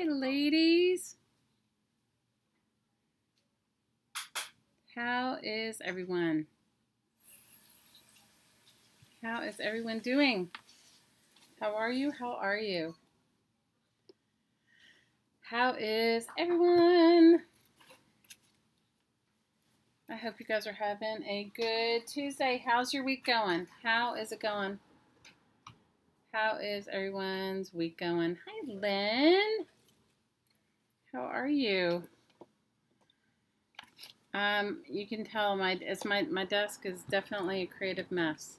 Hi, ladies. How is everyone? How is everyone doing? How are you? How are you? How is everyone? I hope you guys are having a good Tuesday. How's your week going? How is it going? How is everyone's week going? Hi, Lynn. How are you? You can tell my desk is definitely a creative mess.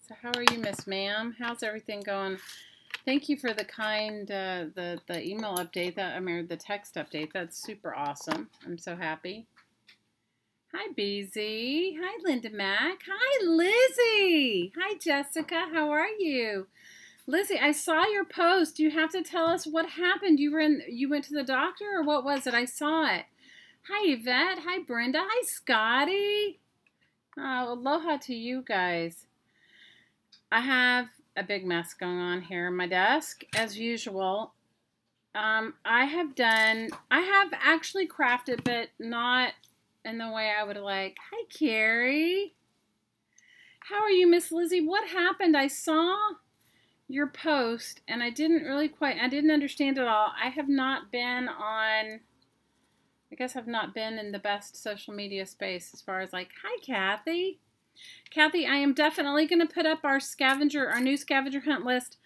So how are you, Miss Ma'am? How's everything going? Thank you for the kind the email update the text update. That's super awesome. I'm so happy. Hi, BZ. Hi, Linda Mac. Hi, Lizzie. Hi, Jessica. How are you? Lizzie, I saw your post. You have to tell us what happened. You went to the doctor, or what was it? I saw it. Hi, Yvette. Hi, Brenda. Hi, Scotty. Oh, aloha to you guys. I have a big mess going on here on my desk, as usual. I have actually crafted, but not in the way I would like. Hi, Carrie. How are you, Miss Lizzie? What happened? I saw your post, and I didn't understand it all. I have not been on, I guess I've not been in the best social media space as far as like, hi, Kathy. Kathy, I am definitely going to put up our new scavenger hunt list.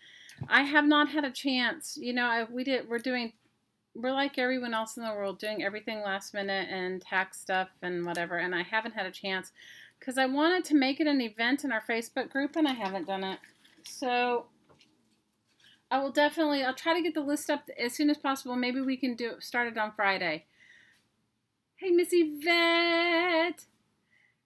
I have not had a chance. You know, we're like everyone else in the world, doing everything last minute and tax stuff and whatever, and I haven't had a chance because I wanted to make it an event in our Facebook group, and I haven't done it. So I'll try to get the list up as soon as possible. Maybe we can start it on Friday. Hey, Miss Yvette.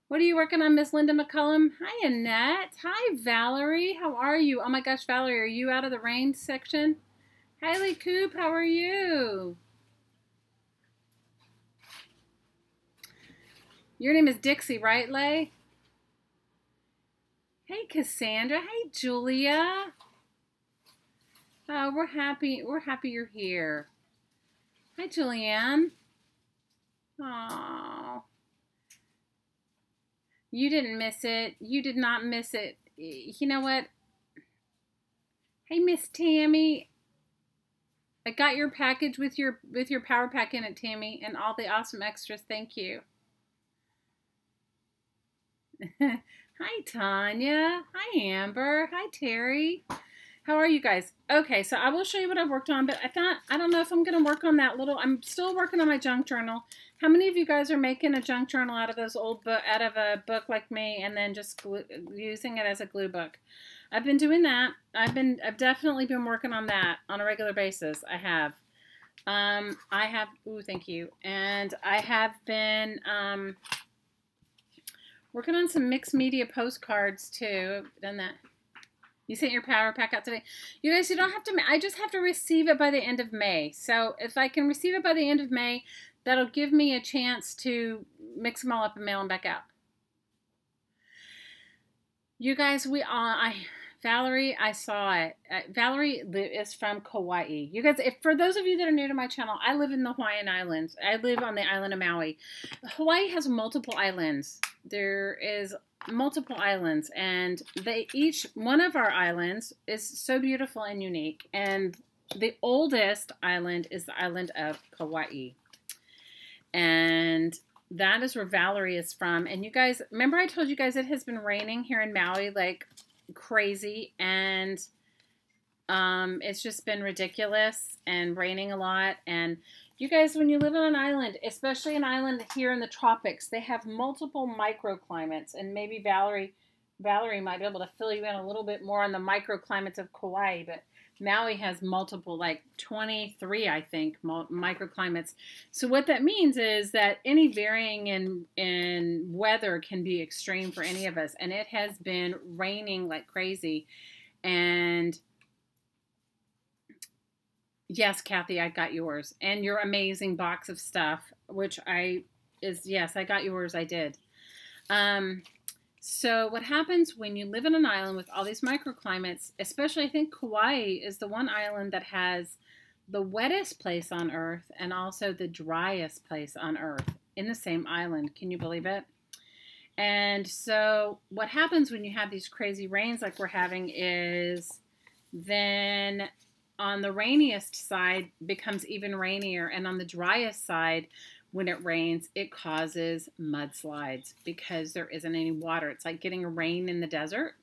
What are you working on, Miss Linda McCullum? Hi, Annette. Hi, Valerie. How are you? Oh my gosh, Valerie, are you out of the rain section? Hi, Lee Coop. How are you? Your name is Dixie, right, Lay? Hey, Cassandra. Hey, Julia. Oh, we're happy. We're happy you're here. Hi, Julianne. Aww. You didn't miss it. You did not miss it. You know what? Hey, Miss Tammy. I got your package with your power pack in it, Tammy, and all the awesome extras. Thank you. Hi, Tanya. Hi, Amber. Hi, Terry. How are you guys? Okay, so I will show you what I've worked on, but I don't know if I'm going to work on that little. I'm still working on my junk journal. How many of you guys are making a junk journal out of a book like me, and then just using it as a glue book? I've been doing that. I've definitely been working on that on a regular basis. I have. Ooh, thank you. And I have been working on some mixed media postcards too. I've done that. You sent your power pack out today. You guys, you don't have to, I just have to receive it by the end of May. So if I can receive it by the end of May, that'll give me a chance to mix them all up and mail them back out. You guys, Valerie, I saw it. Valerie is from Kauai. You guys, for those of you that are new to my channel, I live in the Hawaiian Islands. I live on the island of Maui. Hawaii has multiple islands. There is multiple islands, and each one of our islands is so beautiful and unique. And the oldest island is the island of Kauai. And that is where Valerie is from. And you guys, remember I told you guys it has been raining here in Maui like crazy, and it's just been ridiculous and raining a lot. And you guys, when you live on an island, especially an island here in the tropics, they have multiple microclimates, and maybe Valerie might be able to fill you in a little bit more on the microclimates of Kauai, but Maui has multiple, like 23, I think, microclimates. So what that means is that any varying in weather can be extreme for any of us, and it has been raining like crazy. And yes, Kathy, I got yours. And your amazing box of stuff, yes, I got yours, I did. So what happens when you live on an island with all these microclimates, especially I think Kauai is the one island that has the wettest place on Earth and also the driest place on Earth in the same island. Can you believe it? And so what happens when you have these crazy rains like we're having is then on the rainiest side becomes even rainier, and on the driest side, when it rains, it causes mudslides because there isn't any water. It's like getting rain in the desert.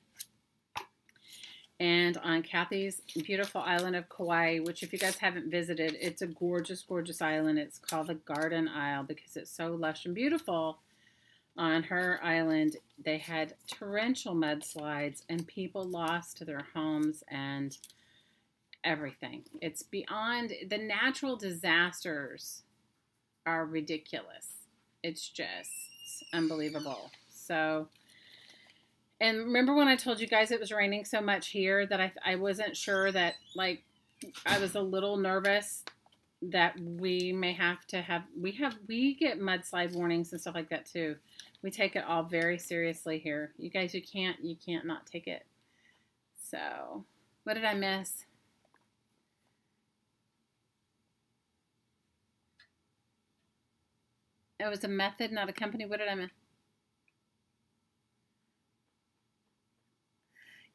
And on Kathy's beautiful island of Kauai, which if you guys haven't visited, it's a gorgeous, gorgeous island. It's called the Garden Isle because it's so lush and beautiful. On her island, they had torrential mudslides and people lost their homes and everything. It's beyond, the natural disasters are ridiculous. It's just unbelievable. So, and remember when I told you guys it was raining so much here that I wasn't sure that, like, I was a little nervous that we may have to have, we get mudslide warnings and stuff like that too. We take it all very seriously here. You guys, you can't not take it. So, what did I miss? It was a method, not a company. What did I miss?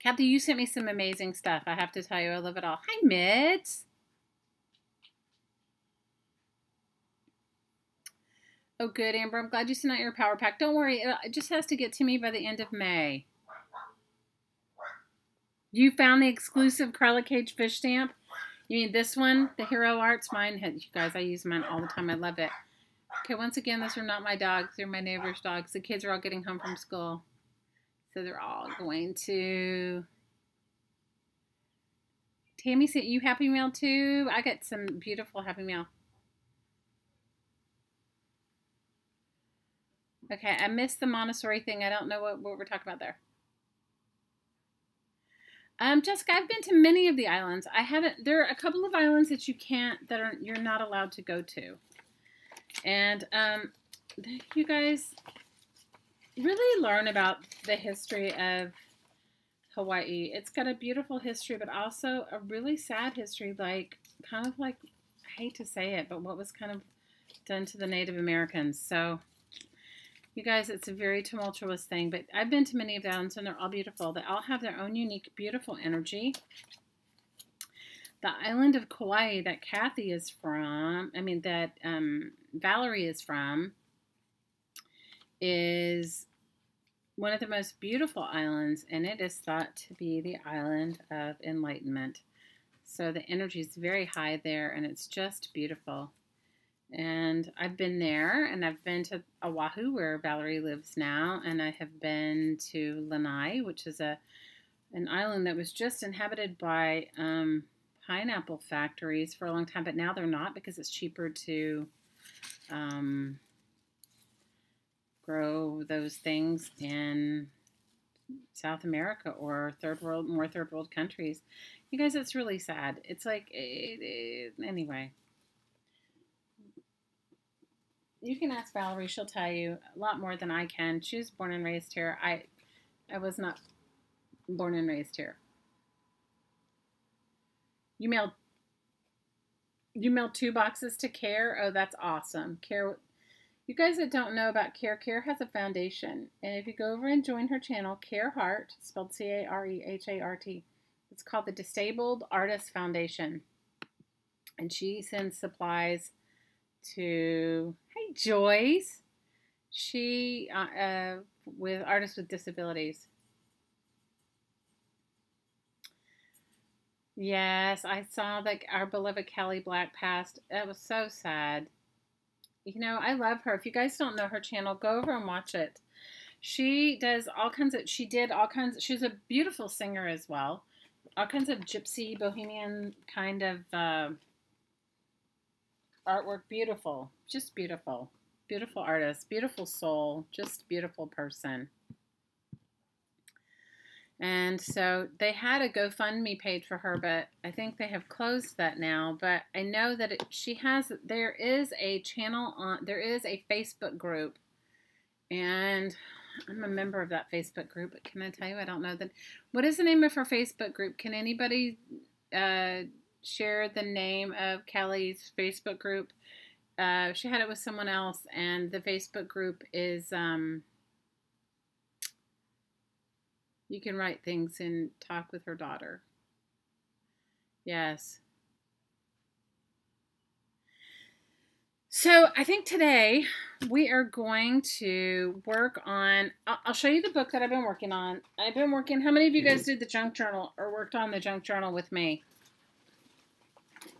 Kathy, you sent me some amazing stuff. I have to tell you, I love it all. Hi, Mids. Oh, good, Amber. I'm glad you sent out your power pack. Don't worry. It just has to get to me by the end of May. You found the exclusive Carla Cage fish stamp? You mean this one? The Hero Arts? Mine. You guys, I use mine all the time. I love it. Okay, once again, those are not my dogs. They're my neighbor's dogs. The kids are all getting home from school. So they're all going to... Tammy sent you Happy Meal too? I got some beautiful Happy Meal. Okay, I missed the Montessori thing. I don't know what we're talking about there. Jessica, I've been to many of the islands. I haven't. There are a couple of islands that you're not allowed to go to. And you guys really learn about the history of Hawaii. It's got a beautiful history, but also a really sad history, like kind of like, I hate to say it, but what was kind of done to the Native Americans. So you guys, it's a very tumultuous thing, but I've been to many of the islands and they're all beautiful. They all have their own unique, beautiful energy. The island of Kauai that Kathy is from, that Valerie is from, is one of the most beautiful islands, and it is thought to be the island of enlightenment. So the energy is very high there, and it's just beautiful. And I've been there, and I've been to Oahu, where Valerie lives now, and I have been to Lanai, which is an island that was just inhabited by pineapple factories for a long time, but now they're not because it's cheaper to grow those things in South America or more third world countries. You guys, it's really sad. It's like, anyway. You can ask Valerie. She'll tell you a lot more than I can. She was born and raised here. I was not born and raised here. You mailed 2 boxes to CARE? Oh, that's awesome. CARE. You guys that don't know about CARE, CARE has a foundation. And if you go over and join her channel, CARE Heart, spelled C-A-R-E-H-A-R-T, it's called the Disabled Artist Foundation. And she sends supplies to, hey Joyce, she, with artists with disabilities. Yes, I saw that our beloved Callie Black passed. That was so sad. You know, I love her. If you guys don't know her channel, go over and watch it. She does all kinds of, she's a beautiful singer as well. All kinds of gypsy, bohemian kind of artwork. Beautiful. Just beautiful. Beautiful artist. Beautiful soul. Just beautiful person. And so they had a GoFundMe page for her, but I think they have closed that now. But I know that there is a channel there is a Facebook group, and I'm a member of that Facebook group. But can I tell you, I don't know that. What is the name of her Facebook group? Can anybody share the name of Kelly's Facebook group. She had it with someone else, and the Facebook group is, you can write things and talk with her daughter. Yes. So I think today we are going to work on, I'll show you the book that I've been working on. I've been working, how many of you guys did the junk journal or worked on the junk journal with me?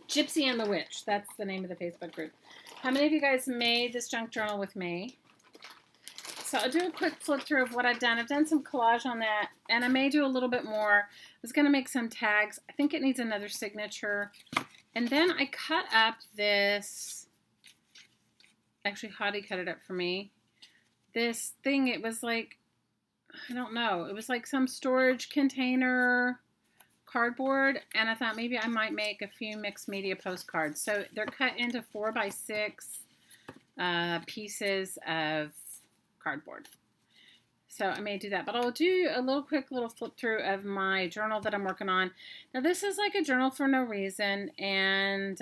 Gypsy and the Witch, that's the name of the Facebook group. How many of you guys made this junk journal with me? So I'll do a quick flip through of what I've done. I've done some collage on that, and I may do a little bit more. I was going to make some tags. I think it needs another signature. And then I cut up this, actually Hottie cut it up for me. This thing, it was like, I don't know, it was like some storage container cardboard, and I thought maybe I might make a few mixed media postcards. So they're cut into 4x6 pieces of cardboard. So I may do that, but I'll do a quick little flip through of my journal that I'm working on. Now this is like a journal for no reason, and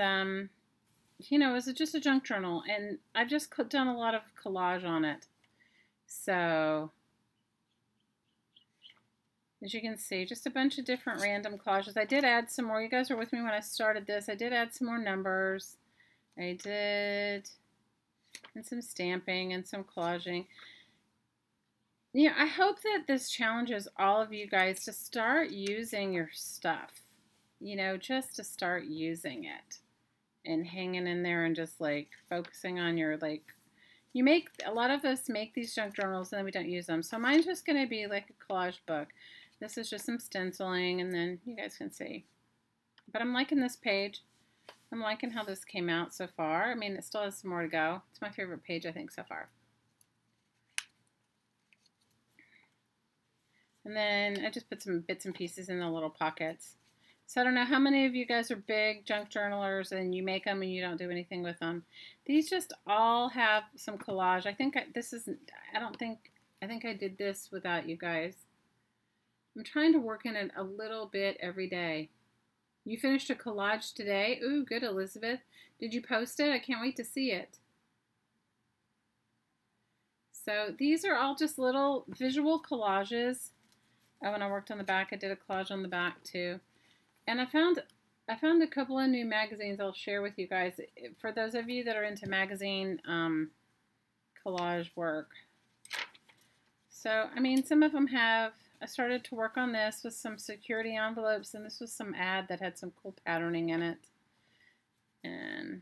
you know, it's just a junk journal, and I've just done a lot of collage on it. So as you can see, just a bunch of different random collages. I did add some more. You guys were with me when I started this. I did add some more numbers. I did, and some stamping and some collaging. Yeah, I hope that this challenges all of you guys to start using your stuff. You know, just to start using it and hanging in there and just like focusing on your, like, you make, a lot of us make these junk journals and then we don't use them. So mine's just going to be like a collage book. This is just some stenciling, and then you guys can see. But I'm liking this page. I'm liking how this came out so far. I mean, it still has some more to go. It's my favorite page, I think, so far. And then I just put some bits and pieces in the little pockets. So I don't know how many of you guys are big junk journalers and you make them and you don't do anything with them. These just all have some collage. I think I think I did this without you guys. I'm trying to work in it a little bit every day. You finished a collage today? Ooh, good, Elizabeth. Did you post it? I can't wait to see it. So these are all just little visual collages. Oh, when I worked on the back, I did a collage on the back too. And I found a couple of new magazines I'll share with you guys. For those of you that are into magazine collage work. So, I mean, some of them have, I started to work on this with some security envelopes, and this was some ad that had some cool patterning in it. And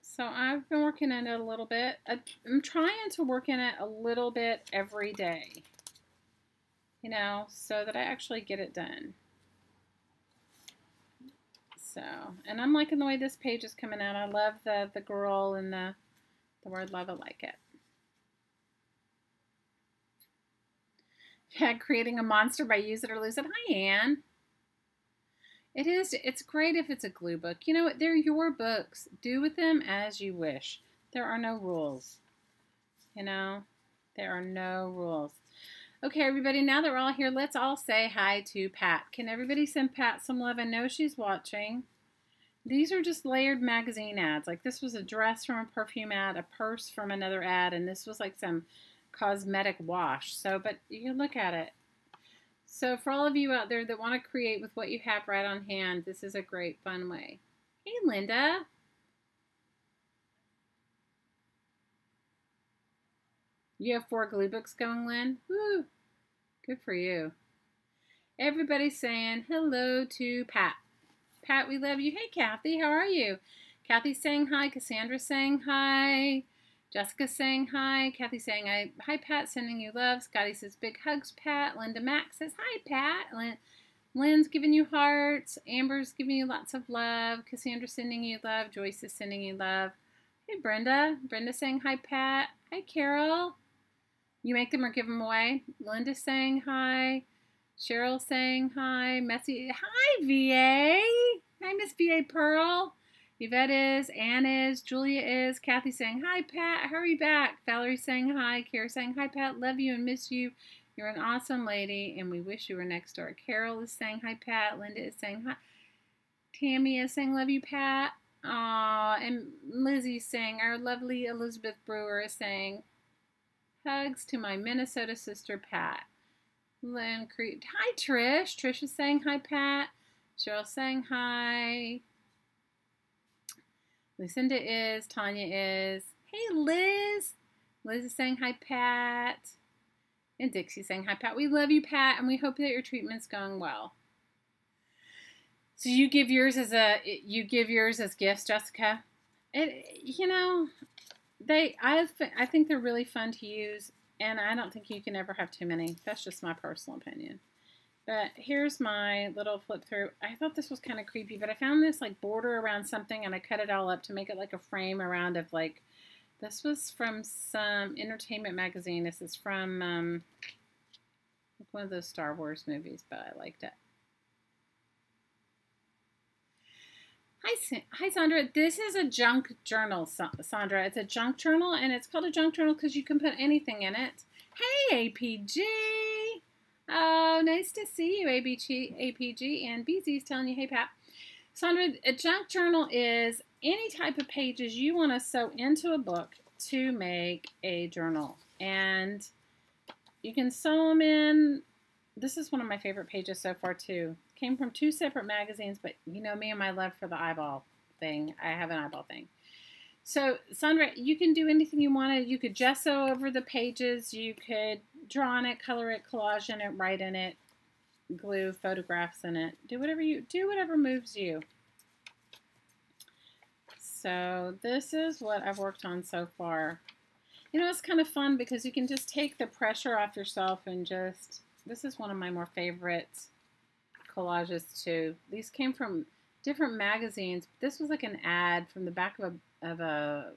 so I've been working in it a little bit. I'm trying to work in it a little bit every day, you know, so that I actually get it done. So, and I'm liking the way this page is coming out. I love the girl and the word love. I like it. Yeah, creating a monster by use it or lose it. Hi, Anne. It is. It's great if it's a glue book. You know what? They're your books. Do with them as you wish. There are no rules. You know, there are no rules. Okay, everybody, now that we're all here, let's all say hi to Pat. Can everybody send Pat some love? I know she's watching. These are just layered magazine ads. Like this was a dress from a perfume ad, a purse from another ad, and this was like some cosmetic wash. So, but you can look at it. So for all of you out there that want to create with what you have right on hand, this is a great fun way. Hey, Linda. You have 4 glue books going, Lynn? Woo! Good for you. Everybody's saying hello to Pat. Pat, we love you. Hey, Kathy, how are you? Kathy's saying hi. Cassandra's saying hi. Jessica's saying hi. Kathy's saying hi, Pat, sending you love. Scotty says big hugs, Pat. Linda Mack says hi, Pat. Lynn's giving you hearts. Amber's giving you lots of love. Cassandra's sending you love. Joyce is sending you love. Hey, Brenda. Brenda's saying hi, Pat. Hi, Carol. You make them or give them away. Linda's saying hi. Cheryl's saying hi. Messy. Hi, VA. Hi, Miss VA Pearl. Yvette is, Ann is, Julia is, Kathy saying, hi, Pat, hurry back. Valerie's saying hi, Kara saying, hi, Pat, love you and miss you. You're an awesome lady, and we wish you were next door. Carol is saying hi, Pat. Linda is saying hi. Tammy is saying love you, Pat. And Lizzie's saying, our lovely Elizabeth Brewer is saying hugs to my Minnesota sister, Pat. Lynn Creed. Hi, Trish. Trish is saying hi, Pat. Cheryl's saying hi. Lucinda is. Tanya is. Hey, Liz. Liz is saying hi, Pat. And Dixie's saying hi, Pat. We love you, Pat, and we hope that your treatment's going well. So you give yours as gifts, Jessica. I think they're really fun to use, and I don't think you can ever have too many. That's just my personal opinion. But here's my little flip through. I thought this was kind of creepy, but I found this like border around something, and I cut it all up to make it like a frame around of like. This was from some entertainment magazine. This is from one of those Star Wars movies, but I liked it. Hi, Sandra. This is a junk journal, Sandra. It's a junk journal, and it's called a junk journal because you can put anything in it. Hey, APG. Oh, nice to see you, APG. And BZ's telling you, hey, Pat. Sandra, a junk journal is any type of pages you want to sew into a book to make a journal. And you can sew them in. This is one of my favorite pages so far, too. Came from 2 separate magazines, but you know me and my love for the eyeball thing. I have an eyeball thing. So, Sandra, you can do anything you want. You could gesso over the pages. You could draw on it, color it, collage in it, write in it, glue photographs in it. Do whatever moves you. So this is what I've worked on so far. You know, it's kind of fun because you can just take the pressure off yourself and just, this is one of my more favorite collages too. These came from different magazines. This was like an ad from the back of a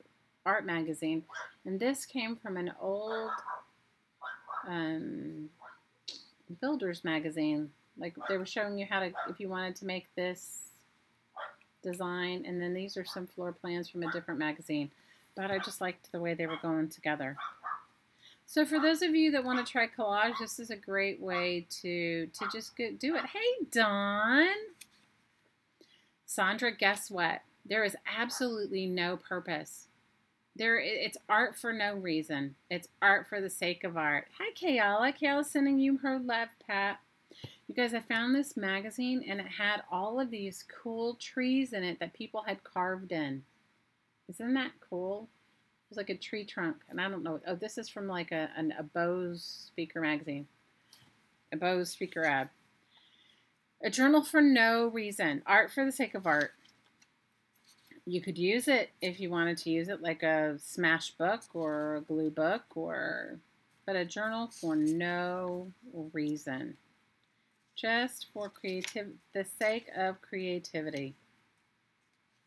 art magazine, and this came from an old builder's magazine. Like they were showing you how to, if you wanted to make this design, and then these are some floor plans from a different magazine, but I just liked the way they were going together. So for those of you that want to try collage, this is a great way to just do it. Hey, Dawn. Sandra, guess what? There is absolutely no purpose. It's art for no reason. It's art for the sake of art. Hi, Kayala. Kayala's sending you her love, Pat. You guys, I found this magazine, and it had all of these cool trees in it that people had carved in. Isn't that cool? It was like a tree trunk, and I don't know. Oh, this is from like a Bose speaker magazine. A Bose speaker ad. A journal for no reason. Art for the sake of art. You could use it if you wanted to use it like a smash book or a glue book, but a journal for no reason. Just for the sake of creativity.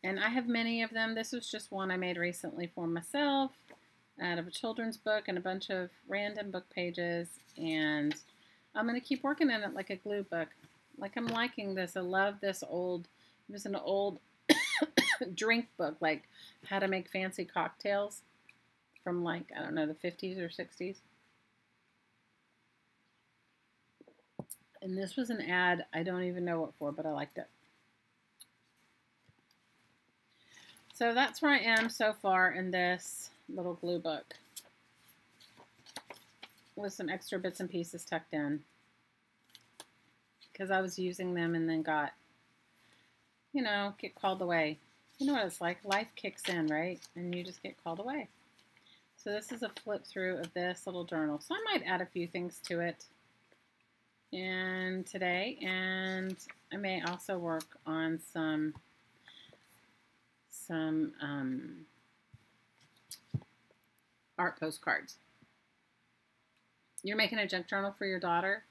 And I have many of them. This was just one I made recently for myself out of a children's book and a bunch of random book pages. And I'm going to keep working on it like a glue book. Like I'm liking this. I love this old, it was an old drink book, like how to make fancy cocktails from like, I don't know, the 50s or 60s. And this was an ad, I don't even know what for, but I liked it. So that's where I am so far in this little glue book with some extra bits and pieces tucked in because I was using them and then got, you know, get called away. You know what it's like. Life kicks in, right? And you just get called away. So this is a flip through of this little journal. So I might add a few things to it today, and I may also work on some art postcards. You're making a junk journal for your daughter?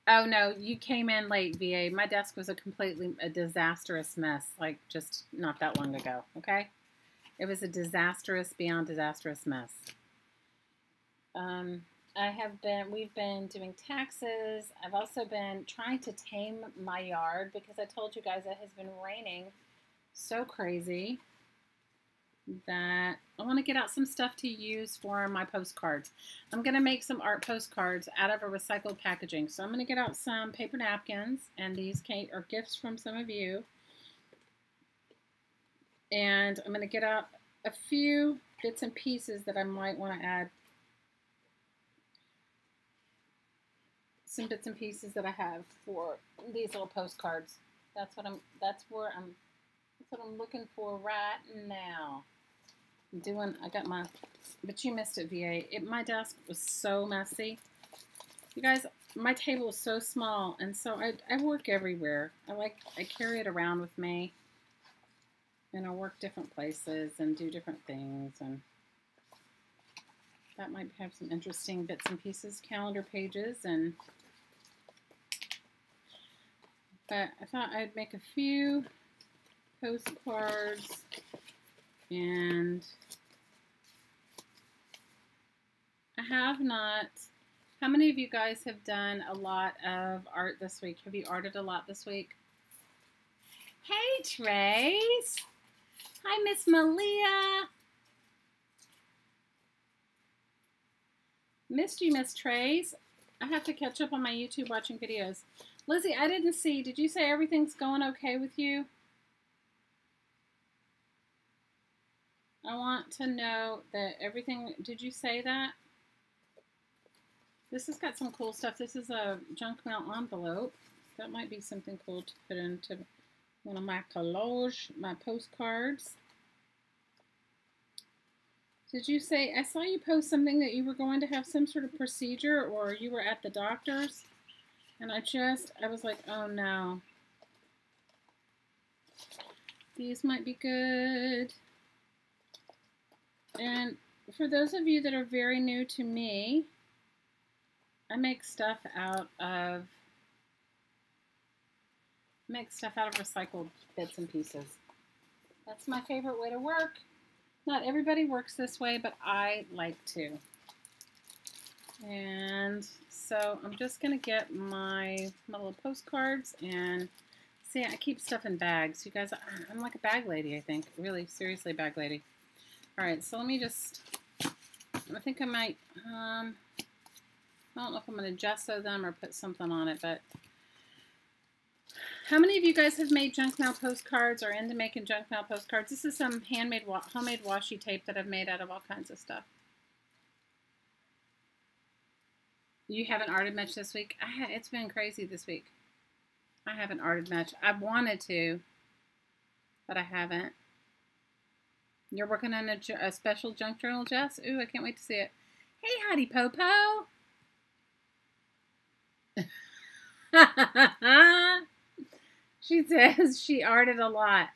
Oh no, you came in late, VA. My desk was a disastrous mess, like just not that long ago, okay? It was a disastrous, beyond disastrous mess. We've been doing taxes. I've also been trying to tame my yard because I told you guys it has been raining so crazy. that I want to get out some stuff to use for my postcards. I'm going to make some art postcards out of a recycled packaging. So I'm going to get out some paper napkins, and these are gifts from some of you. And I'm going to get out a few bits and pieces that I might want to add. Some bits and pieces that I have for these little postcards. That's what I'm looking for right now. I got my, but you missed it, VA. My desk was so messy. You guys, my table is so small, and so I work everywhere. I carry it around with me, and I work different places and do different things, and that might have some interesting bits and pieces, calendar pages, but I thought I'd make a few postcards. And I have not. How many of you guys have done a lot of art this week? Have you arted a lot this week? Hey, Trace. Hi, Miss Malia. Missed you, Miss Trace. I have to catch up on my YouTube watching videos. Lizzie, I didn't see. Did you say everything's going okay with you? I want to know that everything, did you say that? This has got some cool stuff. This is a junk mail envelope. That might be something cool to put into one of my collage, my postcards. Did you say, I saw you post something that you were going to have some sort of procedure or you were at the doctor's? And I was like, oh no. These might be good. And for those of you that are very new to me, I make stuff out of recycled bits and pieces. That's my favorite way to work. Not everybody works this way, but I like to. And so I'm just going to get my little postcards and see, I keep stuff in bags. You guys, I'm like a bag lady, I think. Really, seriously, bag lady. All right, so let me just, I think I might, I don't know if I'm going to gesso them or put something on it, but how many of you guys have made junk mail postcards or into making junk mail postcards? This is some homemade washi tape that I've made out of all kinds of stuff. You haven't arted much this week? It's been crazy this week. I haven't arted much. I wanted to, but I haven't. You're working on a special junk journal, Jess? Ooh, I can't wait to see it. Hey, Hottie Popo. She says she arted a lot,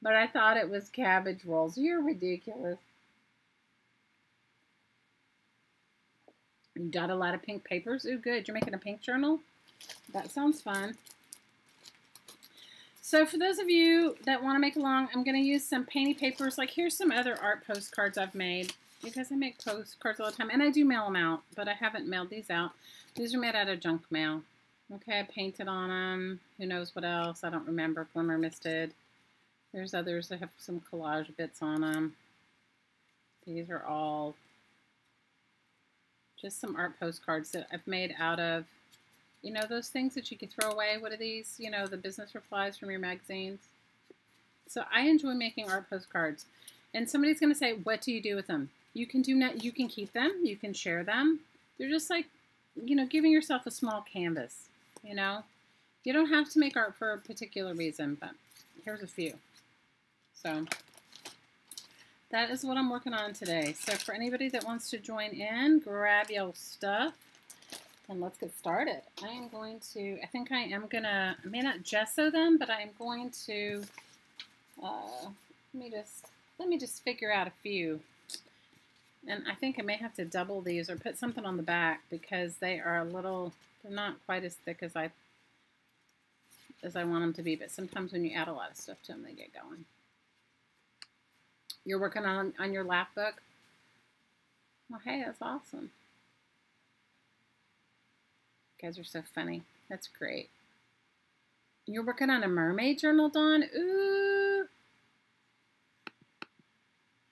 but I thought it was cabbage rolls. You're ridiculous. You got a lot of pink papers? Ooh, good. You're making a pink journal? That sounds fun. So for those of you that want to make along, I'm going to use some painty papers. Like here's some other art postcards I've made. Because I make postcards all the time. And I do mail them out, but I haven't mailed these out. These are made out of junk mail. Okay, I painted on them. Who knows what else? I don't remember. Glimmer Misted. There's others that have some collage bits on them. These are all just some art postcards that I've made out of, you know, those things that you could throw away. What are these? You know, the business replies from your magazines. So I enjoy making art postcards. And somebody's going to say, what do you do with them? You can you can keep them. You can share them. They're just like, you know, giving yourself a small canvas, you know. You don't have to make art for a particular reason, but here's a few. So that is what I'm working on today. So for anybody that wants to join in, grab your stuff and let's get started. I am going to, I think I am going to, I may not gesso them, but I am going to, let me just figure out a few. And I think I may have to double these or put something on the back because they are a little, they're not quite as thick as I want them to be. But sometimes when you add a lot of stuff to them, they get going. You're working on your lap book? Well, hey, that's awesome. You guys are so funny. That's great. You're working on a mermaid journal, Dawn? Ooh.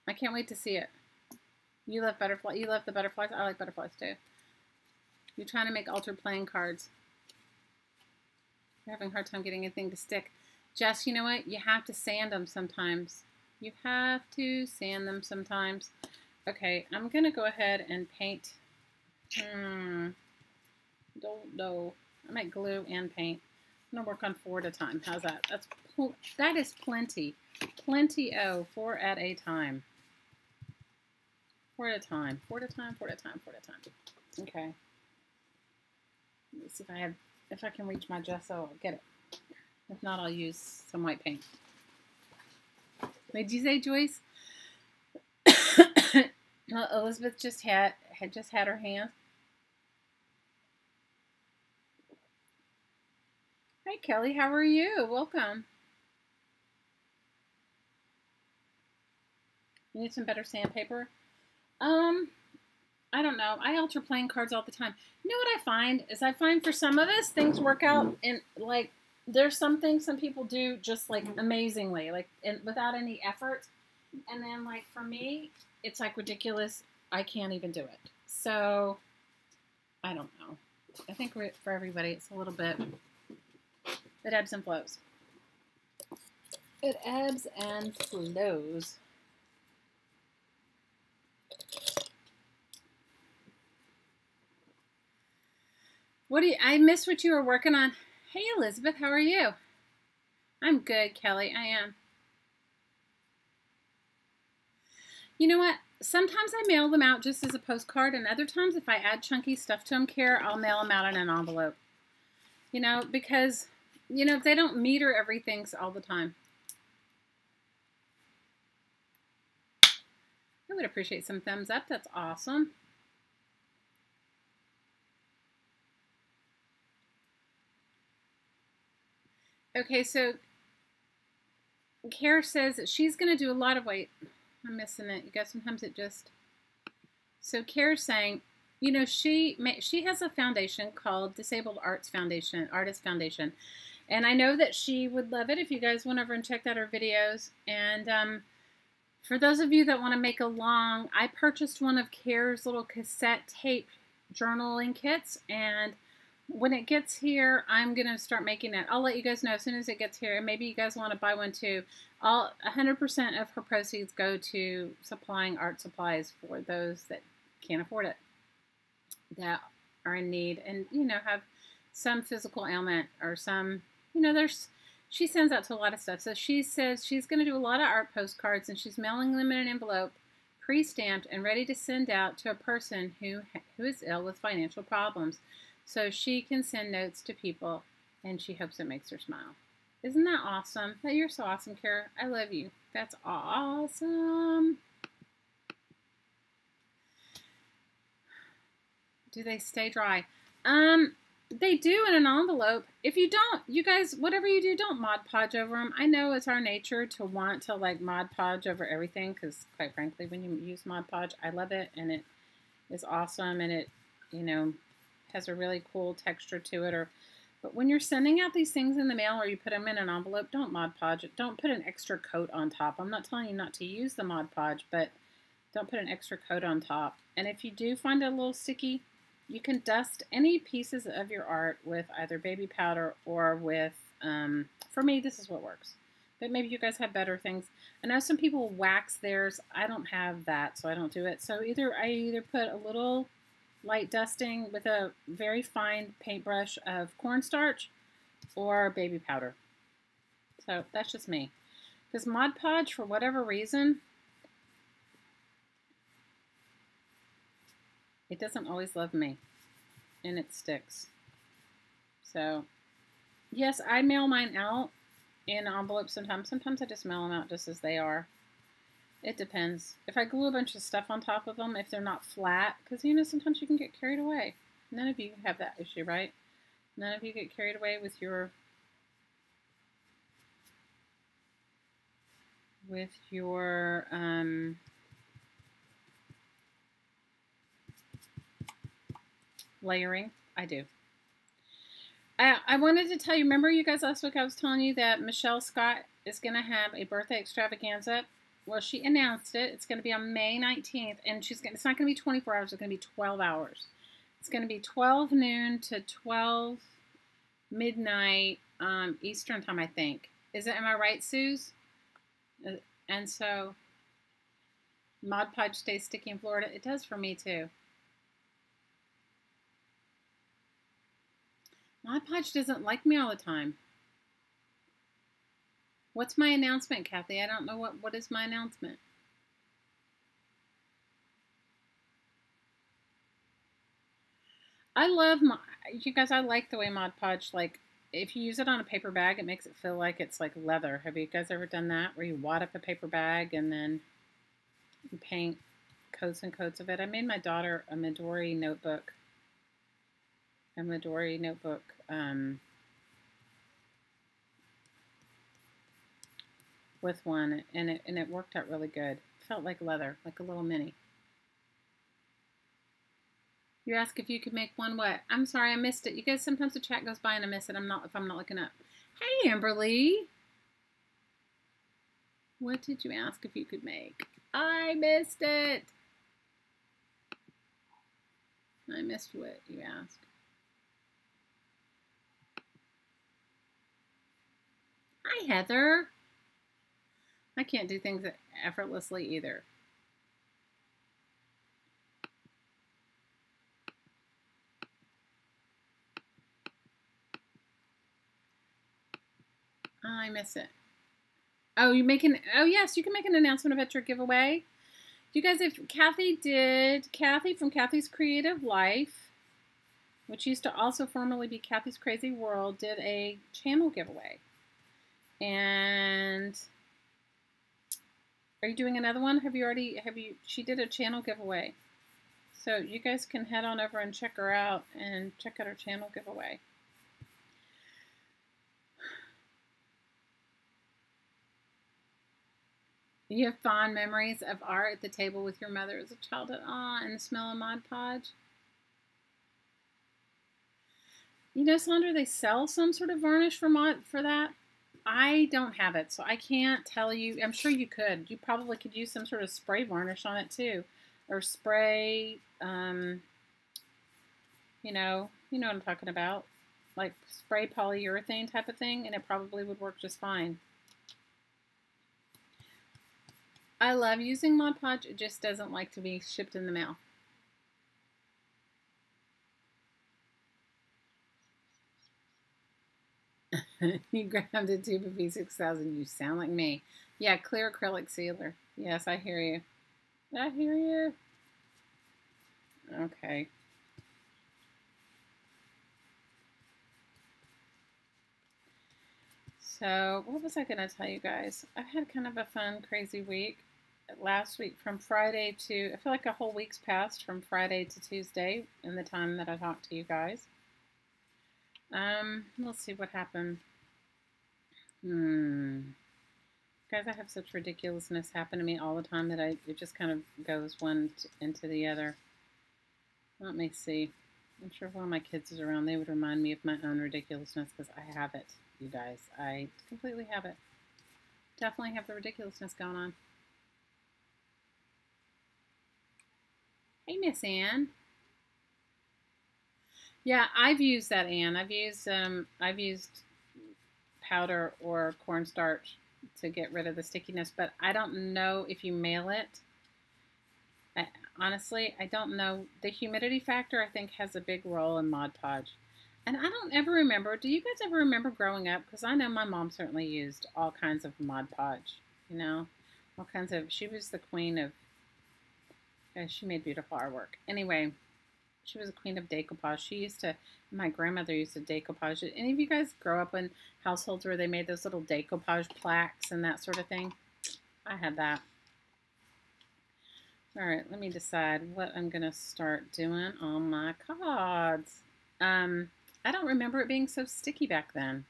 I can't wait to see it. You love butterfly. You love the butterflies. I like butterflies too. You're trying to make altered playing cards. You're having a hard time getting anything to stick. Jess, you know what? You have to sand them sometimes. You have to sand them sometimes. Okay, I'm going to go ahead and paint. Don't know. I might glue and paint. I'm going to work on 4 at a time. How's that? That is plenty. Plenty-o. 4 at a time. 4 at a time. 4 at a time. 4 at a time. 4 at a time. Okay. Let me see if I can reach my gesso. I'll get it. If not, I'll use some white paint. What did you say, Joyce? Well, Elizabeth just had her hand. Hi, Kelly. How are you? Welcome. You need some better sandpaper? I don't know. I alter playing cards all the time. You know what I find is for some of us, things work out and like there's some things some people do just like amazingly, like without any effort. And then like for me, it's like ridiculous. I can't even do it. So I don't know. I think for everybody, it's a little bit, it ebbs and flows. It ebbs and flows. I missed what you were working on. Hey, Elizabeth, how are you? I'm good, Kelly. I am. You know what? Sometimes I mail them out just as a postcard, and other times if I add chunky stuff to them, Kara, I'll mail them out in an envelope. You know, because, you know, they don't meter everything all the time. I would appreciate some thumbs up. That's awesome. Okay, so Kara says that she's going to do a lot of weight. I'm missing it. You guys, sometimes it just... So Kara's saying, you know, she has a foundation called Disabled Artist Foundation. And I know that she would love it if you guys went over and checked out her videos. And for those of you that want to make along, I purchased one of Kara's little cassette tape journaling kits. And when it gets here, I'm going to start making it. I'll let you guys know as soon as it gets here. And maybe you guys want to buy one too. 100% of her proceeds go to supplying art supplies for those that can't afford it, that are in need and, you know, have some physical ailment or some, you know, she sends out to a lot of stuff. So she says she's going to do a lot of art postcards and she's mailing them in an envelope, pre-stamped and ready to send out to a person who is ill with financial problems. So she can send notes to people, and she hopes it makes her smile. Isn't that awesome? You're so awesome, Kara. I love you. That's awesome. Do they stay dry? They do in an envelope. If you don't, you guys, whatever you do, don't Mod Podge over them. I know it's our nature to want to like Mod Podge over everything because, quite frankly, when you use Mod Podge, I love it, and it is awesome, and it, you know, has a really cool texture to it. But when you're sending out these things in the mail or you put them in an envelope, don't Mod Podge it. Don't put an extra coat on top. I'm not telling you not to use the Mod Podge, but don't put an extra coat on top. And if you do find it a little sticky, you can dust any pieces of your art with either baby powder or with, for me, this is what works. But maybe you guys have better things. I know some people wax theirs. I don't have that, so I don't do it. So I either put a little light dusting with a very fine paintbrush of cornstarch or baby powder. So that's just me. Because Mod Podge, for whatever reason, it doesn't always love me. And it sticks. So, yes, I mail mine out in envelopes sometimes. Sometimes I just mail them out just as they are. It depends. If I glue a bunch of stuff on top of them, if they're not flat, because, you know, sometimes you can get carried away. None of you have that issue, right? None of you get carried away with your layering. I do. I wanted to tell you, remember you guys last week I was telling you that Michelle Scott is going to have a birthday extravaganza well, she announced it. It's going to be on May 19th, and it's not going to be 24 hours. It's going to be 12 hours. It's going to be 12 noon to 12 midnight Eastern time, I think. Am I right, Suze? And so, Mod Podge stays sticky in Florida. It does for me, too. Mod Podge doesn't like me all the time. What's my announcement, Kathy? I don't know what is my announcement. I love you guys. I like the way Mod Podge, like, if you use it on a paper bag, it makes it feel like it's like leather. Have you guys ever done that, where you wad up a paper bag and then you paint coats and coats of it? I made my daughter a Midori notebook. With one, and it worked out really good. It felt like leather, like a little mini. You asked if you could make one what? I'm sorry, I missed it. You guys, sometimes the chat goes by and I miss it. If I'm not looking up. Hey, Amberly. What did you ask if you could make? I missed it. I missed what you asked. Hi, Heather. I can't do things effortlessly either. Oh, I miss it. Oh, oh yes, you can make an announcement about your giveaway. You guys, if Kathy from Kathy's Creative Life, which used to also formerly be Kathy's Crazy World, did a channel giveaway. And are you doing another one? She did a channel giveaway. So you guys can head on over and check her out and check out her channel giveaway. You have fond memories of art at the table with your mother as a child and the smell of Mod Podge. You know, Sandra, they sell some sort of varnish for that. I don't have it, so I can't tell you. I'm sure you could. You probably could use some sort of spray varnish on it too, or spray. You know what I'm talking about, like spray polyurethane type of thing, and it probably would work just fine. I love using Mod Podge. It just doesn't like to be shipped in the mail. You grabbed a tube of V6000. You sound like me. Yeah, clear acrylic sealer. Yes, I hear you. I hear you. Okay. So, what was I going to tell you guys? I've had kind of a fun, crazy week. Last week, from Friday to, I feel like a whole week's passed from Friday to Tuesday in the time that I talked to you guys. Let's see what happened. Guys, I have such ridiculousness happen to me all the time that it just kind of goes one into the other. Let me see. I'm sure if one of my kids is around, they would remind me of my own ridiculousness, because I have it, you guys. I completely have it. Definitely have the ridiculousness going on. Hey, Miss Ann. Yeah, I've used that, Ann. I've used powder or cornstarch to get rid of the stickiness, but I don't know if you mail it. Honestly, I don't know. The humidity factor, I think, has a big role in Mod Podge. And I don't ever remember. Do you guys ever remember growing up? Because I know my mom certainly used all kinds of Mod Podge. You know, all kinds of. She was the queen of. She made beautiful artwork. Anyway, she was a queen of decoupage. My grandmother used to decoupage. Did any of you guys grow up in households where they made those little decoupage plaques and that sort of thing? I had that. All right, let me decide what I'm going to start doing on my cards. I don't remember it being so sticky back then,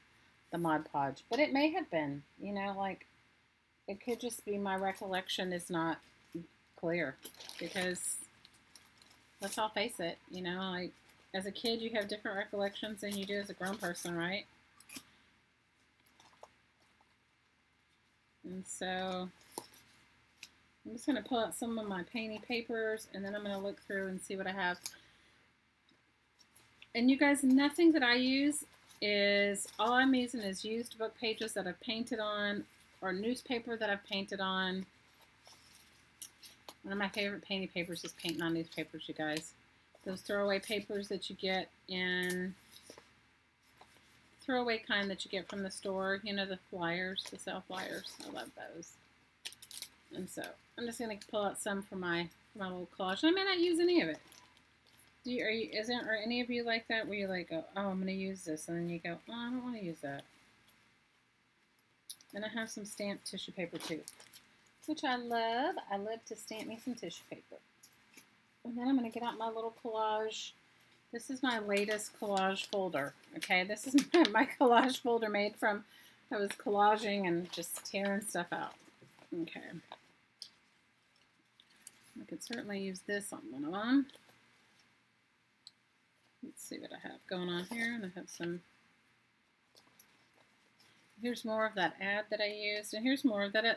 the Mod Podge, but it may have been. You know, like, it could just be my recollection is not clear, because let's all face it, you know, like, as a kid you have different recollections than you do as a grown person, right? And so I'm just going to pull out some of my painty papers, and then I'm going to look through and see what I have. And you guys, nothing that I use is, all I'm using is used book pages that I've painted on, or newspaper that I've painted on. One of my favorite painty papers is painting on newspapers, you guys. Those throwaway papers that you get in, throwaway kind that you get from the store, you know, the flyers, the sale flyers. I love those. And so I'm just going to pull out some for my little collage. And I may not use any of it. Are any of you like that, where you like go, oh, I'm going to use this, and then you go, oh, I don't want to use that. And I have some stamped tissue paper too, which I love. I love to stamp me some tissue paper. And then I'm going to get out my little collage. This is my latest collage folder. Okay, this is my collage folder made from, I was collaging and just tearing stuff out. Okay. I could certainly use this on one of them. Let's see what I have going on here. And I have some, here's more of that ad that I used. And here's more of that ad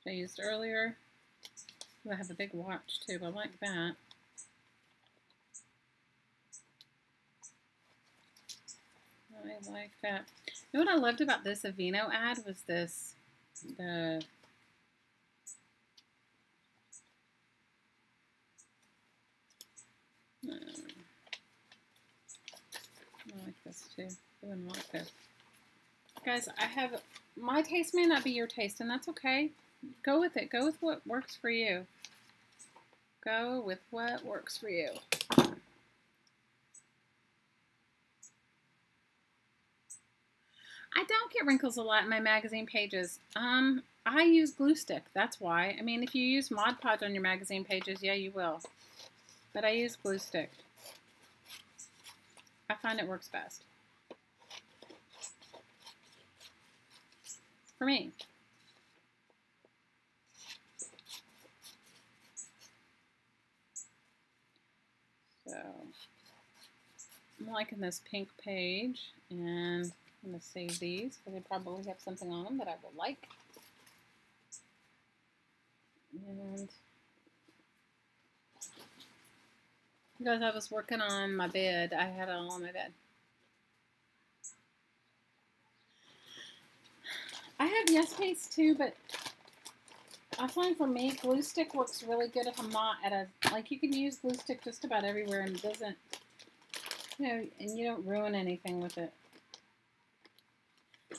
that I used earlier. Ooh, I have a big watch too. I like that. I like that. You know what I loved about this Aveeno ad was this, I like this too. I wouldn't like this. Guys, I have, my taste may not be your taste, and that's okay. Go with it. Go with what works for you. Go with what works for you. I don't get wrinkles a lot in my magazine pages. I use glue stick. That's why. I mean, if you use Mod Podge on your magazine pages, yeah, you will. But I use glue stick. I find it works best. For me. So, I'm liking this pink page, and I'm going to save these because they probably have something on them that I will like. And you guys, I was working on my bed. I had it all on my bed. I have Yes Paste too, but I find for me, glue stick works really good if I'm not at a, like, you can use glue stick just about everywhere and it doesn't, you know, and you don't ruin anything with it.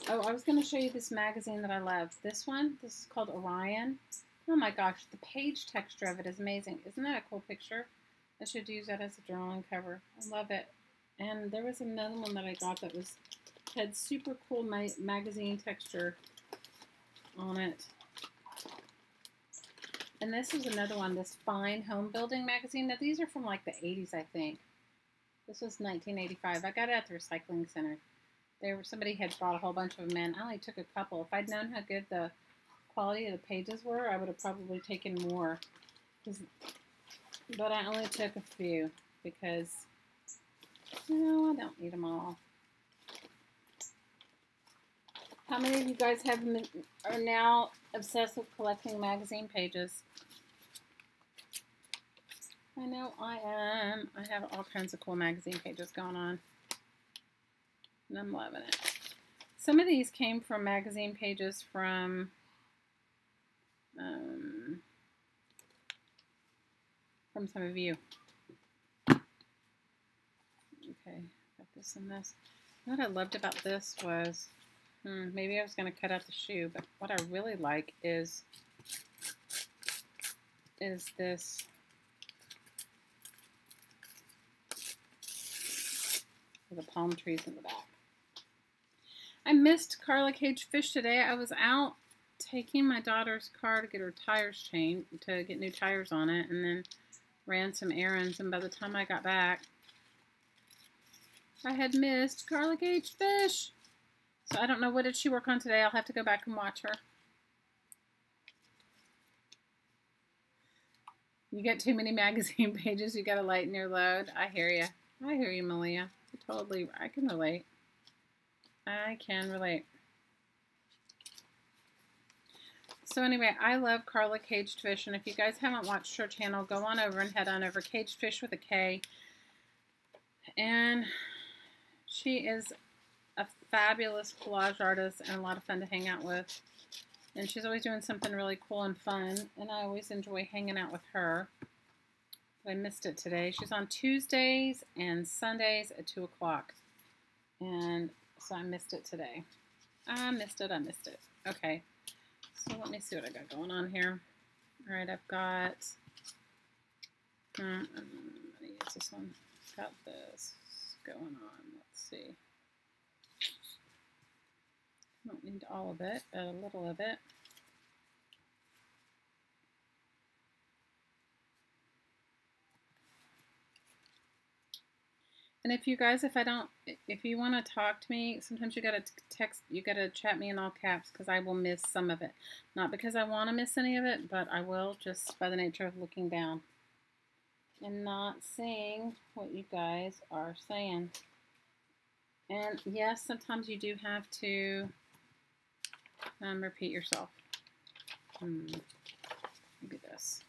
Oh, I was going to show you this magazine that I love. This one, this is called Orion. Oh my gosh, the page texture of it is amazing. Isn't that a cool picture? I should use that as a drawing cover. I love it. And there was another one that I got that was had super cool magazine texture on it. And this is another one, this Fine Home Building magazine. Now these are from like the 80s, I think. This was 1985. I got it at the recycling center. Somebody had bought a whole bunch of them in. I only took a couple. If I'd known how good the quality of the pages were, I would have probably taken more. But I only took a few because, you know, I don't need them all. How many of you guys are now obsessed with collecting magazine pages? I know I am. I have all kinds of cool magazine pages going on. And I'm loving it. Some of these came from magazine pages from some of you. Okay, got this and this. What I loved about this was, maybe I was going to cut out the shoe, but what I really like is this. The palm trees in the back. I missed Carla Cage Fish today. I was out taking my daughter's car to get her tires changed, to get new tires on it, and then ran some errands, and by the time I got back, I had missed Carla Cage Fish. So I don't know, what did she work on today? I'll have to go back and watch her. You get too many magazine pages, you gotta lighten your load. I hear you. I hear you, Malia. I can relate. I can relate. So anyway, I love Carla Caged Fish, and if you guys haven't watched her channel, go on over and head on over. Caged Fish with a K. And she is a fabulous collage artist and a lot of fun to hang out with. And she's always doing something really cool and fun, and I always enjoy hanging out with her. But I missed it today. She's on Tuesdays and Sundays at 2 o'clock. And so I missed it today. I missed it. Okay. So let me see what I got going on here. All right, I've got, I'm going to use this one. Got this going on. Let's see. Don't need all of it, but a little of it. And if you guys, if you want to talk to me, sometimes you got to text, you got to chat me in all caps because I will miss some of it. Not because I want to miss any of it, but I will just by the nature of looking down and not seeing what you guys are saying. And yes, sometimes you do have to repeat yourself. Maybe this.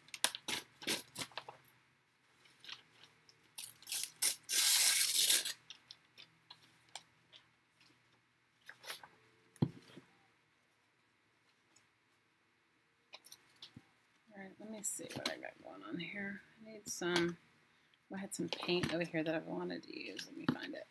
Let me see what I got going on here. I need some, I had some paint over here that I wanted to use. Let me find it.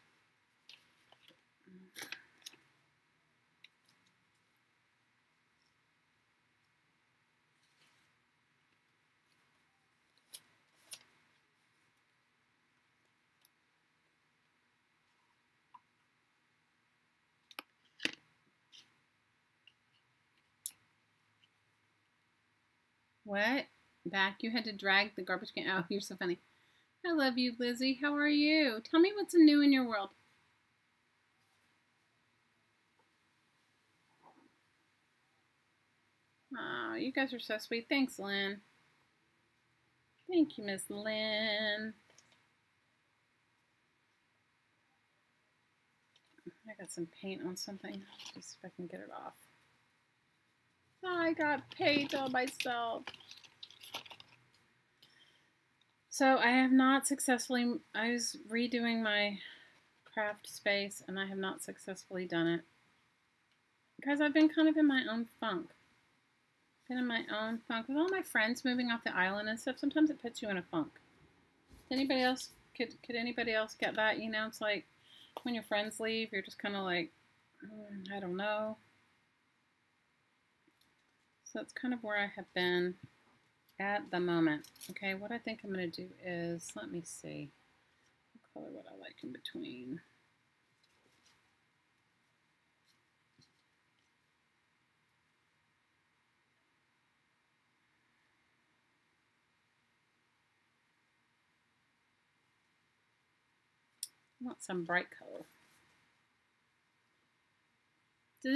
What? Back? You had to drag the garbage can out. You're so funny. I love you, Lizzie. How are you? Tell me what's new in your world. Oh, you guys are so sweet. Thanks, Lynn. Thank you, Miss Lynn. I got some paint on something. Just see if I can get it off. I got paint on myself. So I have not successfully, I was redoing my craft space and I have not successfully done it. Because I've been kind of in my own funk. With all my friends moving off the island and stuff, sometimes it puts you in a funk. Anybody else, could anybody else get that? You know, it's like when your friends leave, you're just kind of like, I don't know. So that's kind of where I have been at the moment. Okay, what I think I'm going to do is, let me see. I'll color what I like in between. I want some bright color. Does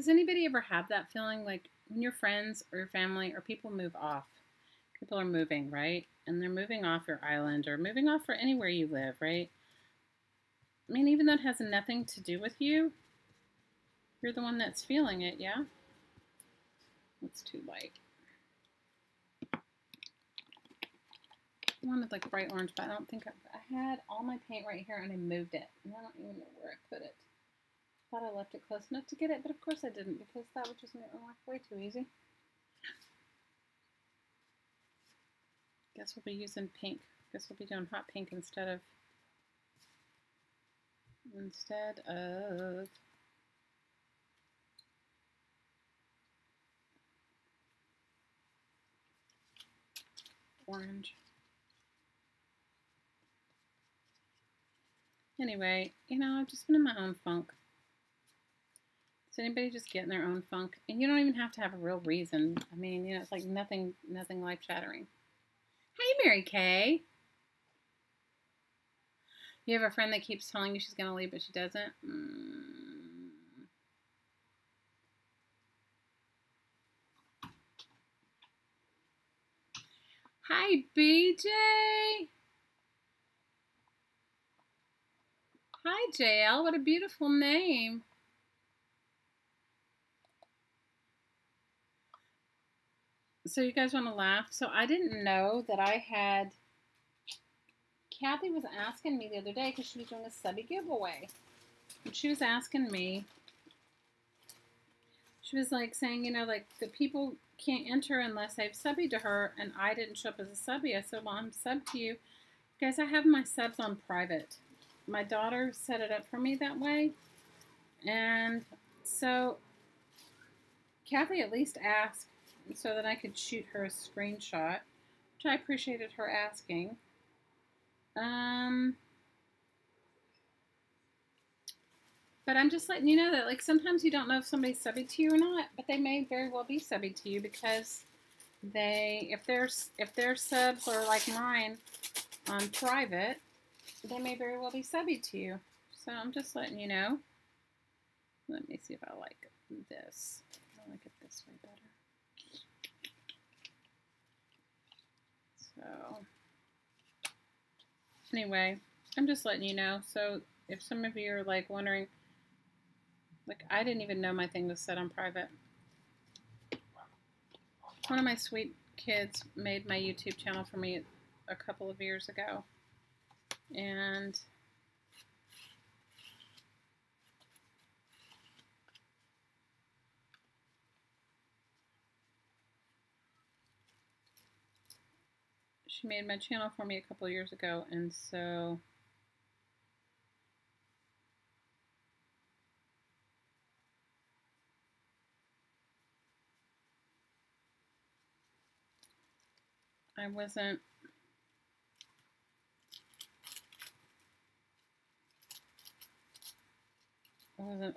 anybody ever have that feeling like when your friends or your family or people move off? People are moving, right? And they're moving off your island or moving off for anywhere you live, right? I mean, even though it has nothing to do with you, you're the one that's feeling it, yeah? It's too light. I wanted like bright orange, but I don't think I had all my paint right here and I moved it. And I don't even know where I put it. Thought I left it close enough to get it, but of course I didn't because that would just make my life way too easy. Guess we'll be using pink. Guess we'll be doing hot pink instead of orange. Anyway, you know, I've just been in my own funk. Does anybody just get in their own funk? And you don't even have to have a real reason. I mean, you know, it's like nothing life-shattering. Hey, Mary Kay. You have a friend that keeps telling you she's going to leave, but she doesn't? Hi, BJ. Hi, JL. What a beautiful name. So you guys want to laugh? So I didn't know that I had... Kathy was asking me the other day because she was doing a subby giveaway. And she was asking me, she was like saying, you know, like the people can't enter unless they've subbied to her, and I didn't show up as a subby. I said, well, I'm subbed to you. Guys, I have my subs on private. My daughter set it up for me that way. And so Kathy at least asked so that I could shoot her a screenshot, which I appreciated her asking. But I'm just letting you know that, like, sometimes you don't know if somebody's subby to you or not, but they may very well be subby to you because if their subs are like mine on private, they may very well be subby to you. So I'm just letting you know. Let me see if I like this. I like it this way better. So anyway, I'm just letting you know. So if some of you are like wondering, like, I didn't even know my thing was set on private. One of my sweet kids made my YouTube channel for me a couple of years ago. And she made my channel for me a couple of years ago, and so I wasn't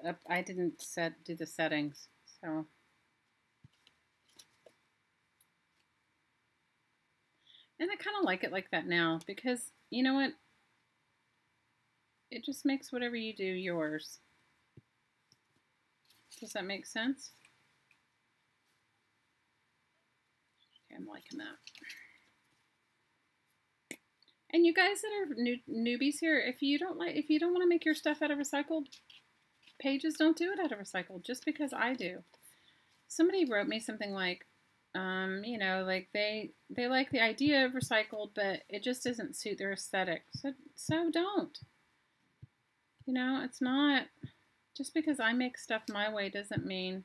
up, I didn't do the settings, so. And I kind of like it like that now because, you know what? It just makes whatever you do yours. Does that make sense? Okay, I'm liking that. And you guys that are newbies here, if you don't want to make your stuff out of recycled pages, don't do it out of recycled. Just because I do. Somebody wrote me something like, you know, like they like the idea of recycled, but it just doesn't suit their aesthetic. So don't. You know, it's not, just because I make stuff my way doesn't mean.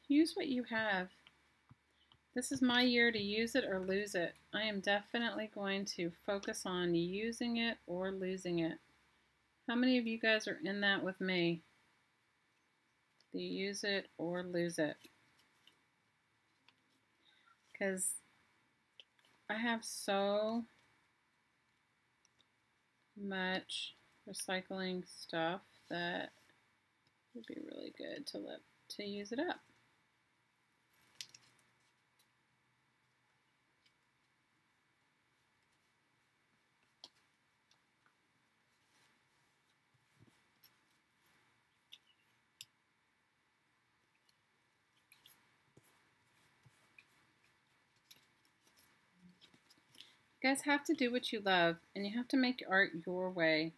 Use what you have. This is my year to use it or lose it. I am definitely going to focus on using it or losing it. How many of you guys are in that with me? Do you use it or lose it? Because I have so much recycling stuff that it would be really good to use it up. You guys have to do what you love, and you have to make art your way.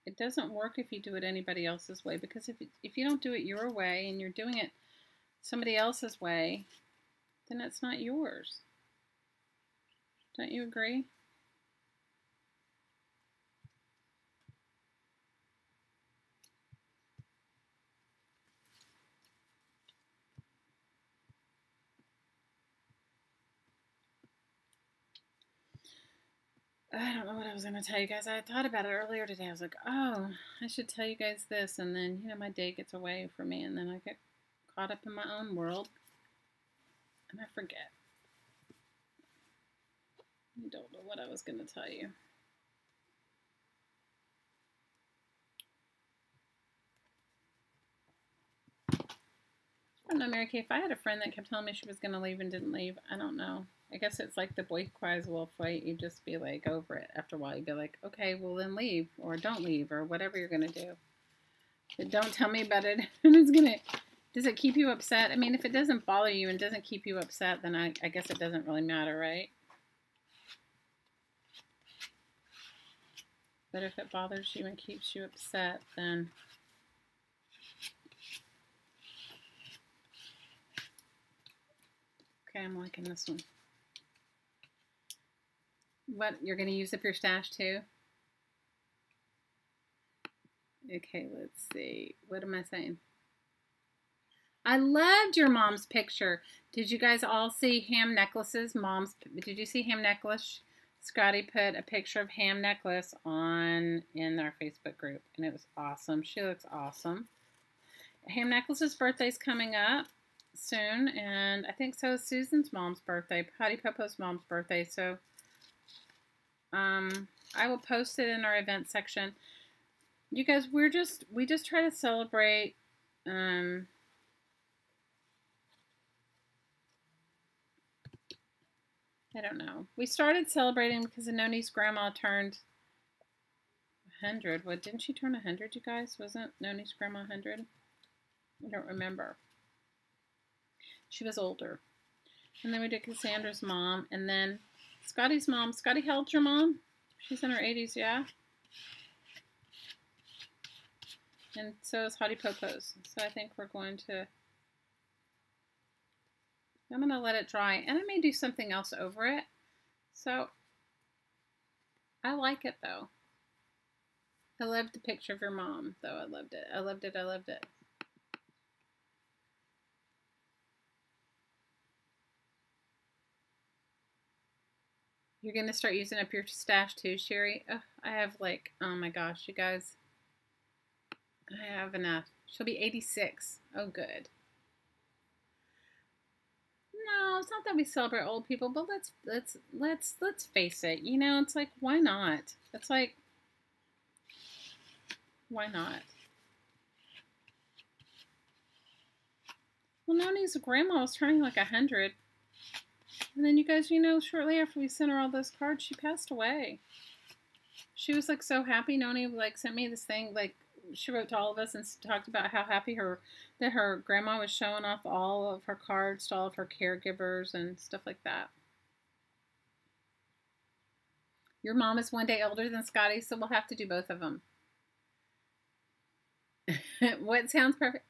It doesn't work if you do it anybody else's way, because if you don't do it your way and you're doing it somebody else's way, then it's not yours. Don't you agree? I don't know what I was going to tell you guys. I thought about it earlier today. I was like, oh, I should tell you guys this. And then, you know, my day gets away from me. And then I get caught up in my own world. And I forget. I don't know what I was going to tell you. I don't know, Mary Kay. If I had a friend that kept telling me she was going to leave and didn't leave, I don't know. I guess it's like the boy cries wolf fight. You just be like over it. After a while, you'd be like, okay, well then leave, or don't leave, or whatever you're going to do. But don't tell me about it. Does it keep you upset? I mean, if it doesn't bother you and doesn't keep you upset, then I guess it doesn't really matter, right? But if it bothers you and keeps you upset, then Okay, I'm liking this one. What, you're going to use up your stash too? Okay, let's see. What am I saying? I loved your mom's picture. Did you guys all see ham necklaces? Did you see ham necklace? Scotty put a picture of ham necklace in our Facebook group, and it was awesome. She looks awesome. Ham necklace's birthday's coming up soon, and I think so is Susan's mom's birthday, Patty Popo's mom's birthday. So I will post it in our event section. You guys, we just try to celebrate. I don't know. We started celebrating because Noni's grandma turned 100. What, didn't she turn 100, you guys? Wasn't Noni's grandma 100? I don't remember. She was older. And then we did Cassandra's mom. And then Scotty's mom. Scotty, how old's your mom? She's in her 80s, yeah? And so is Hottie Popo's. So I think we're going to... I'm going to let it dry, and I may do something else over it. So, I like it, though. I loved the picture of your mom, though. I loved it. I loved it. I loved it. You're going to start using up your stash, too, Sherry? Oh, I have, like, oh, my gosh, you guys. I have enough. She'll be 86. Oh, good. No, it's not that we celebrate old people, but let's face it. You know, it's like, why not? It's like, why not? Well, Noni's grandma was turning like 100, and then you guys, you know, shortly after we sent her all those cards, she passed away. She was like so happy. Noni like sent me this thing, like she wrote to all of us and talked about how happy that her grandma was showing off all of her cards to all of her caregivers and stuff like that. Your mom is one day older than Scotty, so we'll have to do both of them. What sounds perfect?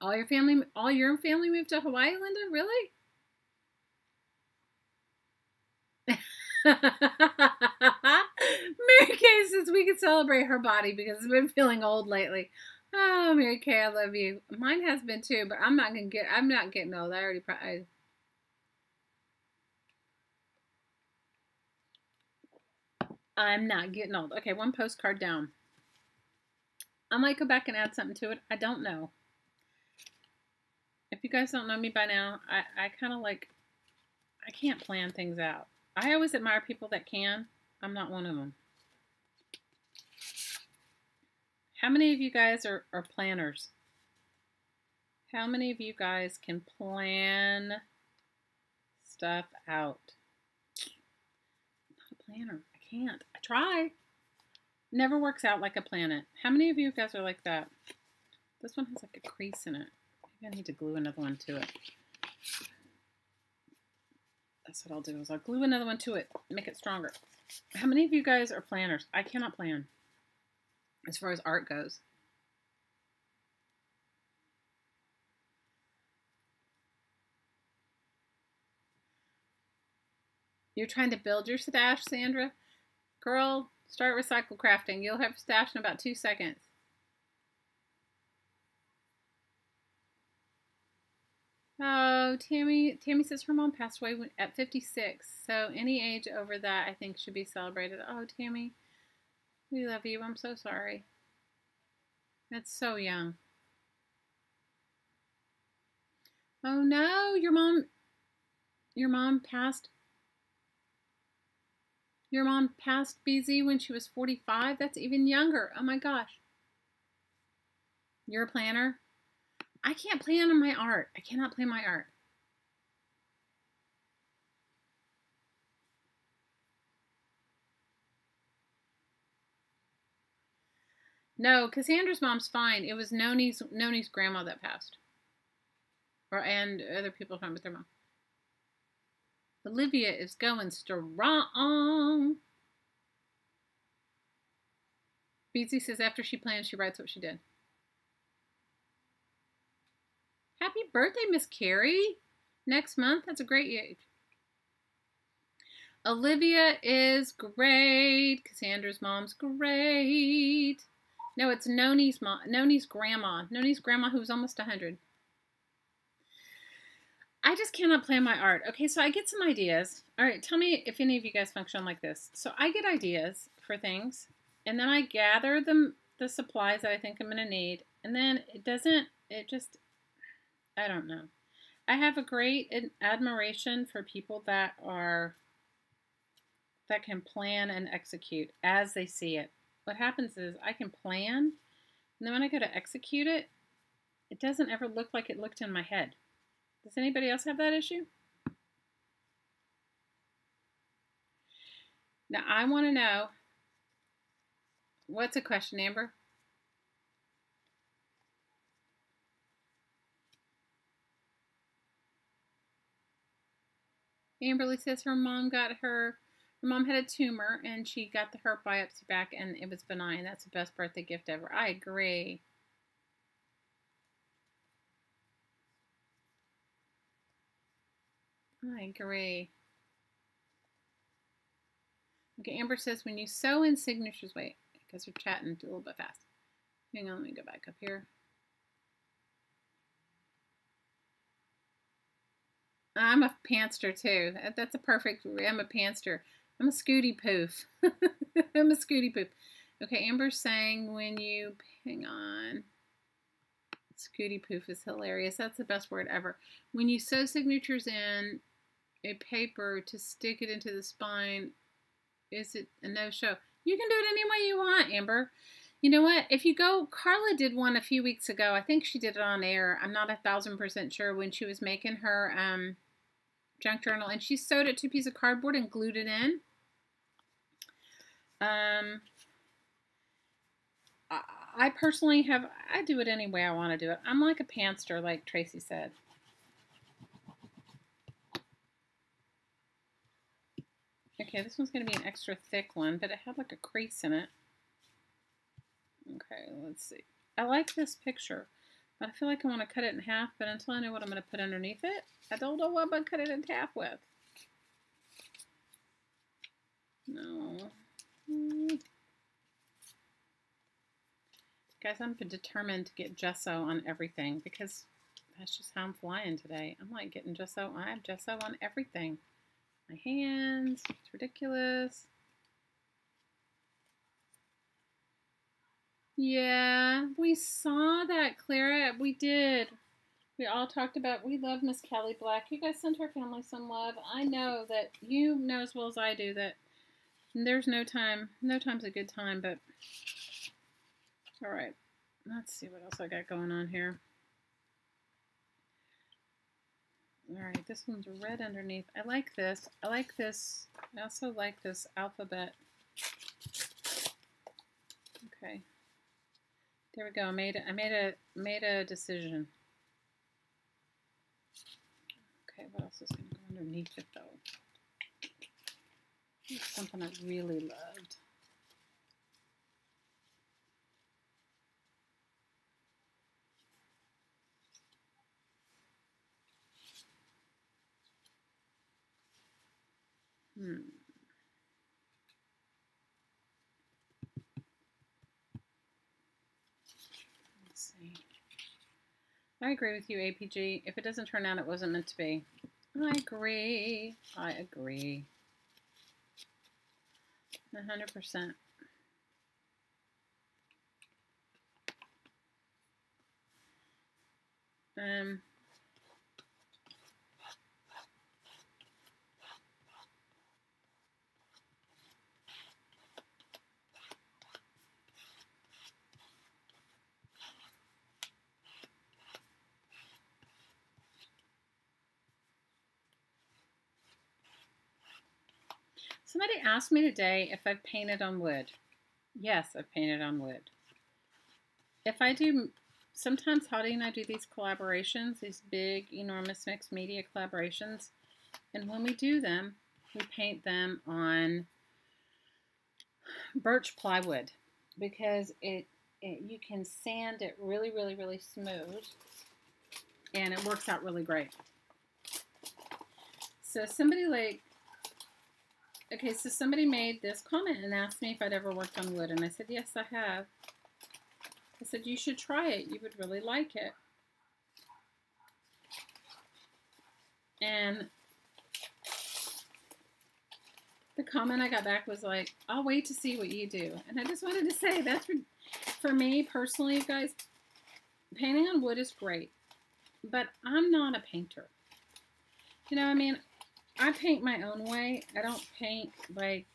All your family moved to Hawaii, Linda? Really? Mary Kay says we could celebrate her body because it's been feeling old lately. Oh, Mary Kay, I love you. Mine has been too, but I'm not getting old. I'm not getting old. Okay, one postcard down. I might go back and add something to it. I don't know. If you guys don't know me by now, I kind of like, I can't plan things out. I always admire people that can. I'm not one of them. How many of you guys are planners? How many of you guys can plan stuff out? I'm not a planner. I can't. I try. Never works out like I plan it. How many of you guys are like that? This one has like a crease in it. Maybe I need to glue another one to it. That's what I'll do, is I'll glue another one to it, make it stronger. How many of you guys are planners? I cannot plan as far as art goes. You're trying to build your stash, Sandra? Girl, start recycle crafting. You'll have stash in about 2 seconds. Oh, Tammy says her mom passed away at 56. So any age over that, I think, should be celebrated. Oh, Tammy, we love you. I'm so sorry. That's so young. Oh no, your mom passed. Your mom passed, BZ, when she was 45. That's even younger. Oh my gosh. You're a planner? I can't plan on my art. I cannot plan my art. No, Cassandra's mom's fine. It was Noni's grandma that passed. And other people talking with their mom. Olivia is going strong. Beatsy says after she plans, she writes what she did. Happy birthday, Miss Carrie. Next month. That's a great age. Olivia is great. Cassandra's mom's great. No, it's Noni's mom. Noni's grandma. Noni's grandma who's almost 100. I just cannot plan my art. Okay, so I get some ideas. All right, tell me if any of you guys function like this. So I get ideas for things, and then I gather the supplies that I think I'm going to need, and then it just, I don't know. I have a great admiration for people that can plan and execute as they see it. What happens is I can plan, and then when I go to execute it, it doesn't ever look like it looked in my head. Does anybody else have that issue? Now, I want to know, what's a question, Amber? Amberly says her mom had a tumor and she got her biopsy back and it was benign. That's the best birthday gift ever. I agree. I agree. Okay, Amber says when you sew in signatures, wait, because we're chatting a little bit fast. Hang on, let me go back up here. I'm a pantster too. That's a perfect, I'm a pantster. I'm a scooty poof. I'm a scooty poof. Okay, Amber's saying when you, hang on. Scooty poof is hilarious. That's the best word ever. When you sew signatures in a paper to stick it into the spine, is it a no-show? You can do it any way you want, Amber. You know what? If you go, Carla did one a few weeks ago. I think she did it on air. I'm not 1,000% sure when she was making her junk journal, and she sewed it to a piece of cardboard and glued it in. I personally I do it any way I want to do it. I'm like a pantster, like Tracy said. Okay, this one's going to be an extra thick one, but it had like a crease in it. Okay, let's see. I like this picture, but I feel like I want to cut it in half, but until I know what I'm going to put underneath it, I don't know what I'm going to cut it in half with. No. Guys, I'm determined to get gesso on everything because that's just how I'm flying today. I'm like getting gesso. I have gesso on everything. My hands. It's ridiculous. Yeah, we saw that, Clara. We did. We all talked about, we love Miss Kelly Black. You guys send her family some love. I know that you know as well as I do that there's no time. No time's a good time, but all right. Let's see what else I got going on here. All right, this one's red underneath. I like this. I like this. I also like this alphabet. Okay. There we go. I made a decision. Okay, what else is going to go underneath it though? Here's something I really loved. Let's see. I agree with you, APG. If it doesn't turn out, it wasn't meant to be. I agree. I agree. 100%. Somebody asked me today if I've painted on wood. Yes, I've painted on wood. If I do, sometimes Hottie and I do these collaborations, these big, enormous mixed media collaborations, and when we do them, we paint them on birch plywood. because you can sand it really, really, really smooth, and it works out really great. So somebody okay, so somebody made this comment and asked me if I'd ever worked on wood, and I said, yes, I have. I said, you should try it. You would really like it. And the comment I got back was like, I'll wait to see what you do. And I just wanted to say, that's for me personally, you guys, painting on wood is great, but I'm not a painter. You know, I mean, I paint my own way. I don't paint like,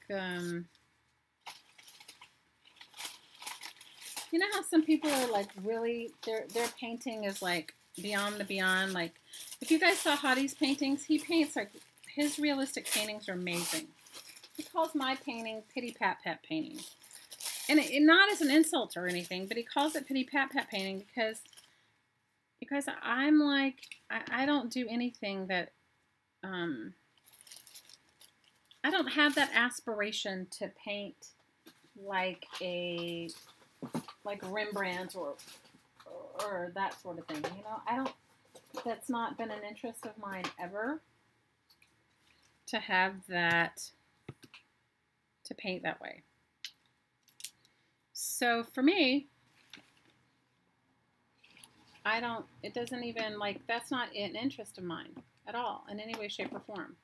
you know how some people are like really, their painting is like beyond the beyond. Like, if you guys saw Hottie's paintings, he paints like, his realistic paintings are amazing. He calls my painting Pity Pat Pat painting. And not as an insult or anything, but he calls it Pity Pat Pat painting because I'm like, I don't do anything that, I don't have that aspiration to paint like Rembrandt or that sort of thing. You know, that's not been an interest of mine ever to have that, to paint that way. So for me, it doesn't even, like, that's not an interest of mine at all in any way, shape, or form.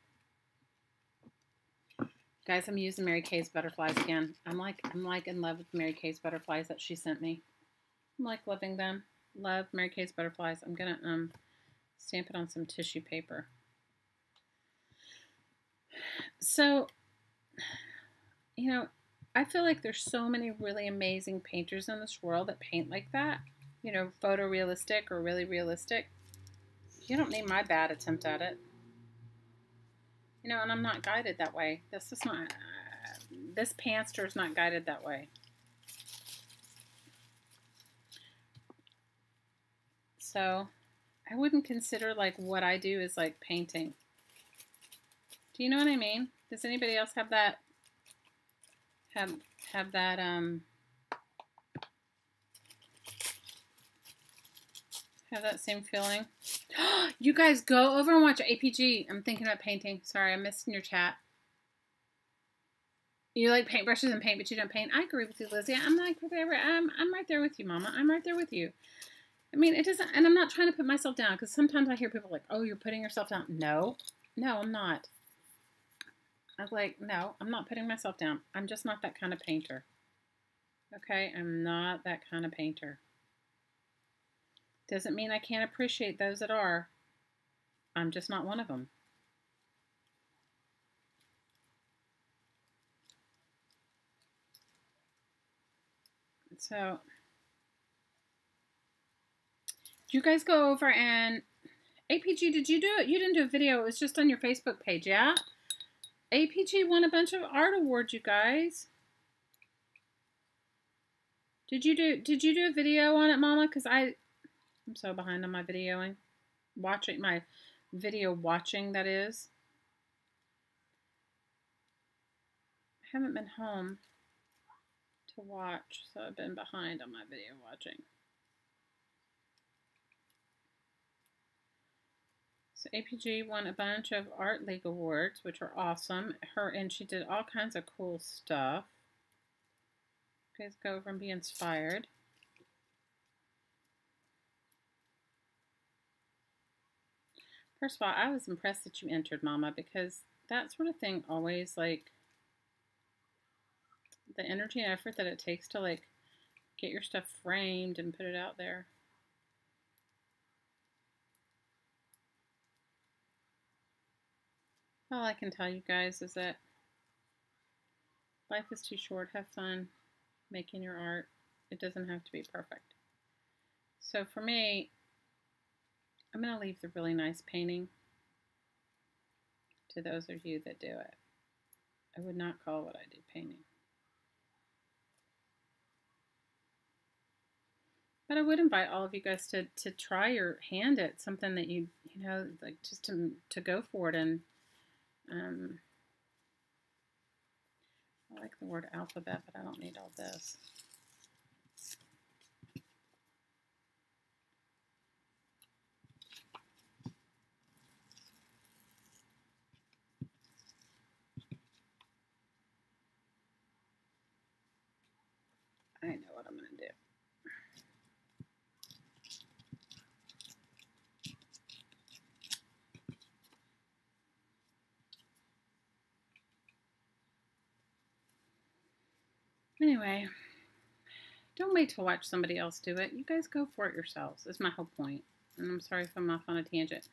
Guys, I'm using Mary Kay's butterflies again. I'm like in love with Mary Kay's butterflies that she sent me. I'm like loving them. Love Mary Kay's butterflies. I'm gonna stamp it on some tissue paper. So, you know, I feel like there's so many really amazing painters in this world that paint like that. You know, photorealistic or really realistic. You don't need my bad attempt at it. You know, and I'm not guided that way. This is not, this pantster is not guided that way. So, I wouldn't consider like what I do is like painting. Do you know what I mean? Does anybody else have that, have that, have that same feeling? You guys go over and watch APG. I'm thinking about painting. Sorry, I missed in your chat. You like paintbrushes and paint, but you don't paint. I agree with you, Lizzie. I'm like, whatever. I'm right there with you, Mama. I'm right there with you. I mean, it doesn't, and I'm not trying to put myself down, because sometimes I hear people like, oh, you're putting yourself down. No, I'm not. I was like, no, I'm not putting myself down. I'm just not that kind of painter. Okay, I'm not that kind of painter. Doesn't mean I can't appreciate those that are. I'm just not one of them. So, you guys go over and APG, did you do it? You didn't do a video. It was just on your Facebook page, yeah? APG won a bunch of art awards, you guys. Did you do a video on it, Mama? Because I'm so behind on my videoing. My video watching, that is. I haven't been home to watch, so I've been behind on my video watching. So APG won a bunch of Art League awards, which are awesome. And she did all kinds of cool stuff. You guys go over and be inspired. First of all, I was impressed that you entered, Mama, because that sort of thing always, like, the energy and effort that it takes to, like, get your stuff framed and put it out there. All I can tell you guys is that life is too short. Have fun making your art. It doesn't have to be perfect. So for me, I'm going to leave the really nice painting to those of you that do it. I would not call what I do painting. But I would invite all of you guys to try your hand at something that you know, like, just to go for it. And I like the word alphabet, but I don't need all this. Anyway, don't wait to watch somebody else do it. You guys go for it yourselves, is my whole point. And I'm sorry if I'm off on a tangent.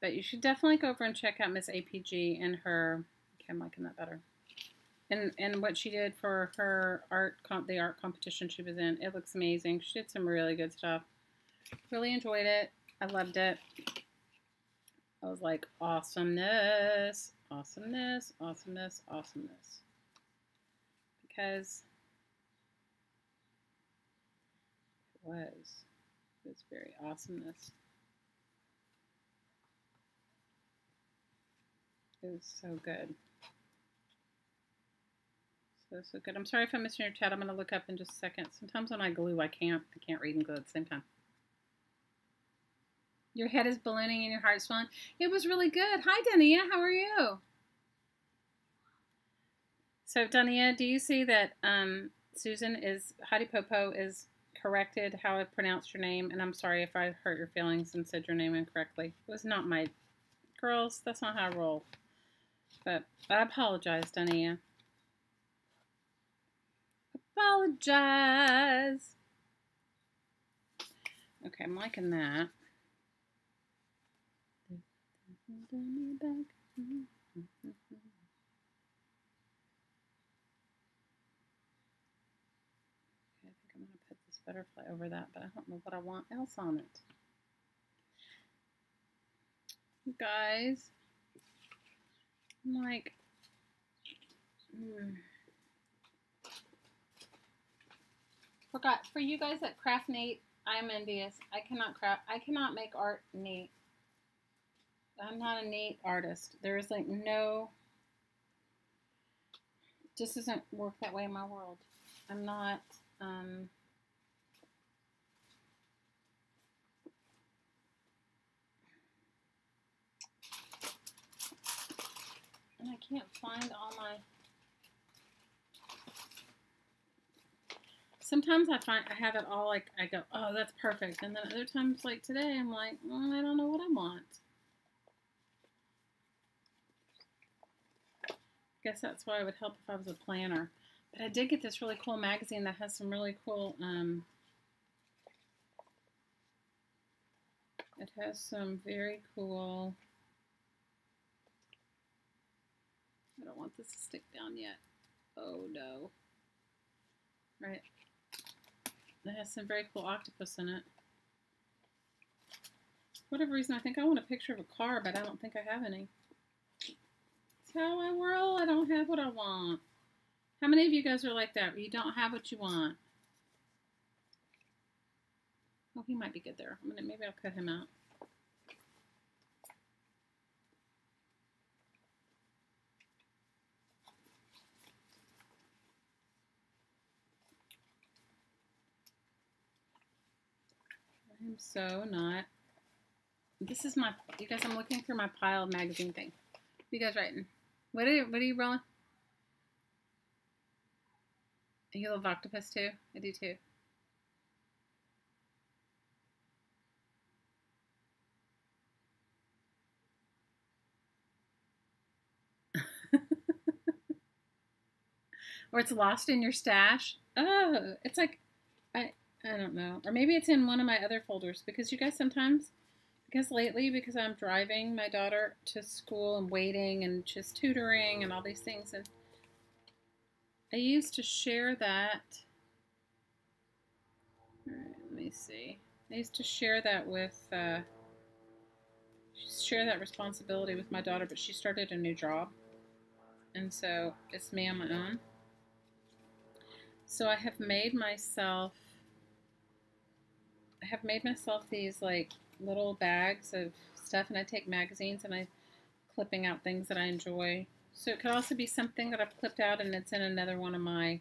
But you should definitely go over and check out Miss APG and her, okay, I'm liking that better. And what she did for her the art competition she was in. It looks amazing. She did some really good stuff. Really enjoyed it. I loved it. I was like, awesomeness, awesomeness, awesomeness, awesomeness. Because it was very awesomeness. It was so good. So good. I'm sorry if I'm missing your chat. I'm going to look up in just a second. Sometimes when I glue, I can't read and glue at the same time. Your head is ballooning and your heart's swelling. It was really good. Hi, Dania. How are you? So, Dania, do you see that Susan is, Heidi Popo is corrected how I pronounced your name? And I'm sorry if I hurt your feelings and said your name incorrectly. It was not my, girls, that's not how I roll. But I apologize, Dania. Apologize. Okay, I'm liking that. Okay, I think I'm going to put this butterfly over that, but I don't know what I want else on it. You guys, I'm like, forgot, for you guys that craft neat, I'm envious. I cannot make art neat. I'm not a neat artist. There is like no, just doesn't work that way in my world. I'm not, and I can't find all my, sometimes I have it all like, I go, oh, that's perfect. And then other times like today, I'm like, I don't know what I want. I guess that's why it would help if I was a planner. But I did get this really cool magazine that has some really cool, it has some very cool, I don't want this to stick down yet. Oh no. Right. It has some very cool octopus in it. For whatever reason, I think I want a picture of a car, but I don't think I have any. That's how I roll. I don't have what I want. How many of you guys are like that, where you don't have what you want? Oh, he might be good there. Maybe I'll cut him out. I'm so not. This is my, you guys, I'm looking through my pile of magazine thing. What are you guys writing? What are you rolling? You love octopus too? I do too. Or it's lost in your stash. Oh, it's like, I don't know. Or maybe it's in one of my other folders, because you guys sometimes, because lately, because I'm driving my daughter to school and waiting and just tutoring and all these things, and I used to share that. All right, let me see. I used to share that with, share that responsibility with my daughter, but she started a new job. And so it's me on my own. So I have made myself these like little bags of stuff, and I take magazines and I'm clipping out things that I enjoy. So it could also be something that I've clipped out and it's in another one of my,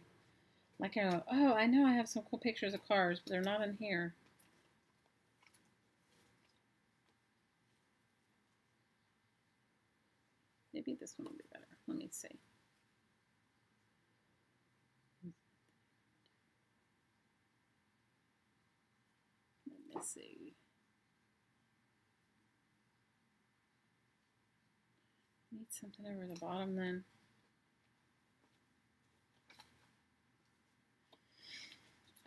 like, oh, I know I have some cool pictures of cars, but they're not in here. Maybe this one will be better. Let me see. Let me see. Need something over the bottom then.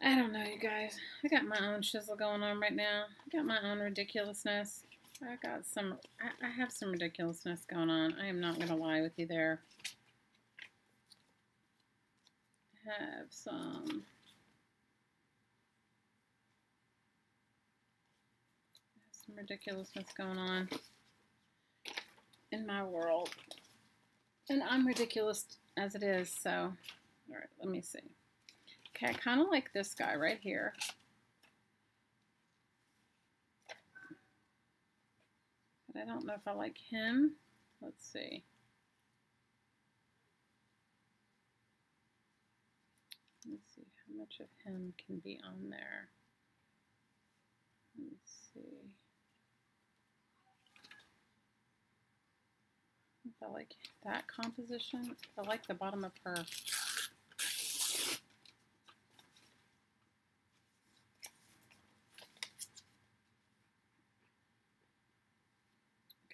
I don't know, you guys. I got my own shizzle going on right now. I got my own ridiculousness. I have some ridiculousness going on. I am not going to lie with you there. I have some ridiculousness going on in my world. And I'm ridiculous as it is, so. All right, let me see. Okay, I kind of like this guy right here. But I don't know if I like him. Let's see. Let's see how much of him can be on there. Let's see. If I like that composition, I like the bottom of her.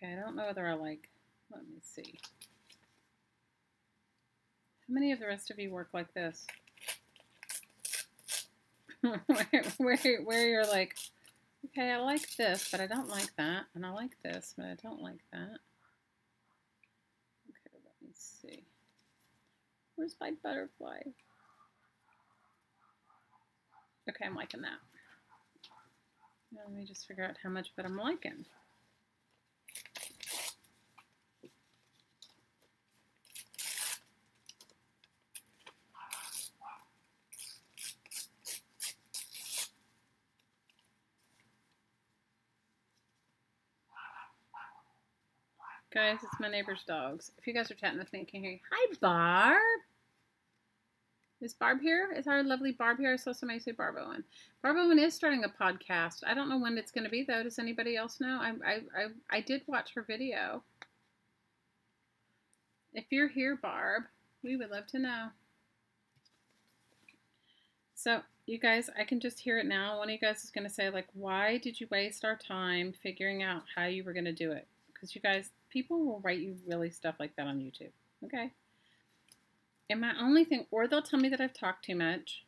Okay, I don't know whether I like, let me see. How many of the rest of you work like this? where you're like, okay, I like this, but I don't like that. And I like this, but I don't like that. Okay, let me see. Where's my butterfly? Okay, I'm liking that. Now let me just figure out how much, but I'm liking. Guys, it's my neighbor's dogs. If you guys are chatting with me, I can't hear you. Hi, Barb. Is Barb here? Is our lovely Barb here? I saw somebody say Barb Owen. Barb Owen is starting a podcast. I don't know when it's going to be, though. Does anybody else know? I did watch her video. If you're here, Barb, we would love to know. So, you guys, I can just hear it now. One of you guys is going to say, like, why did you waste our time figuring out how you were going to do it? Because you guys, people will write you really stuff like that on YouTube, okay? And my only thing, or they'll tell me that I've talked too much.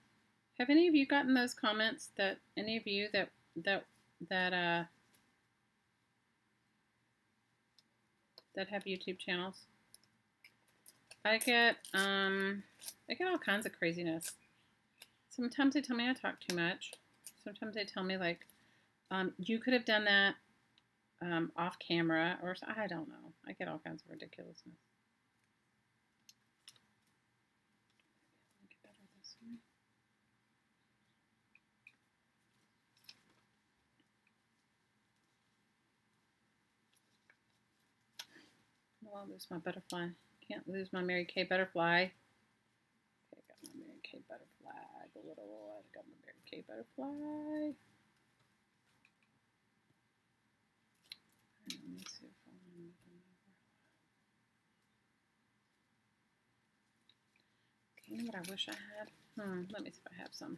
Have any of you gotten those comments that any of you that have YouTube channels? I get all kinds of craziness. Sometimes they tell me I talk too much. Sometimes they tell me like, you could have done that off camera, or I don't know. I get all kinds of ridiculousness. No, I'll lose my butterfly. Can't lose my Mary Kay butterfly. Okay, I got my Mary Kay butterfly. The little one. I got my Mary Kay butterfly. Let me see if I want to move them over. Okay, you know what I wish I had? Let me see if I have some.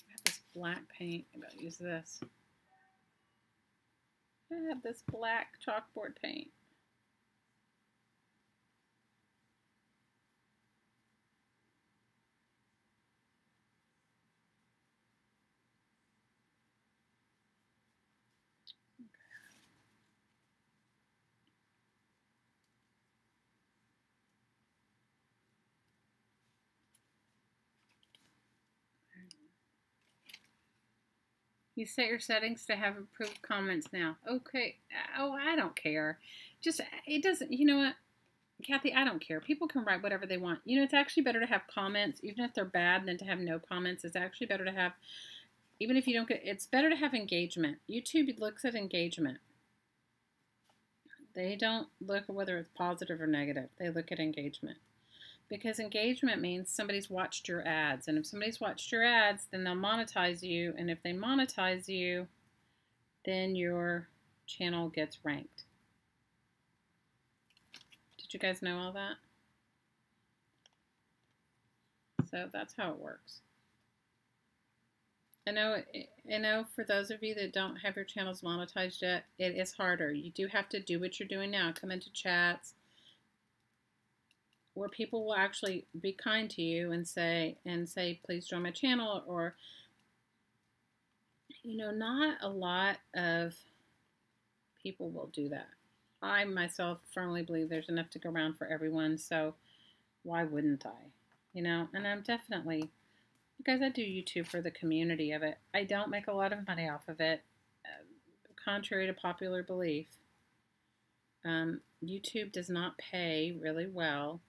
I have this black paint. Maybe I'll use this. I have this black chalkboard paint. You set your settings to have approved comments now. Okay. Oh, I don't care. Just, it doesn't, you know what? Kathy, I don't care. People can write whatever they want. You know, it's actually better to have comments, even if they're bad, than to have no comments. It's actually better to have, even if you don't get, it's better to have engagement. YouTube looks at engagement. They don't look at whether it's positive or negative. They look at engagement. Because engagement means somebody's watched your ads. And if somebody's watched your ads, then they'll monetize you. And if they monetize you, then your channel gets ranked. Did you guys know all that? So that's how it works. I know for those of you that don't have your channels monetized yet, it is harder. You do have to do what you're doing now. Come into chats. where people will actually be kind to you and say, please join my channel, or, you know, not a lot of people will do that. I myself firmly believe there's enough to go around for everyone, so why wouldn't I? You know, and I'm definitely, because I do YouTube for the community of it. I don't make a lot of money off of it, contrary to popular belief. YouTube does not pay really well.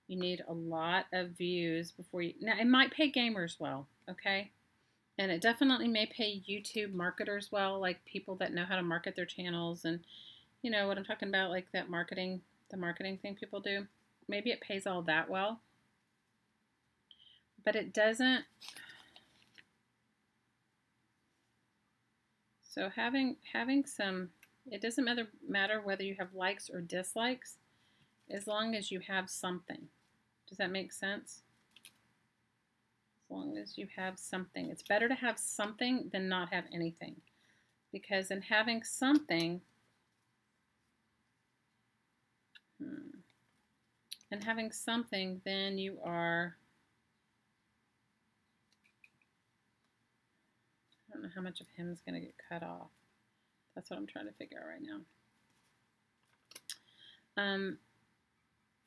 You need a lot of views before you, now it might pay gamers well, okay? And it definitely may pay YouTube marketers well, like people that know how to market their channels, and you know what I'm talking about, like that marketing, the marketing thing people do. Maybe it pays all that well, but it doesn't. So having some, it doesn't matter whether you have likes or dislikes, as long as you have something. Does that make sense? As long as you have something. It's better to have something than not have anything. Because in having something, then you are, I don't know how much of him is going to get cut off. That's what I'm trying to figure out right now.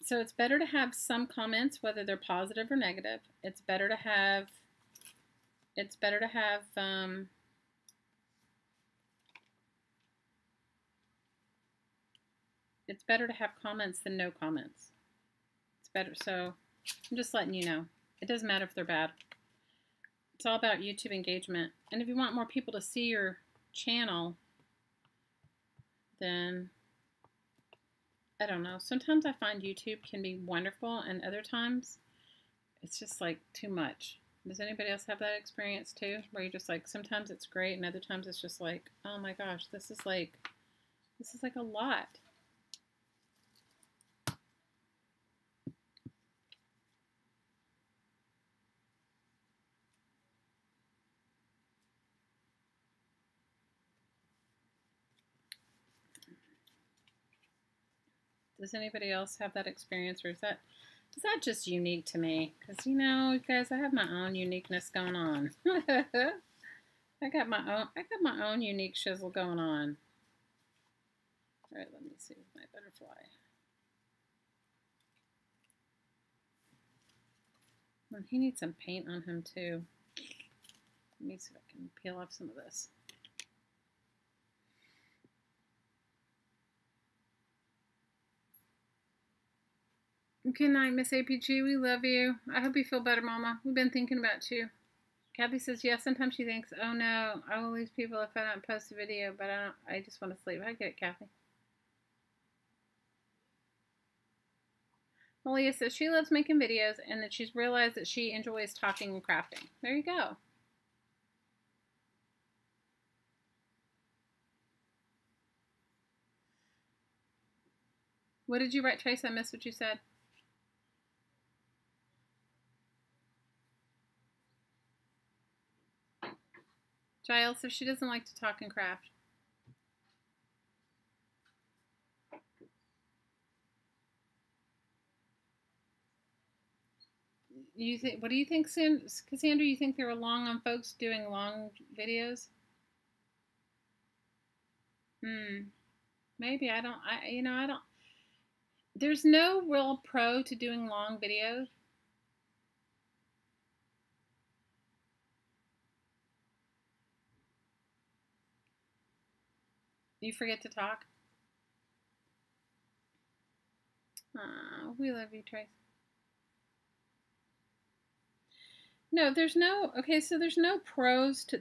So it's better to have some comments, whether they're positive or negative. It's better to have comments than no comments. It's better. So I'm just letting you know. It doesn't matter if they're bad. It's all about YouTube engagement. And if you want more people to see your channel, then I don't know. Sometimes I find YouTube can be wonderful, and other times it's just like too much. Does anybody else have that experience too? Where you're just like, sometimes it's great and other times it's just like, oh my gosh, this is like a lot. Does anybody else have that experience, or is that just unique to me? Because, you know, guys, I have my own uniqueness going on. I got my own unique shizzle going on. All right, let me see with my butterfly. Well, he needs some paint on him too. Let me see if I can peel off some of this. Good night, Miss APG. We love you. I hope you feel better, Mama. We've been thinking about you. Kathy says, yes, sometimes she thinks, oh no, I will lose people if I don't post a video, but I just want to sleep. I get it, Kathy. Malia says she loves making videos and that she's realized that she enjoys talking and crafting. There you go. What did you write, Trace? I missed what you said. Giles says she doesn't like to talk and craft. You think? What do you think, Cassandra? You think they were long on folks doing long videos? Maybe. I don't. There's no real pro to doing long videos. You forget to talk? Oh, we love you, Trace. No, there's no, okay, so there's no pros to,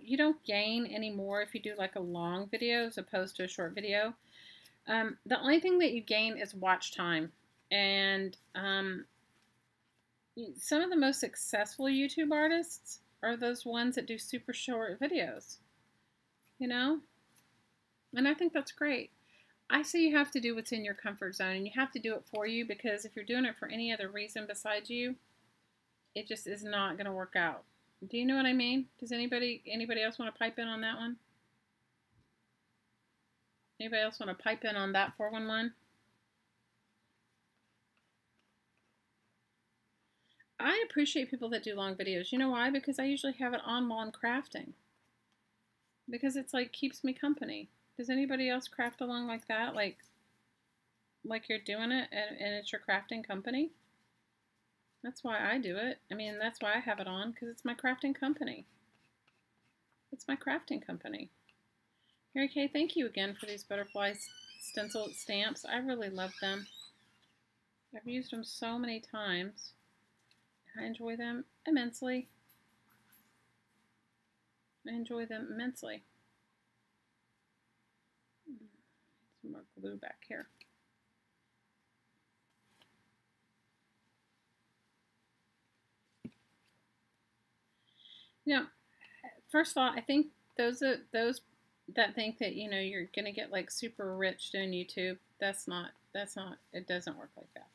you don't gain anymore if you do like a long video as opposed to a short video. The only thing that you gain is watch time. And some of the most successful YouTube artists are those ones that do super short videos, you know? And I think that's great. I say you have to do what's in your comfort zone, and you have to do it for you, because if you're doing it for any other reason besides you, it just is not going to work out. Do you know what I mean? Does anybody else want to pipe in on that one? Anybody else want to pipe in on that 411? appreciate people that do long videos. You know why? Because I usually have it on while I'm crafting. Because it's like keeps me company. Does anybody else craft along like that? Like you're doing it and it's your crafting company? That's why I do it. I mean, that's why I have it on, because it's my crafting company. It's my crafting company. Mary Kay, thank you again for these butterfly stencil stamps. I really love them. I've used them so many times. I enjoy them immensely. I enjoy them immensely. Some more glue back here. Now, first of all, I think those that think that, you know, you're gonna get like super rich doing YouTube, that's not, it doesn't work like that.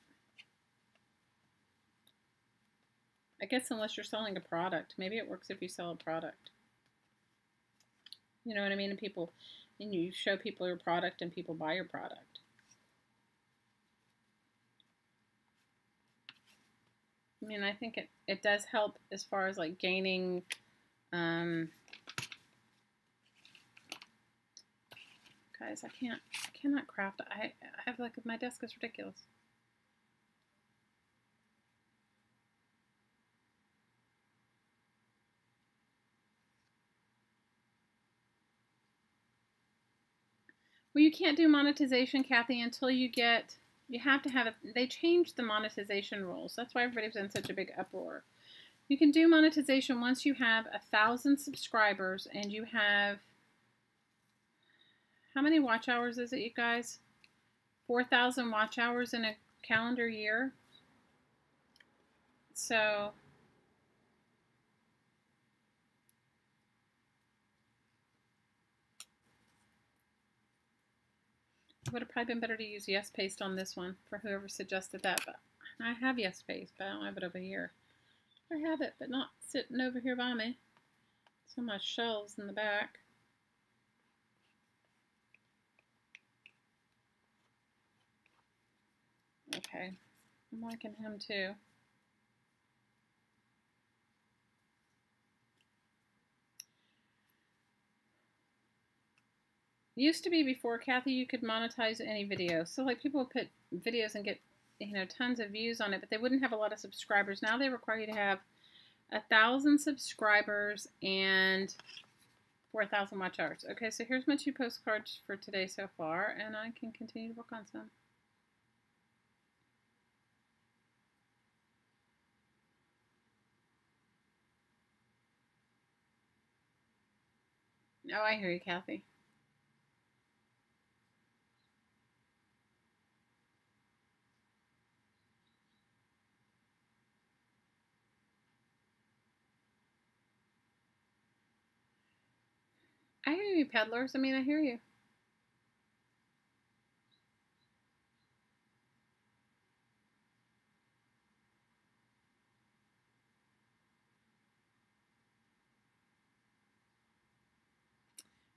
I guess unless you're selling a product. Maybe it works if you sell a product. You know what I mean? And you show people your product and people buy your product. I mean, I think it does help as far as like gaining, guys, I cannot craft. I have like, my desk is ridiculous. Well, you can't do monetization, Kathy, until you have to have it. They changed the monetization rules. That's why everybody's in such a big uproar. You can do monetization once you have 1,000 subscribers and you have, how many watch hours is it, you guys? 4,000 watch hours in a calendar year. So it would have probably been better to use Yes Paste on this one for whoever suggested that. But I have Yes Paste, but I don't have it over here. I have it, but not sitting over here by me. It's on my shelves in the back. Okay, I'm liking him too. Used to be before, Kathy, you could monetize any video. So like people would put videos and get, you know, tons of views on it, but they wouldn't have a lot of subscribers. Now they require you to have 1,000 subscribers and 4,000 watch hours. Okay, so here's my 2 postcards for today so far, and I can continue to work on some. Oh, I hear you, Kathy. I hear you, peddlers. I mean, I hear you.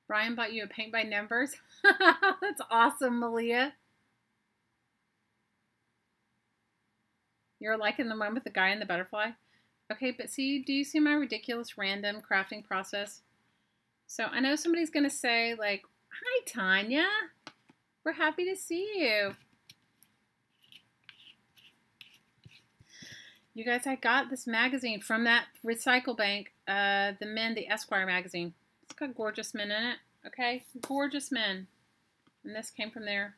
Brian bought you a paint by numbers. That's awesome, Malia. You're liking the one with the guy and the butterfly? Okay, but see, do you see my ridiculous random crafting process? So I know somebody's going to say, like, hi, Tanya. We're happy to see you. You guys, I got this magazine from that recycle bank, the Esquire magazine. It's got gorgeous men in it, okay? Gorgeous men. And this came from there,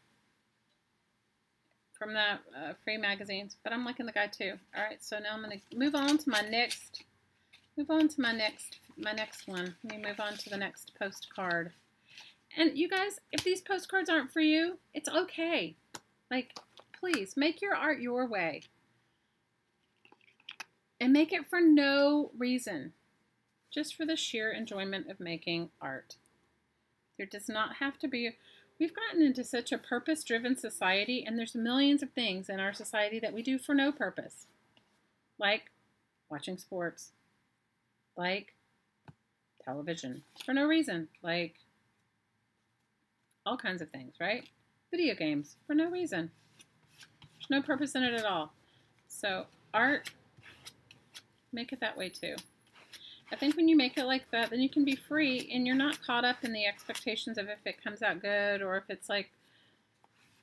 from the free magazines. But I'm liking the guy too. All right, so now I'm going to move on to my next one. Let me move on to the next postcard. And you guys, if these postcards aren't for you, it's okay. Like, please, make your art your way. And make it for no reason. Just for the sheer enjoyment of making art. There does not have to be... We've gotten into such a purpose-driven society, and there's millions of things in our society that we do for no purpose. Like watching sports. Like television. For no reason. Like all kinds of things, right? Video games. For no reason. There's no purpose in it at all. So art Make it that way too. I think when you make it like that, then you can be free and you're not caught up in the expectations of if it comes out good or if it's like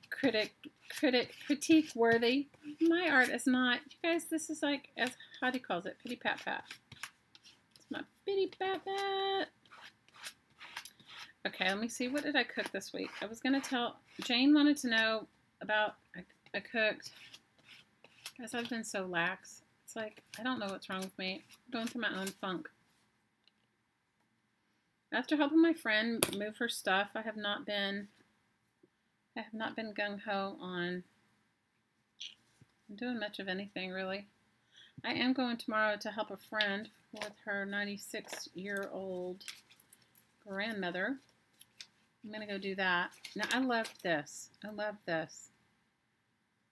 critique worthy. My art is not. You guys, this is like, as Hadi calls it, pitty pat pat. It's my pitty pat pat. Okay, let me see. What did I cook this week? I was going to tell, Jane wanted to know about, I cooked. Guys, I've been so lax. It's like, I don't know what's wrong with me. I'm going through my own funk. After helping my friend move her stuff, I have not been gung-ho on doing much of anything, really. I am going tomorrow to help a friend with her 96-year-old grandmother. I'm going to go do that. Now, I loved this. I love this.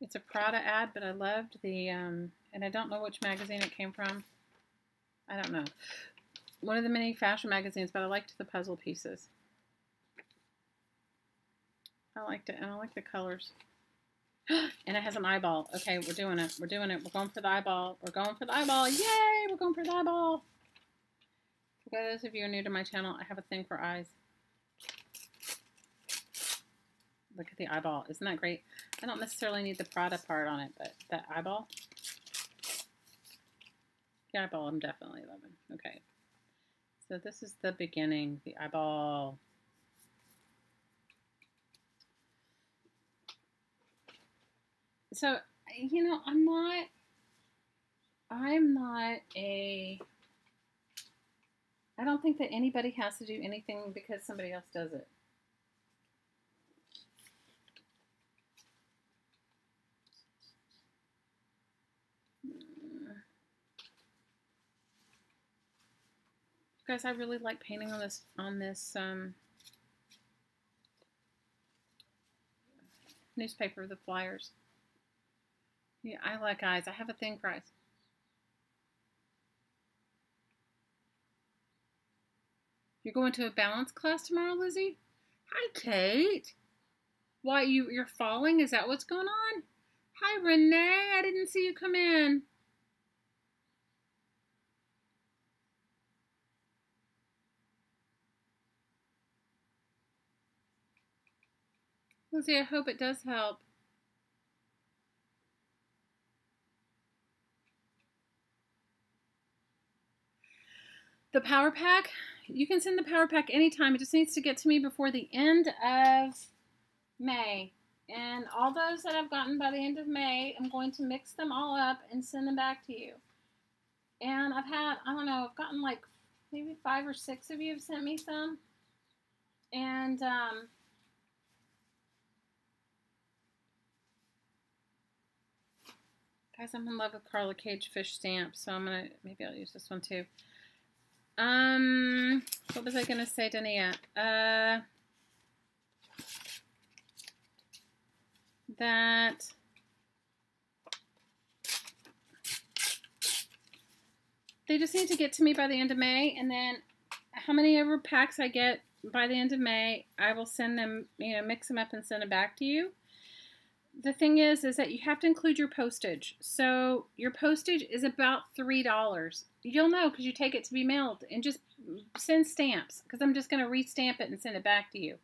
It's a Prada ad, but I loved the, and I don't know which magazine it came from. I don't know. One of the many fashion magazines, but I liked the puzzle pieces. I liked it, and I like the colors. And it has an eyeball. Okay, we're doing it. We're doing it. We're going for the eyeball. We're going for the eyeball. Yay! We're going for the eyeball. For those of you who are new to my channel, I have a thing for eyes. Look at the eyeball. Isn't that great? I don't necessarily need the Prada part on it, but that eyeball. The eyeball I'm definitely loving. Okay. So this is the beginning. The eyeball. So, you know, I'm not I don't think that anybody has to do anything because somebody else does it. Guys, I really like painting on this newspaper, the flyers. Yeah, I like eyes. I have a thing for eyes. You're going to a balance class tomorrow, Lizzie? Hi, Kate. Why, you're falling? Is that what's going on? Hi, Renee. I didn't see you come in. Lizzie, I hope it does help. The power pack, you can send the power pack anytime. It just needs to get to me before the end of May. And all those that I've gotten by the end of May, I'm going to mix them all up and send them back to you. And I've had, I don't know, I've gotten like maybe 5 or 6 of you have sent me some. And guys, I'm in love with Carla Cage fish stamps, so I'm gonna, maybe I'll use this one too. What was I gonna say, Dania? That they just need to get to me by the end of May, and then how many ever packs I get by the end of May, I will send them, you know, mix them up and send them back to you. The thing is that you have to include your postage. So your postage is about $3. You'll know because you take it to be mailed, and just send stamps because I'm just going to re-stamp it and send it back to you.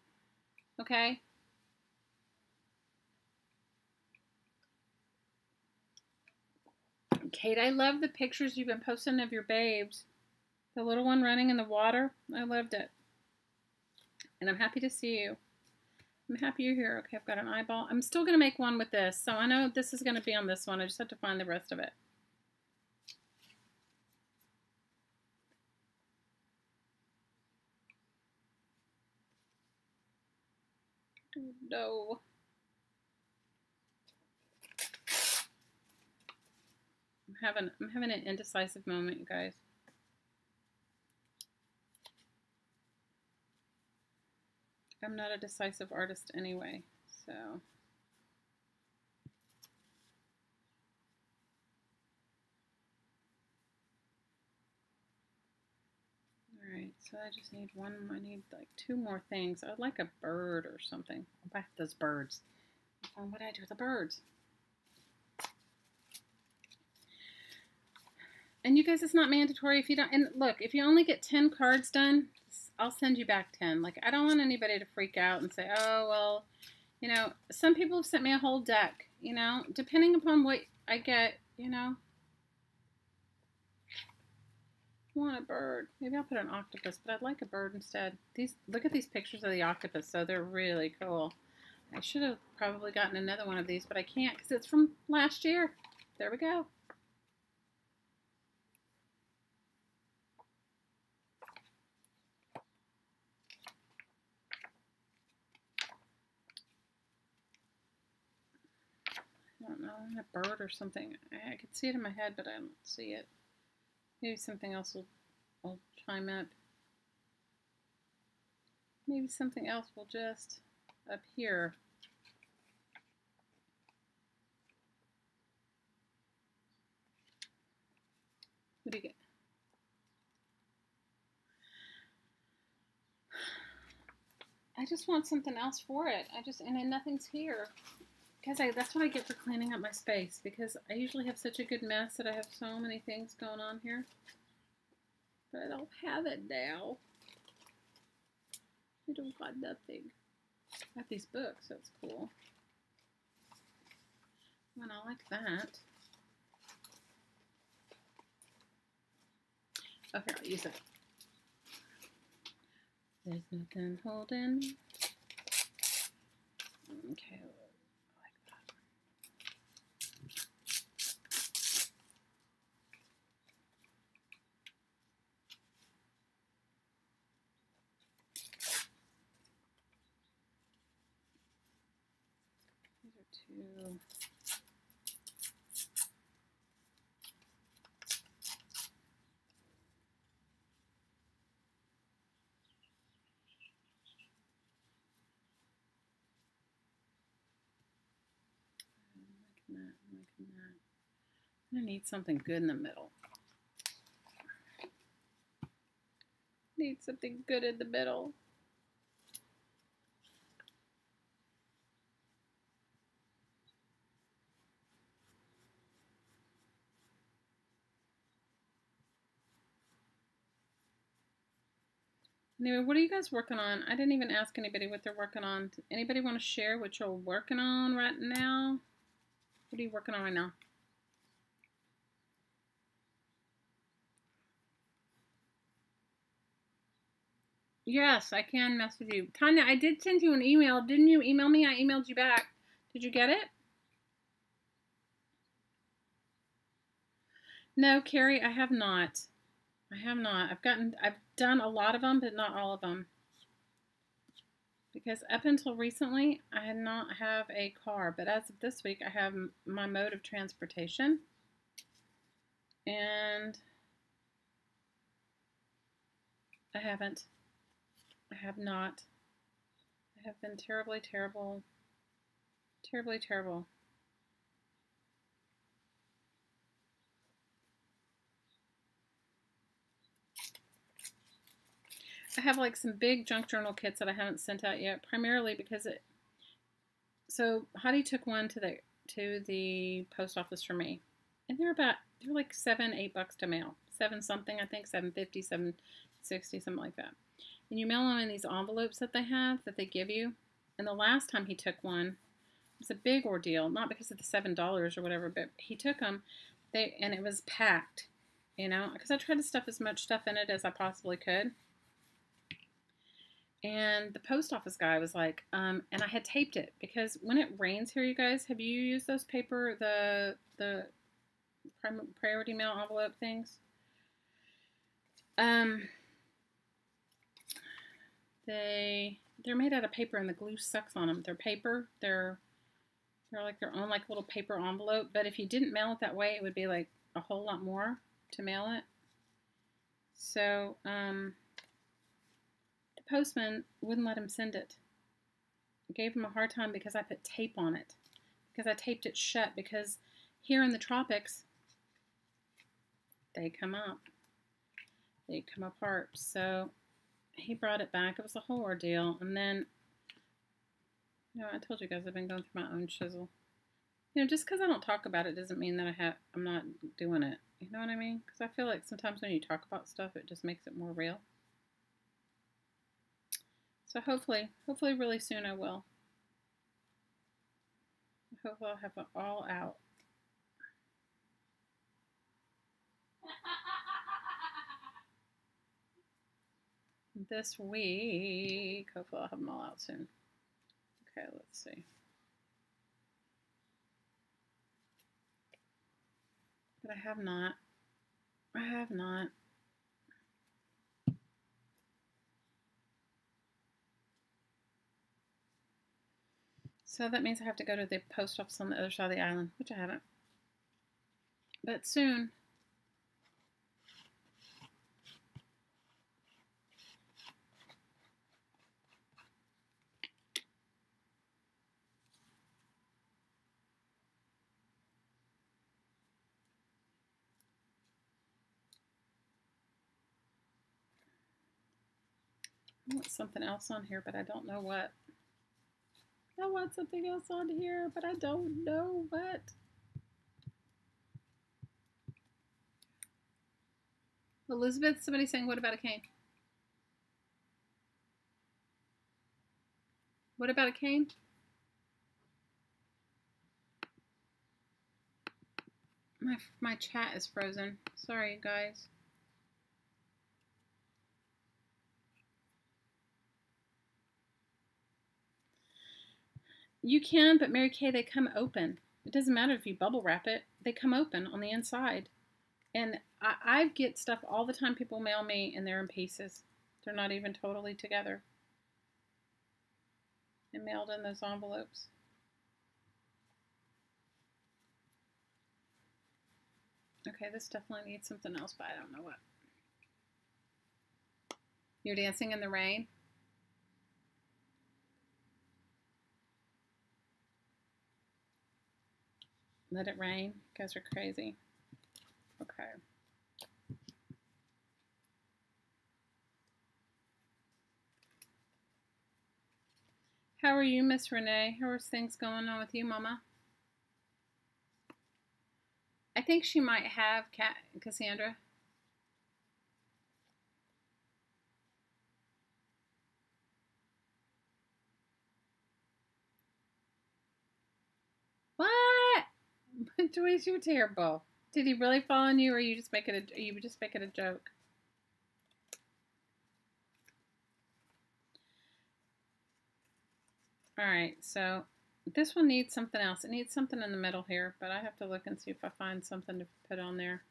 Okay? Kate, I love the pictures you've been posting of your babes. The little one running in the water. I loved it. And I'm happy to see you. I'm happy you're here. Okay, I've got an eyeball. I'm still going to make one with this. So I know this is going to be on this one. I just have to find the rest of it. No. I'm having an indecisive moment, you guys. I'm not a decisive artist anyway, so. Alright, so I just need one, I need like 2 more things. I'd like a bird or something. I'll buy those birds. What do I do with the birds? And you guys, it's not mandatory if you don't. And look, if you only get 10 cards done, I'll send you back 10. Like, I don't want anybody to freak out and say, oh, well, you know, some people have sent me a whole deck, you know, depending upon what I get, you know. I want a bird. Maybe I'll put an octopus, but I'd like a bird instead. Look at these pictures of the octopus, so they're really cool. I should have probably gotten another one of these, but I can't because it's from last year. There we go. I don't know, a bird or something. I could see it in my head, but I don't see it. Maybe something else will chime up. Maybe something else will just appear. What do you get? I just want something else for it. And then nothing's here. Because that's what I get for cleaning up my space. Because I usually have such a good mess that I have so many things going on here. But I don't have it now. I don't got nothing. I got these books. That's cool. And I like that. Oh, here, I'll use it. There's nothing holding me. Okay, I like that. These are two. I need something good in the middle. Need something good in the middle. Anyway, what are you guys working on? I didn't even ask anybody what they're working on. Anybody want to share what you're working on right now? What are you working on right now? Yes, I can mess with you. Tanya, I did send you an email. Didn't you email me? I emailed you back. Did you get it? No, Carrie, I have not. I have not. I've done a lot of them, but not all of them. Because up until recently, I had not have a car. But as of this week, I have my mode of transportation. And I haven't. I have not. I have been terribly, terrible. Terribly, terrible. I have like some big junk journal kits that I haven't sent out yet, primarily because so Heidi took one to the post office for me. And they're like $7-8 to mail. 7 something, I think, $7.50, $7.60, something like that. And you mail them in these envelopes that they give you. And the last time he took one, it was a big ordeal, not because of the $7 or whatever, but he took them, and it was packed, you know, because I tried to stuff as much stuff in it as I possibly could. And the post office guy was like, and I had taped it, because when it rains here, you guys, have you used those paper, the priority mail envelope things? They're made out of paper, and the glue sucks on them. They're paper. They're like their own like little paper envelope. But if you didn't mail it that way, it would be like a whole lot more to mail it. So the postman wouldn't let him send it. I gave him a hard time because I put tape on it, because I taped it shut, because here in the tropics, they come up. They come apart. So he brought it back. It was a whole ordeal. And then, you know, I told you guys I've been going through my own chisel. You know, just because I don't talk about it doesn't mean that I'm not doing it. You know what I mean? Because I feel like sometimes when you talk about stuff, it just makes it more real. So hopefully really soon I will. Hopefully I'll have it all out. This week. Hopefully I'll have them all out soon. Okay, let's see. But I have not. I have not. So that means I have to go to the post office on the other side of the island, which I haven't. But soon. I want something else on here, but I don't know what. I want something else on here, but I don't know what. Elizabeth, somebody saying, what about a cane? What about a cane? My chat is frozen. Sorry, you guys. You can, but Mary Kay, they come open. It doesn't matter if you bubble wrap it. They come open on the inside. And I get stuff all the time. People mail me, and they're in pieces. They're not even totally together. And mailed in those envelopes. Okay, this definitely needs something else, but I don't know what. You're dancing in the rain? Let it rain. You guys are crazy. Okay. How are you, Miss Renee? How are things going on with you, Mama? I think she might have Cassandra. What? Joyce, you're terrible. Did he really fall on you, or you just make it a joke? All right, so this one needs something else. It needs something in the middle here, but I have to look and see if I find something to put on there.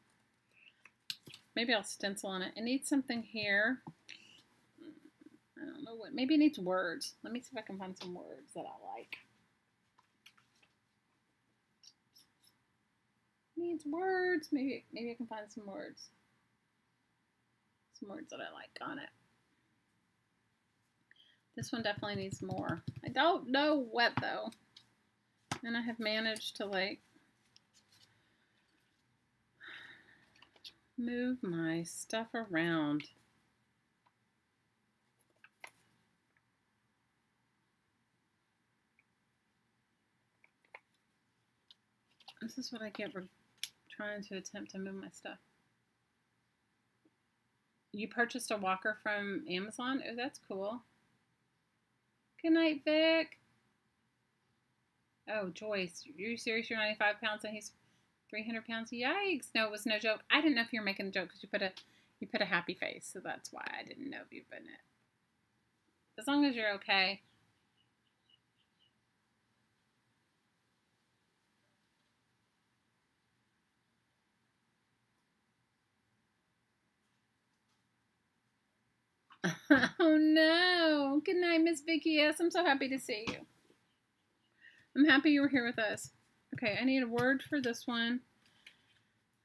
Maybe I'll stencil on it. It needs something here. I don't know what. Maybe it needs words. Let me see if I can find some words that I like. It needs words. Maybe I can find some words. Some words that I like on it. This one definitely needs more. I don't know what though. And I have managed to like move my stuff around. This is what I get for trying to attempt to move my stuff. You purchased a walker from Amazon? Oh, that's cool. Good night, Vic. Oh, Joyce, are you serious? You're 95 pounds and he's 300 pounds? Yikes. No, it was no joke. I didn't know if you were making a joke because you put a happy face, so that's why I didn't know if you put it. As long as you're okay. Oh no. Good night, Miss Vicky. Yes, I'm so happy to see you. I'm happy you were here with us. Okay, I need a word for this one.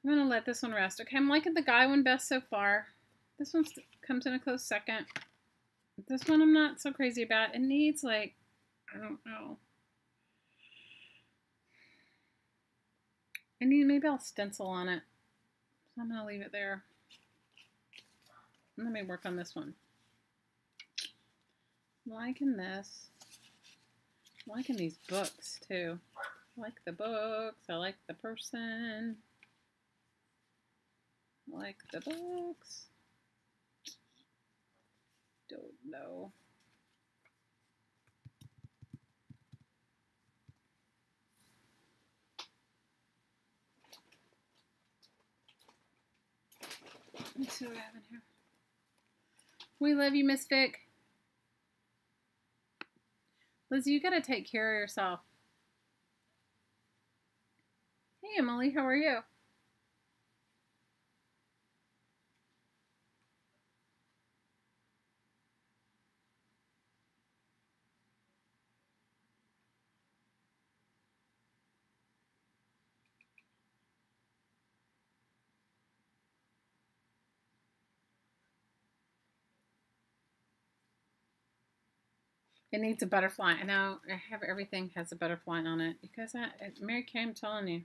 I'm going to let this one rest. Okay, I'm liking the guy one best so far. This one comes in a close second. This one I'm not so crazy about. It needs like, I don't know. Maybe I'll stencil on it. So I'm going to leave it there. Let me work on this one. I'm liking this. I'm liking these books too. I like the books. I like the person. I like the books. Don't know. Let's see what I have in here. We love you, Miss Vic. Lizzie, you gotta take care of yourself. Hey, Emily, how are you? It needs a butterfly. I know I have everything has a butterfly on it because Mary Kay, I'm telling you,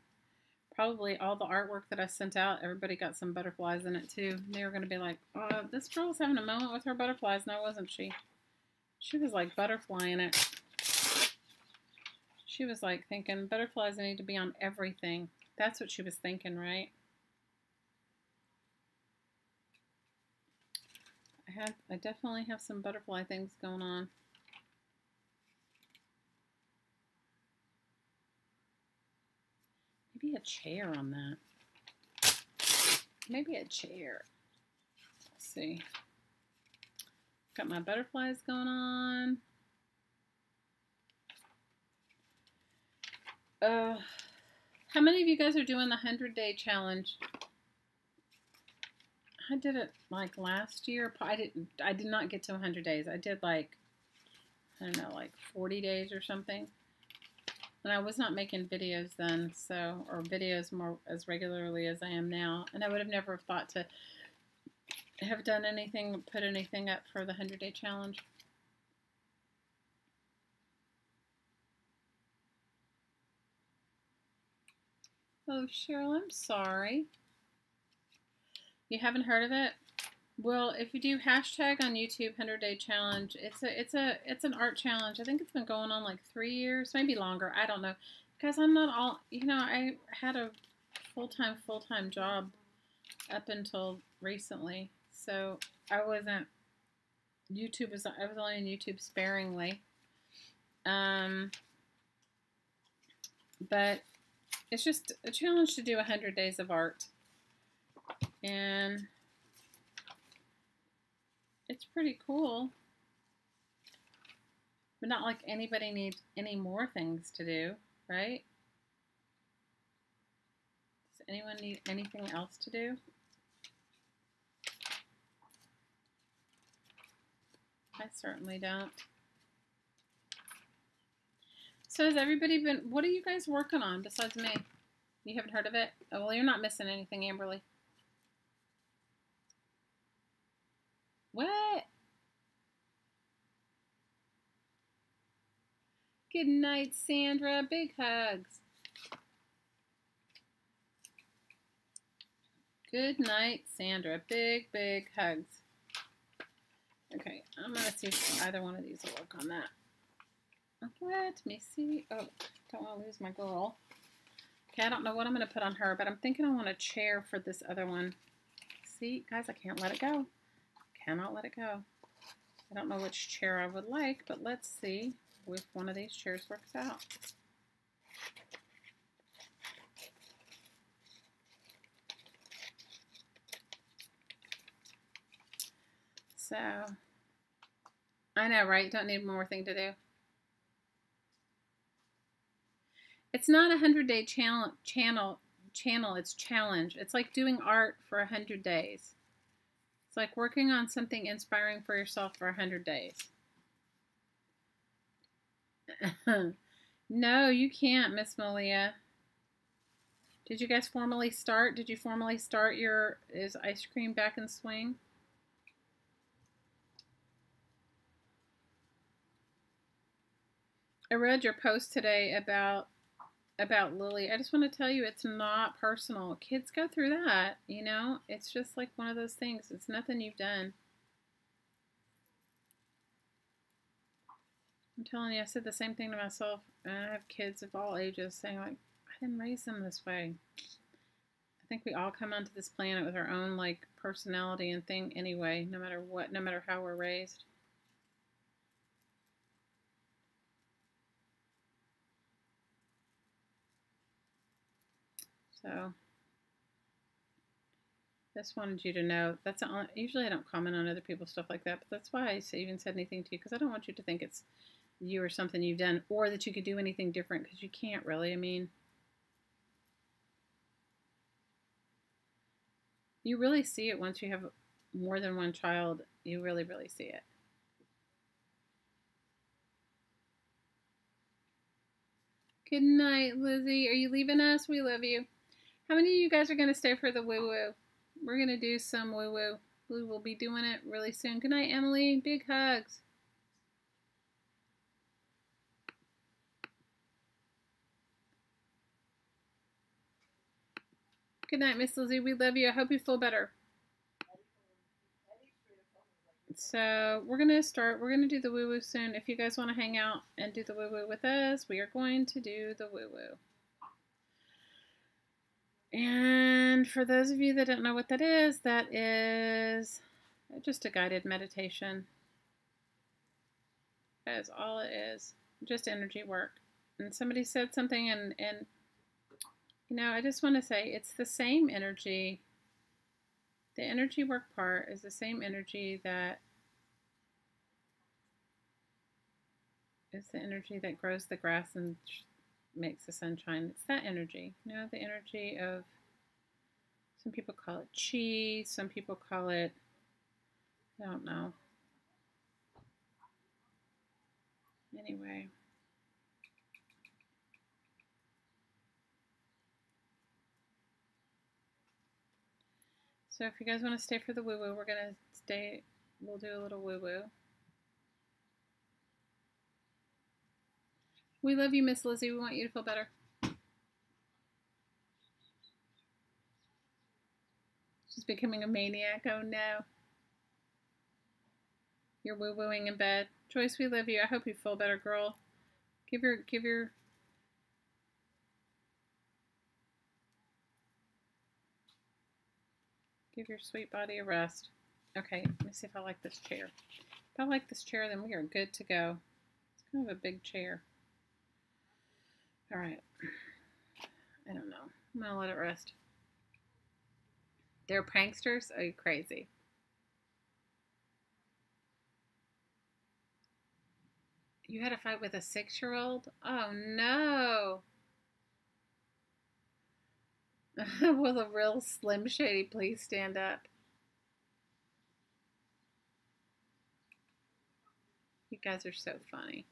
probably all the artwork that I sent out, everybody got some butterflies in it too. They were going to be like, oh, this girl's having a moment with her butterflies. No, wasn't she? She was like butterflying it. She was like thinking butterflies need to be on everything. That's what she was thinking, right? I definitely have some butterfly things going on. Maybe a chair on that. Maybe a chair. Let's see. Got my butterflies going on. How many of you guys are doing the 100-day challenge? I did it like last year. I did not get to 100 days. I did like, I don't know, like 40 days or something. And I was not making videos then, so, or videos more as regularly as I am now. And I would have never thought to have done anything, put anything up for the 100-day challenge. Oh, Cheryl, I'm sorry. You haven't heard of it? Well, if you do hashtag on YouTube 100-day challenge, it's an art challenge. I think it's been going on like 3 years, maybe longer. I don't know, because I'm not all, you know, I had a full-time job up until recently, so I wasn't. I was only on YouTube sparingly, but it's just a challenge to do 100 days of art, and it's pretty cool, but not like anybody needs any more things to do, right? Does anyone need anything else to do? I certainly don't. So has everybody been, what are you guys working on besides me? You haven't heard of it? Oh, well, you're not missing anything, Amberly. What? Good night, Sandra. Big hugs. Good night, Sandra. Big, big hugs. Okay, I'm going to see if either one of these will work on that. Let me see. Oh, don't want to lose my girl. Okay, I don't know what I'm going to put on her, but I'm thinking I want a chair for this other one. See, guys, I can't let it go. Cannot let it go. I don't know which chair I would like, but let's see if one of these chairs works out. So, I know, right? Don't need one more thing to do. It's not a 100-day channel, it's challenge. It's like doing art for 100 days. It's like working on something inspiring for yourself for 100 days. No, you can't, Miss Malia. Did you guys formally start? Did you formally start your, is ice cream back in swing? I read your post today about Lily. I just want to tell you it's not personal. Kids go through that, you know? It's just like one of those things. It's nothing you've done. I'm telling you, I said the same thing to myself. And I have kids of all ages saying, like, I didn't raise them this way. I think we all come onto this planet with our own, like, personality and thing anyway, no matter what, no matter how we're raised. So, just wanted you to know. That's usually I don't comment on other people's stuff like that, but that's why I even said anything to you, because I don't want you to think it's you or something you've done, or that you could do anything different, because you can't really. I mean, you really see it once you have more than one child. You really, really see it. Good night, Lizzie. Are you leaving us? We love you. How many of you guys are going to stay for the woo-woo? We're going to do some woo-woo. We will be doing it really soon. Good night, Emily. Big hugs. Good night, Miss Lizzie. We love you. I hope you feel better. So we're going to start. We're going to do the woo-woo soon. If you guys want to hang out and do the woo-woo with us, we are going to do the woo-woo. And for those of you that don't know what that is just a guided meditation. That is all it is. Just energy work. And somebody said something, and you know, I just want to say it's the same energy. The energy work part is the same energy that is the energy that grows the grass and makes the sunshine. It's that energy. You know, the energy of, some people call it chi, some people call it, I don't know. Anyway. So if you guys want to stay for the woo-woo, we're going to stay, we'll do a little woo-woo. We love you, Miss Lizzie. We want you to feel better. She's becoming a maniac. Oh no. You're woo-wooing in bed. Joyce, we love you. I hope you feel better, girl. Give your sweet body a rest. Okay, let me see if I like this chair. If I like this chair, then we are good to go. It's kind of a big chair. All right. I don't know. I'm going to let it rest. They're pranksters? Are you crazy? You had a fight with a 6-year-old? Oh, no. Will the real Slim Shady please stand up? You guys are so funny.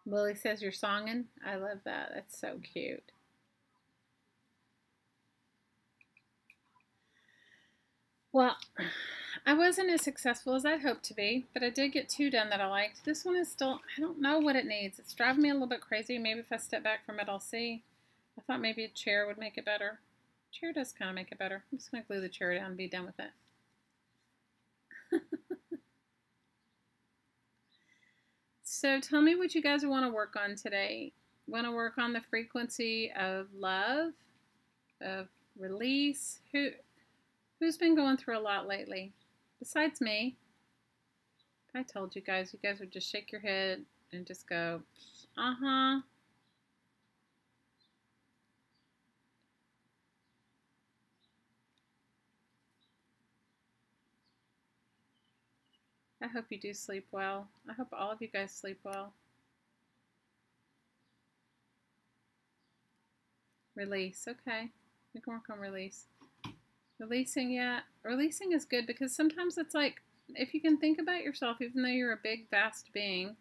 Lily says you're songing. I love that. That's so cute. Well, I wasn't as successful as I'd hoped to be, but I did get 2 done that I liked. This one is still, I don't know what it needs. It's driving me a little bit crazy. Maybe if I step back from it, I'll see. I thought maybe a chair would make it better. Chair does kind of make it better. I'm just going to glue the chair down and be done with it. So tell me what you guys want to work on today. Want to work on the frequency of love, of release? Who's been going through a lot lately? Besides me. If I told you guys would just shake your head and just go, uh-huh. I hope you do sleep well. I hope all of you guys sleep well. Release, okay. We can work on release. Releasing, yeah. Releasing is good because sometimes it's like, if you can think about yourself, even though you're a big, vast being,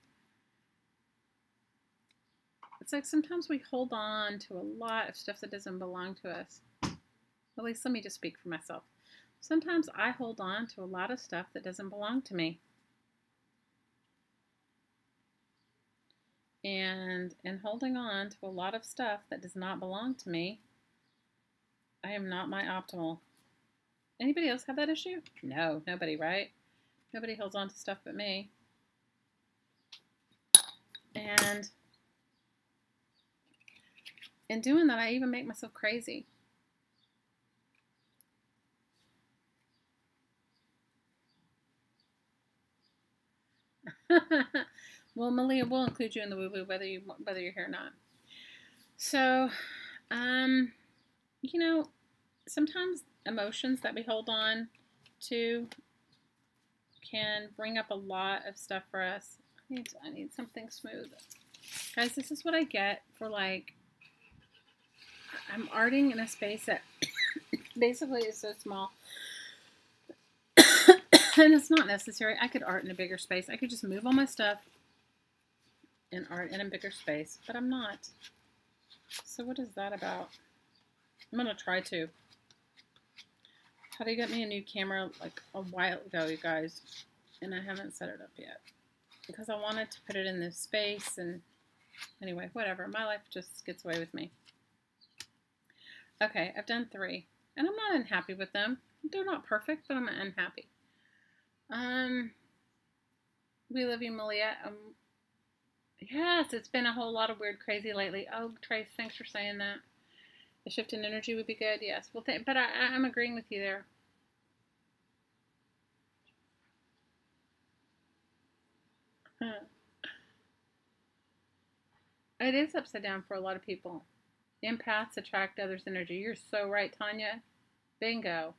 it's like sometimes we hold on to a lot of stuff that doesn't belong to us. At least let me just speak for myself. Sometimes I hold on to a lot of stuff that doesn't belong to me. And in holding on to a lot of stuff that does not belong to me, I am not my optimal. Anybody else have that issue? No, nobody, right? Nobody holds on to stuff but me. And in doing that, I even make myself crazy. Well, Malia, we'll include you in the woo-woo whether you're here or not. So, you know, sometimes emotions that we hold on to can bring up a lot of stuff for us. I need something smooth. Guys, this is what I get for, like, I'm arting in a space that basically is so small. And it's not necessary. I could art in a bigger space. I could just move all my stuff and art in a bigger space, but I'm not. So what is that about? I'm going to try to. Patty got me a new camera like a while ago, you guys, and I haven't set it up yet because I wanted to put it in this space, and anyway, whatever. My life just gets away with me. Okay, I've done 3, and I'm not unhappy with them. They're not perfect, but I'm unhappy. We love you, Malia. Yes, it's been a whole lot of weird, crazy lately. Oh, Trace, thanks for saying that. A shift in energy would be good. Yes, well, but I'm agreeing with you there. It is upside down for a lot of people. Empaths attract others' energy. You're so right, Tanya. Bingo.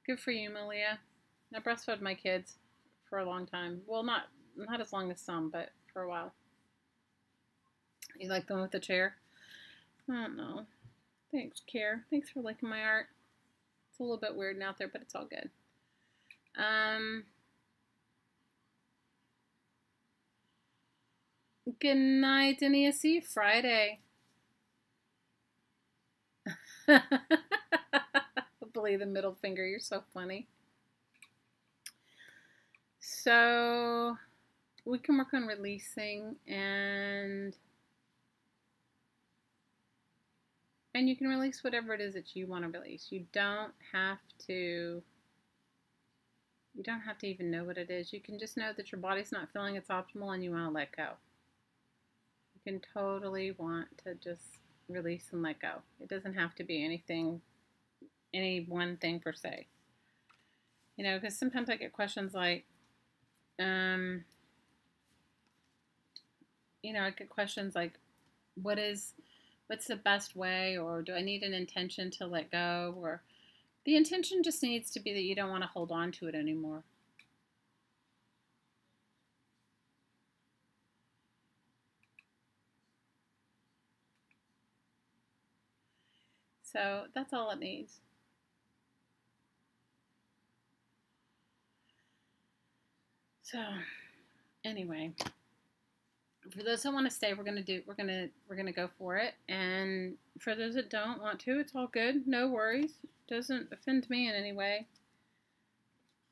Good for you, Malia. I breastfed my kids for a long time. Well, not as long as some, but for a while. You like the one with the chair? I don't know. Thanks, Care. Thanks for liking my art. It's a little bit weird and out there, but it's all good. Good night, Ania. See you Friday. Believe the middle finger. You're so funny. So we can work on releasing, and you can release whatever it is that you want to release. You don't have to even know what it is. You can just know that your body's not feeling its optimal and you want to let go. You can totally want to just release and let go. It doesn't have to be any one thing per se. You know, because sometimes I get questions like, I get questions like, what's the best way, or do I need an intention to let go, or the intention just needs to be that you don't want to hold on to it anymore. So that's all it needs. So anyway, for those that want to stay, we're gonna go for it. And for those that don't want to, it's all good. No worries. Doesn't offend me in any way.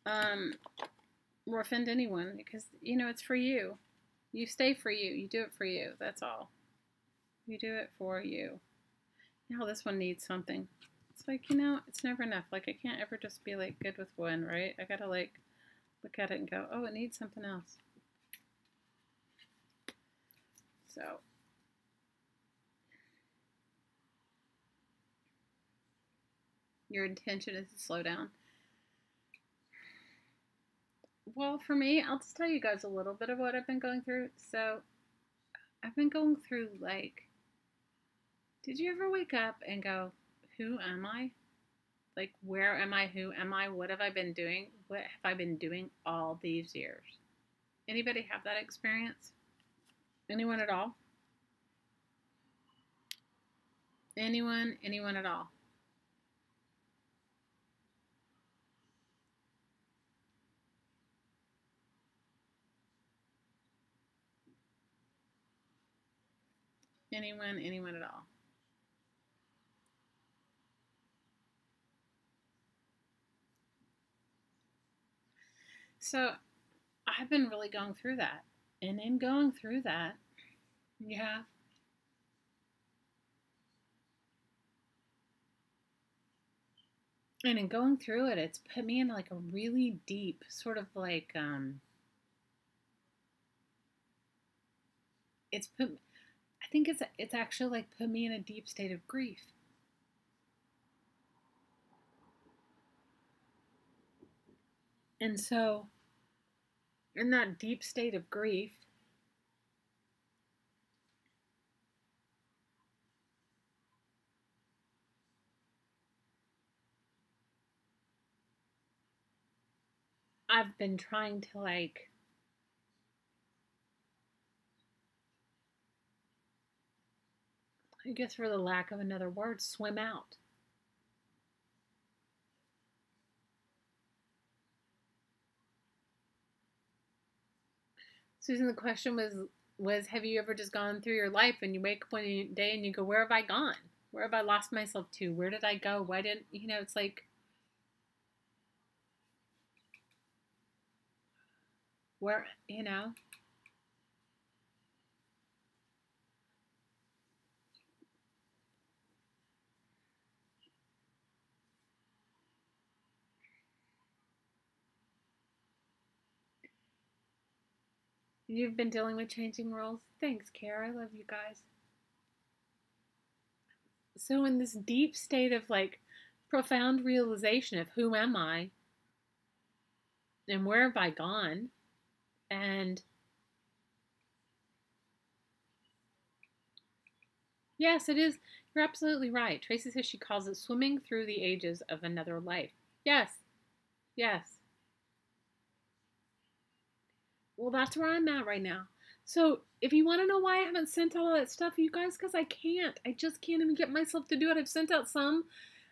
Or offend anyone, because it's for you. You stay for you. You do it for you. That's all. You do it for you. Now this one needs something. It's like, it's never enough. Like, I can't ever just be like good with one, right? I gotta like look at it and go, oh, it needs something else. So your intention is to slow down. Well, for me, I'll just tell you guys a little bit of what I've been going through. So I've been going through, like, did you ever wake up and go, who am I? Like, where am I? Who am I? What have I been doing? What have I been doing all these years? Anybody have that experience? Anyone at all? Anyone at all? Anyone at all? So I've been really going through that. And in going through that, And in going through it, it's put me in like a really deep sort of like, it's put, I think it's actually like put me in a deep state of grief. And so in that deep state of grief, I've been trying to like, I guess for the lack of another word, swim out. Susan, the question was have you ever just gone through your life and you wake up one day and you go, where have I gone? Where have I lost myself to? Where did I go? Why didn't, it's like, where, you've been dealing with changing roles. Thanks, Kara. I love you guys. So in this deep state of like profound realization of who am I and where have I gone, and yes, it is. You're absolutely right. Tracy says she calls it swimming through the ages of another life. Yes. Yes. Well, that's where I'm at right now. So if you want to know why I haven't sent all that stuff, you guys, because I can't. I just can't even get myself to do it. I've sent out some.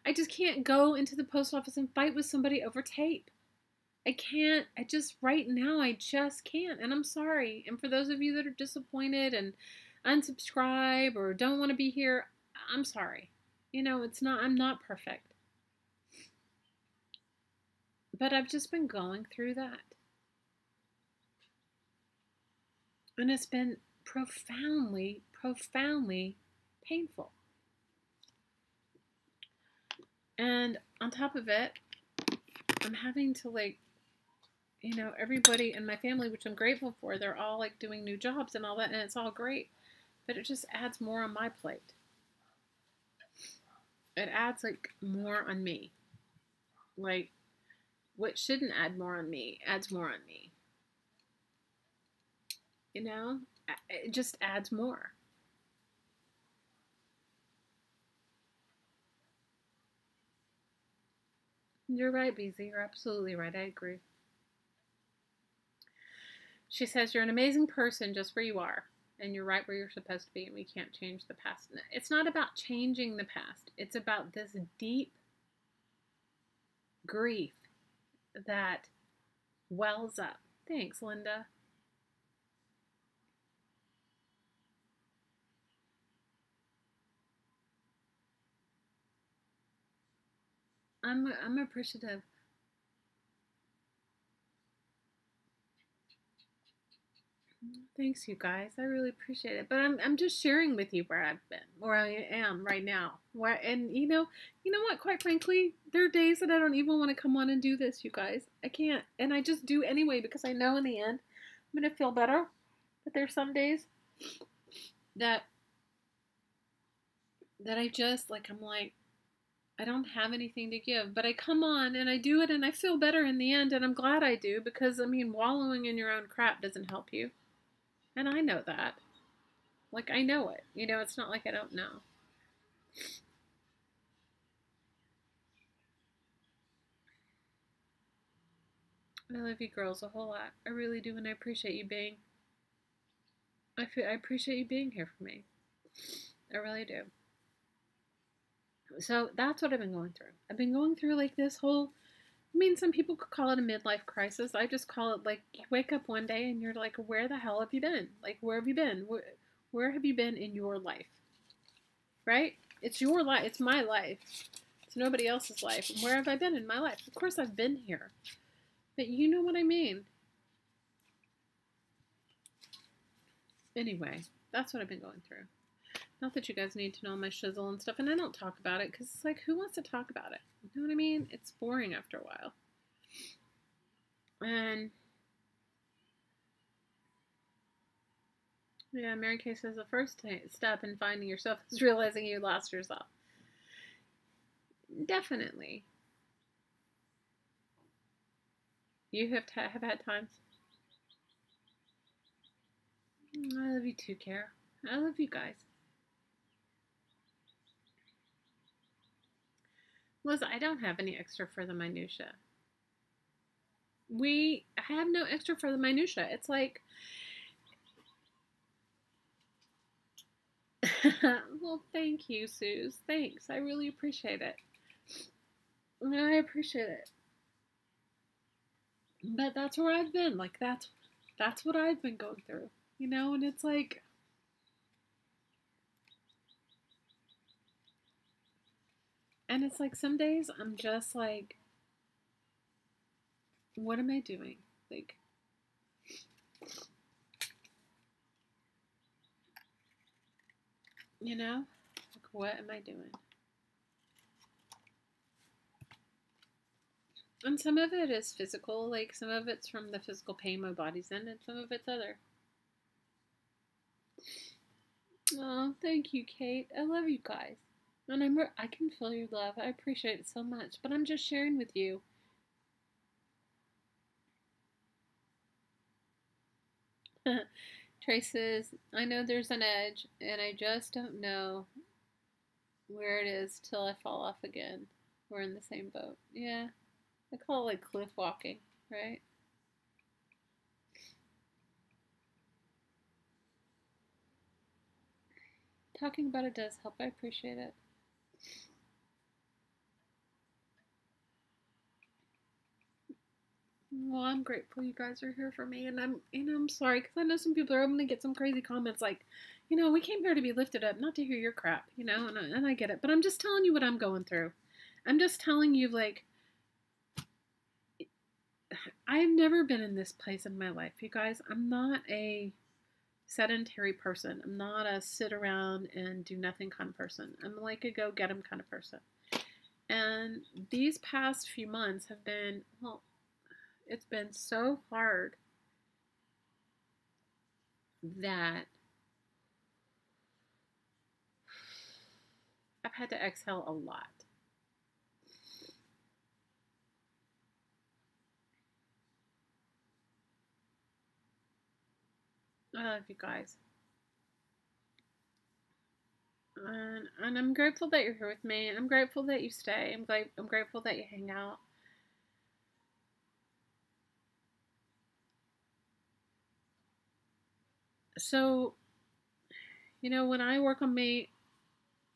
I just can't go into the post office and fight with somebody over tape. I can't. Right now, I just can't. And I'm sorry. And for those of you that are disappointed and unsubscribe or don't want to be here, I'm sorry. I'm not perfect. But I've just been going through that. And it's been profoundly, profoundly painful. And on top of it, I'm having to everybody in my family, which I'm grateful for, they're all like doing new jobs and all that, and it's all great. But it just adds more on my plate. It adds like more on me. Like what shouldn't add more on me adds more on me. It just adds more. You're right, BZ. You're absolutely right. I agree. She says, you're an amazing person just where you are. And you're right where you're supposed to be. And we can't change the past. It's not about changing the past. It's about this deep grief that wells up. Thanks, Linda. I'm appreciative. Thanks, you guys. I really appreciate it. But I'm just sharing with you where I've been, where I am right now. And you know what? Quite frankly, there are days that I don't even want to come on and do this, you guys. I can't, and I just do anyway because I know in the end I'm gonna feel better. But there's some days that I just I'm like, I don't have anything to give, but I come on and I do it and I feel better in the end, and I'm glad I do because wallowing in your own crap doesn't help you. And I know that. I know it. It's not like I don't know. I love you girls a whole lot. I really do, and I appreciate you being. I appreciate you being here for me. I really do. So that's what I've been going through. I've been going through this whole. Some people could call it a midlife crisis. I just call it you wake up one day and you're like, where the hell have you been? Where have you been? Where have you been in your life? Right? It's your life. It's my life. It's nobody else's life. Where have I been in my life? Of course I've been here. But you know what I mean. Anyway, that's what I've been going through. Not that you guys need to know my shizzle and stuff, and I don't talk about it because it's who wants to talk about it? You know what I mean? It's boring after a while. And yeah, Mary Kay says the first step in finding yourself is realizing you lost yourself. Definitely. You have had times. I love you too, Kara. I love you guys. Liz, I don't have any extra for the minutia. I have no extra for the minutia. It's like, well, thank you, Suze. Thanks. I really appreciate it. I appreciate it. But that's where I've been. Like, that's what I've been going through. You know, and it's like, and it's like some days I'm just like, what am I doing? Like, you know, like, what am I doing? And some of it is physical, like some of it's from the physical pain my body's in, and some of it's other. Oh, thank you, Kate. I love you guys. And I can feel your love. I appreciate it so much, but I'm just sharing with you. Trace says, I know there's an edge, and I just don't know where it is till I fall off again. We're in the same boat. Yeah. I call it like cliff walking, right? Talking about it does help. I appreciate it. Well, I'm grateful you guys are here for me, and I'm sorry because I know some people are going to get some crazy comments like, you know, we came here to be lifted up, not to hear your crap, you know, and I get it, but I'm just telling you what I'm going through. I'm just telling you, like, I've never been in this place in my life, you guys. I'm not a sedentary person. I'm not a sit around and do nothing kind of person. I'm like a go get 'em kind of person. And these past few months have been, well, it's been so hard that I've had to exhale a lot. I love you guys. And I'm grateful that you're here with me. I'm grateful that you stay. I'm grateful that you hang out. So, you know, when I work on me,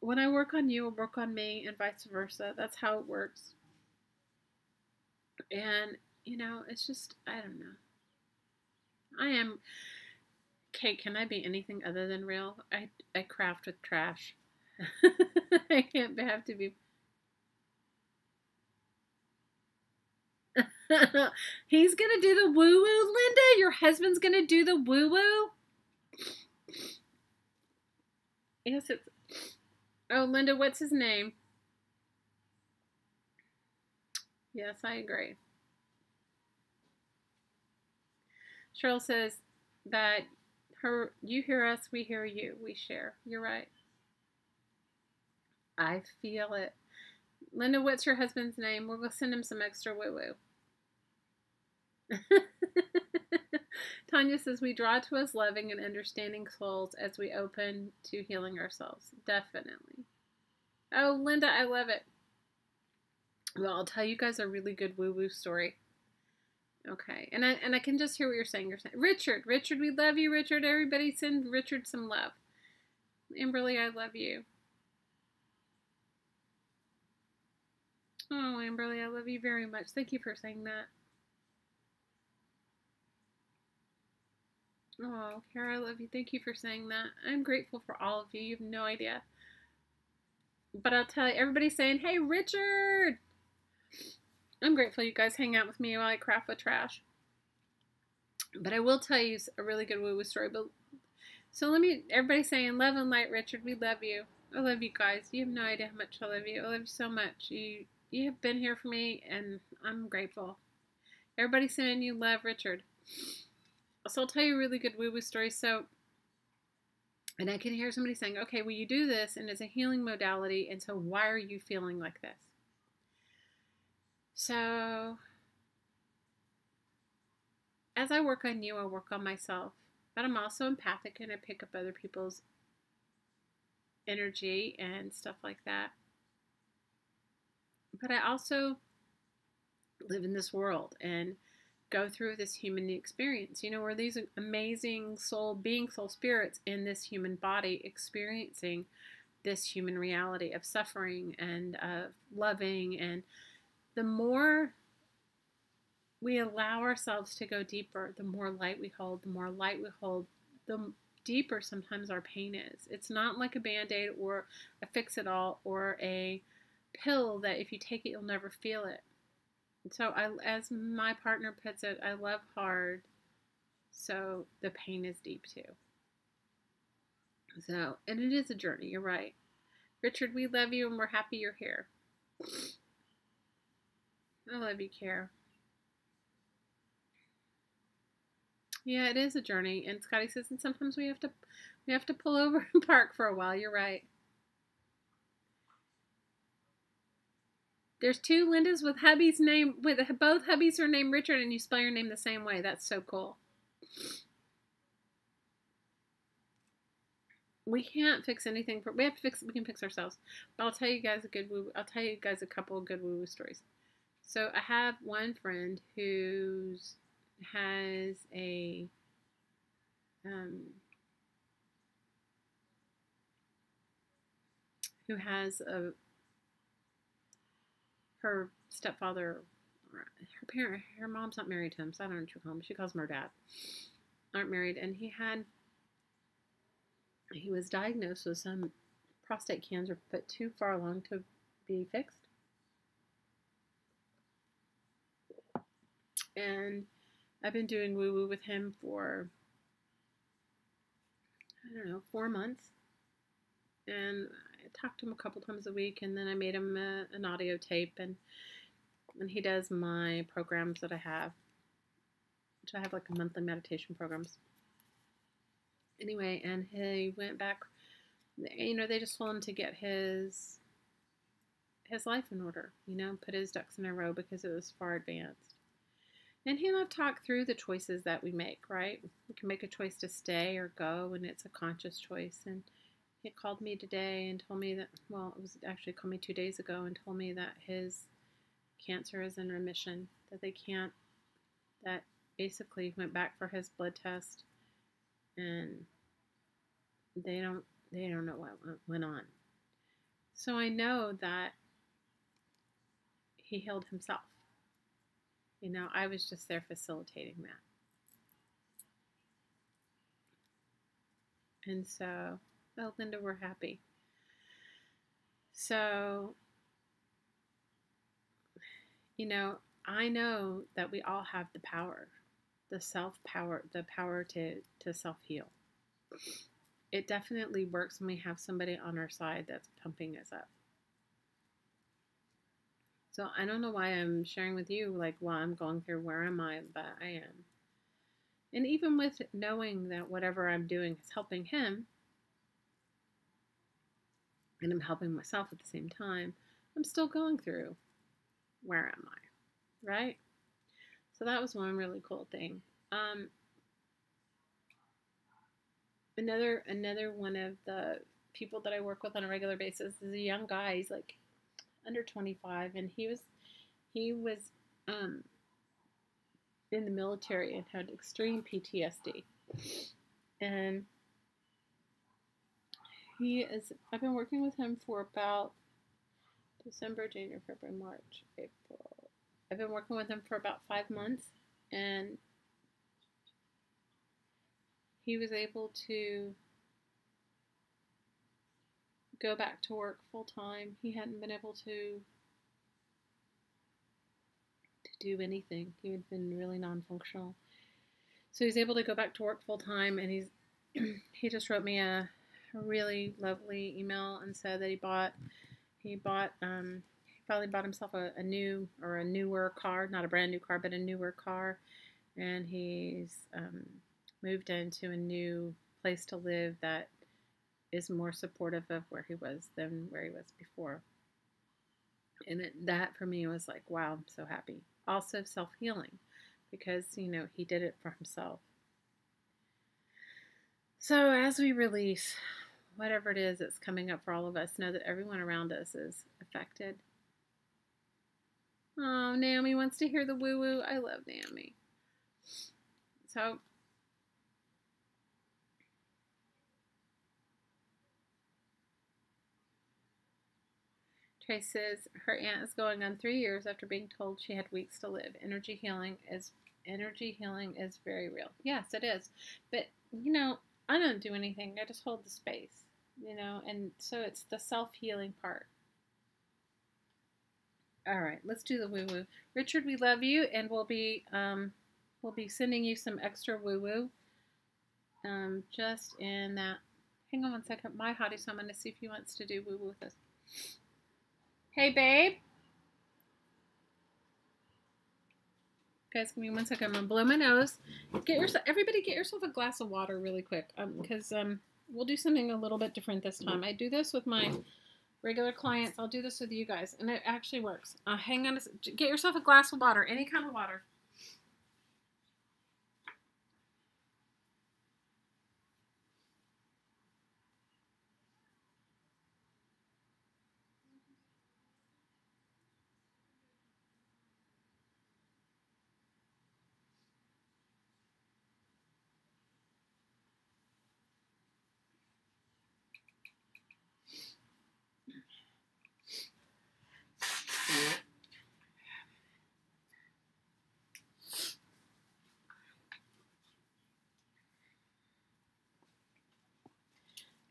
when I work on you, work on me, and vice versa. That's how it works. And, you know, it's just, I don't know. I am, Kate, can I be anything other than real? I craft with trash. I can't have to be. He's gonna do the woo-woo, Linda? Your husband's gonna do the woo-woo? Yes, it's... Oh, Linda, what's his name? Yes, I agree. Cheryl says that you hear us, we hear you, we share. You're right. I feel it. Linda, what's your husband's name? We'll go send him some extra woo-woo. Tanya says, we draw to us loving and understanding souls as we open to healing ourselves. Definitely. Oh, Linda, I love it. Well, I'll tell you guys a really good woo-woo story. Okay, and I can just hear what you're saying. You're saying, Richard, we love you, Richard. Everybody send Richard some love. Amberly, I love you. Oh, Amberly, I love you very much. Thank you for saying that. Oh, Kara, I love you. Thank you for saying that. I'm grateful for all of you. You have no idea. But I'll tell you, everybody's saying, hey, Richard. I'm grateful you guys hang out with me while I craft with trash. But I will tell you a really good woo-woo story. But so everybody's saying, love and light, Richard. We love you. I love you guys. You have no idea how much I love you. I love you so much. You you have been here for me, and I'm grateful. Everybody's sending you love, Richard. So I'll tell you a really good woo-woo story. So, and I can hear somebody saying, okay, well, you do this, and it's a healing modality, and so why are you feeling like this? So, as I work on you, I work on myself. But I'm also empathic, and I pick up other people's energy and stuff like that. But I also live in this world and go through this human experience. You know, we're these amazing soul spirits in this human body experiencing this human reality of suffering and of loving. And the more we allow ourselves to go deeper, the more light we hold, the deeper sometimes our pain is. It's not like a Band-Aid or a fix-it-all or a pill that if you take it, you'll never feel it. So as my partner puts it, I love hard, so the pain is deep too. So, and it is a journey, you're right. Richard, we love you and we're happy you're here. I love you, Care. Yeah, it is a journey. And Scotty says, and sometimes we have to pull over and park for a while. You're right. There's two Lindas with hubby's name, with both hubbies are named Richard, and you spell your name the same way. That's so cool. We can't fix anything. We can fix ourselves. But I'll tell you guys a couple of good woo-woo stories. So I have one friend who has a her stepfather, her mom's not married to him, so I don't know what you call him. She calls him her dad. Aren't married, and he was diagnosed with some prostate cancer, but too far along to be fixed. And I've been doing woo-woo with him for, I don't know, 4 months. And I talked to him a couple times a week, and then I made him an audio tape, and he does my programs that I have, which I have like a monthly meditation programs. Anyway, and he went back, you know, they just told him to get his life in order, you know, put his ducks in a row because it was far advanced. And he and I've talked through the choices that we make, right? We can make a choice to stay or go, and it's a conscious choice. And he called me today and told me that, well, it was actually called me 2 days ago and told me that his cancer is in remission, that basically went back for his blood test, and they don't know what went on. So I know that he healed himself. You know, I was just there facilitating that. And so, oh, Linda, we're happy. So, you know, I know that we all have the power, the power to self-heal. It definitely works when we have somebody on our side that's pumping us up. So I don't know why I'm sharing with you, like, while I'm going through where am I, but I am. And even with knowing that whatever I'm doing is helping him, and I'm helping myself at the same time, I'm still going through where am I, right? So that was one really cool thing. Another one of the people that I work with on a regular basis is a young guy. He's like under 25, and he was in the military and had extreme PTSD. And I've been working with him for about December, January, February, March, April. I've been working with him for about 5 months, and he was able to go back to work full time. He hadn't been able to do anything. He had been really non-functional. So he's able to go back to work full time, and he just wrote me a really lovely email and said that he bought finally bought himself a new or a newer car, not a brand new car, but a newer car. And he's moved into a new place to live that is more supportive of where he was than where he was before. And that for me was like, wow, I'm so happy. Also self-healing because, you know, he did it for himself. So as we release whatever it is that's coming up for all of us, know that everyone around us is affected. Oh, Naomi wants to hear the woo-woo. I love Naomi. So Trace says her aunt is going on 3 years after being told she had weeks to live. Energy healing is very real. Yes, it is. But you know, I don't do anything. I just hold the space. You know, and so it's the self-healing part. All right, let's do the woo-woo. Richard, we love you, and we'll be sending you some extra woo-woo. Just in that. Hang on one second. My hottie, so I'm going to see if he wants to do woo-woo with us. Hey, babe. Guys, give me 1 second. I'm going to blow my nose. Everybody get yourself a glass of water really quick. Because we'll do something a little bit different this time. I do this with my regular clients. I'll do this with you guys. And it actually works. Hang on. Get yourself a glass of water. Any kind of water.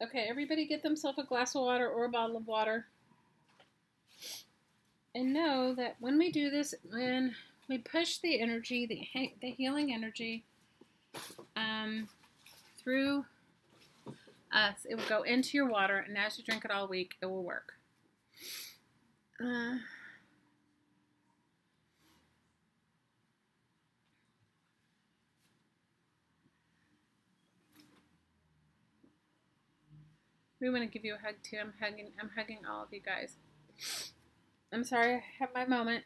Okay, everybody get themselves a glass of water or a bottle of water. And know that when we do this, when we push the energy, the healing energy through us, it will go into your water, and as you drink it all week, it will work. We want to give you a hug too. I'm hugging all of you guys. I'm sorry, I have my moment.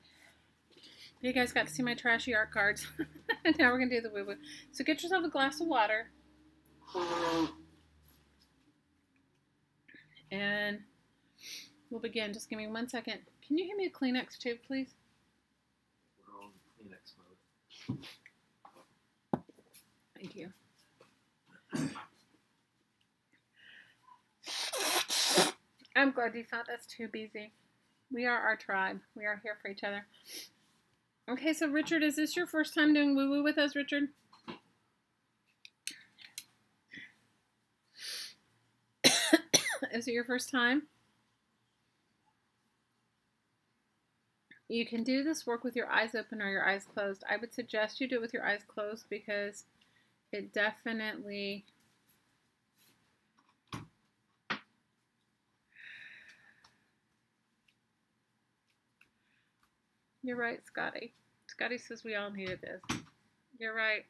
You guys got to see my trashy art cards. Now we're going to do the woo-woo. So get yourself a glass of water. And we'll begin. Just give me 1 second. Can you hand me a Kleenex tube, please? We're on Kleenex mode. Thank you. I'm glad you thought that's too easy. We are our tribe. We are here for each other. Okay, so Richard, is this your first time doing woo-woo with us, Richard? Is it your first time? You can do this work with your eyes open or your eyes closed. I would suggest you do it with your eyes closed because it definitely... You're right, Scotty. Scotty says we all needed this. You're right.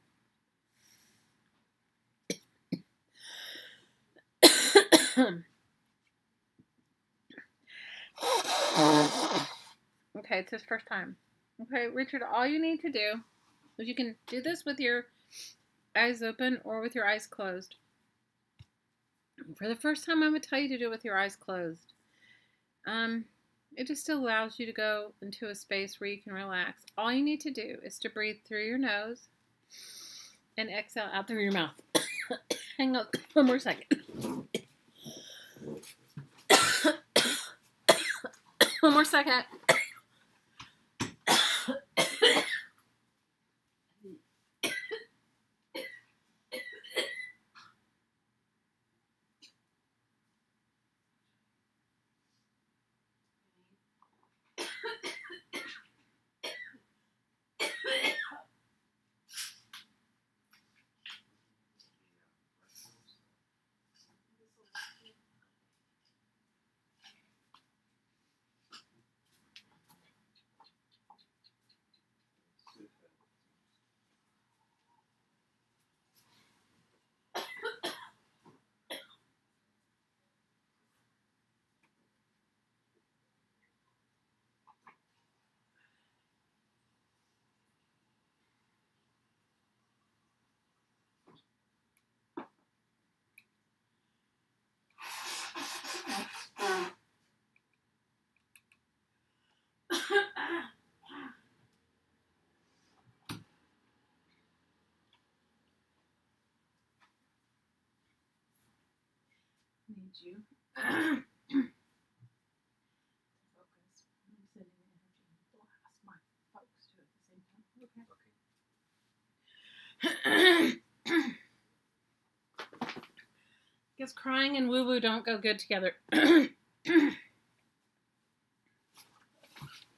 Okay, it's his first time. Okay, Richard, all you need to do is you can do this with your eyes open or with your eyes closed. For the first time, I would tell you to do it with your eyes closed. It just allows you to go into a space where you can relax. All you need to do is to breathe through your nose and exhale out through your mouth. Hang on 1 more second. 1 more second. you focus. I'm sending energy and blast my folks to at the same time. Okay. Guess crying and woo-woo don't go good together. It's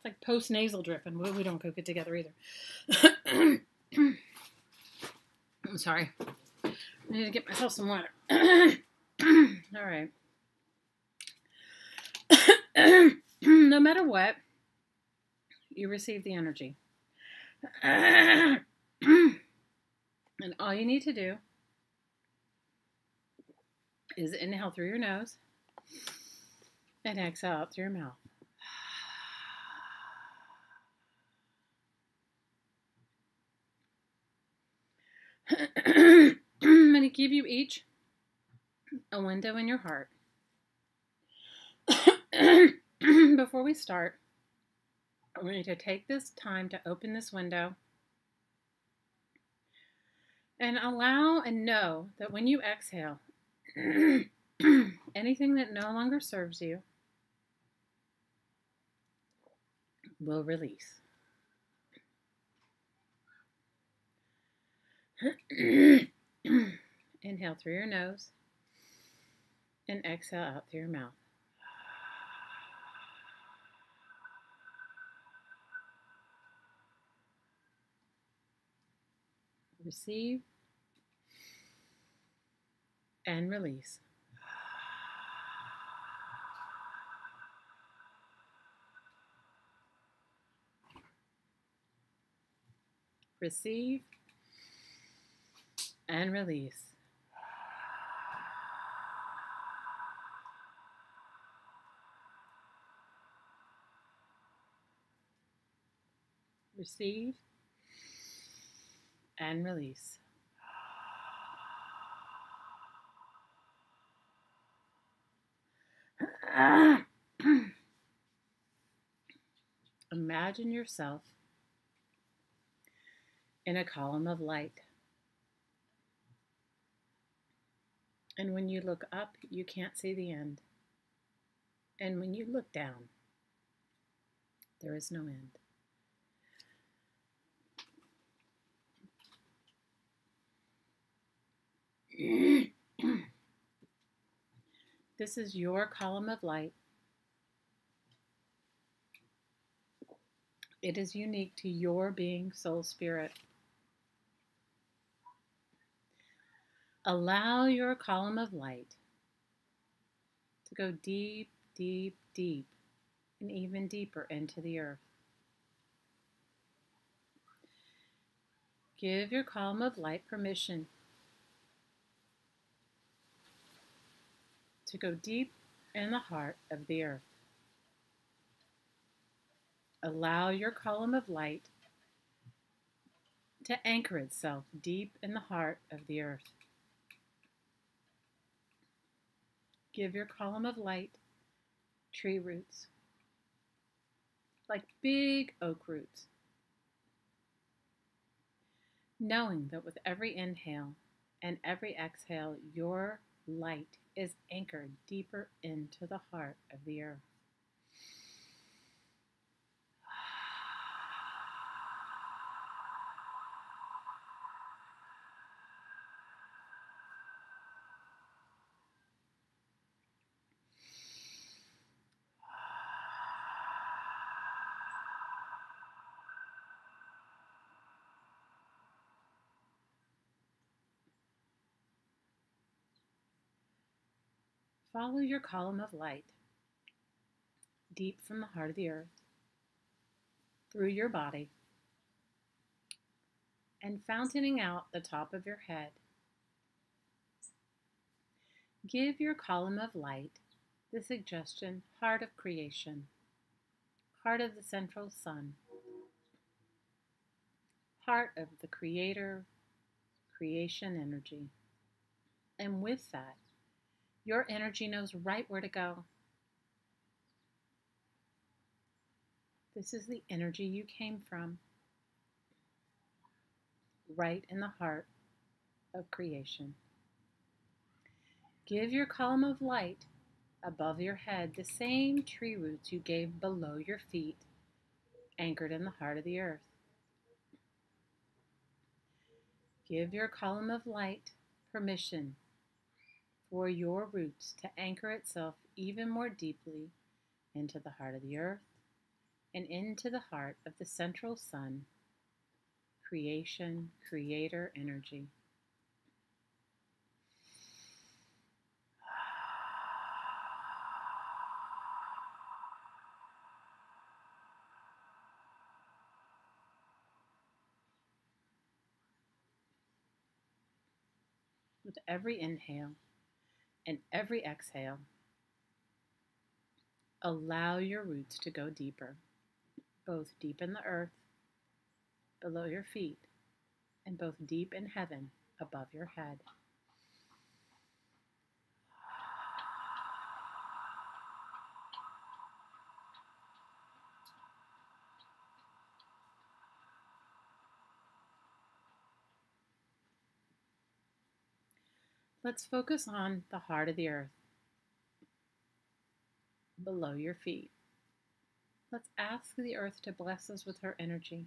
like post-nasal drip and woo-woo don't go good together either. I'm sorry. I need to get myself some water. All right. No matter what, you receive the energy. And all you need to do is inhale through your nose and exhale out through your mouth. I'm going to give you each a window in your heart. Before we start, I want you to take this time to open this window and allow and know that when you exhale, anything that no longer serves you will release. Inhale through your nose and exhale out through your mouth. Receive and release. Receive and release. Receive and release. Imagine yourself in a column of light. And when you look up, you can't see the end. And when you look down, there is no end. This is your column of light. It is unique to your being, soul, spirit. Allow your column of light to go deep, deep, deep, and even deeper into the earth. Give your column of light permission to go deep in the heart of the earth. Allow your column of light to anchor itself deep in the heart of the earth. Give your column of light tree roots, like big oak roots, knowing that with every inhale and every exhale, your light is anchored deeper into the heart of the earth. Follow your column of light deep from the heart of the earth, through your body, and fountaining out the top of your head. Give your column of light the suggestion, heart of creation, heart of the central sun, heart of the creator, creation energy. And with that, your energy knows right where to go. This is the energy you came from, right in the heart of creation. Give your column of light above your head the same tree roots you gave below your feet, anchored in the heart of the earth. Give your column of light permission for your roots to anchor itself even more deeply into the heart of the earth and into the heart of the central sun, creation, creator energy. With every inhale and every exhale, allow your roots to go deeper, both deep in the earth, below your feet, and both deep in heaven, above your head. Let's focus on the heart of the earth, below your feet. Let's ask the earth to bless us with her energy.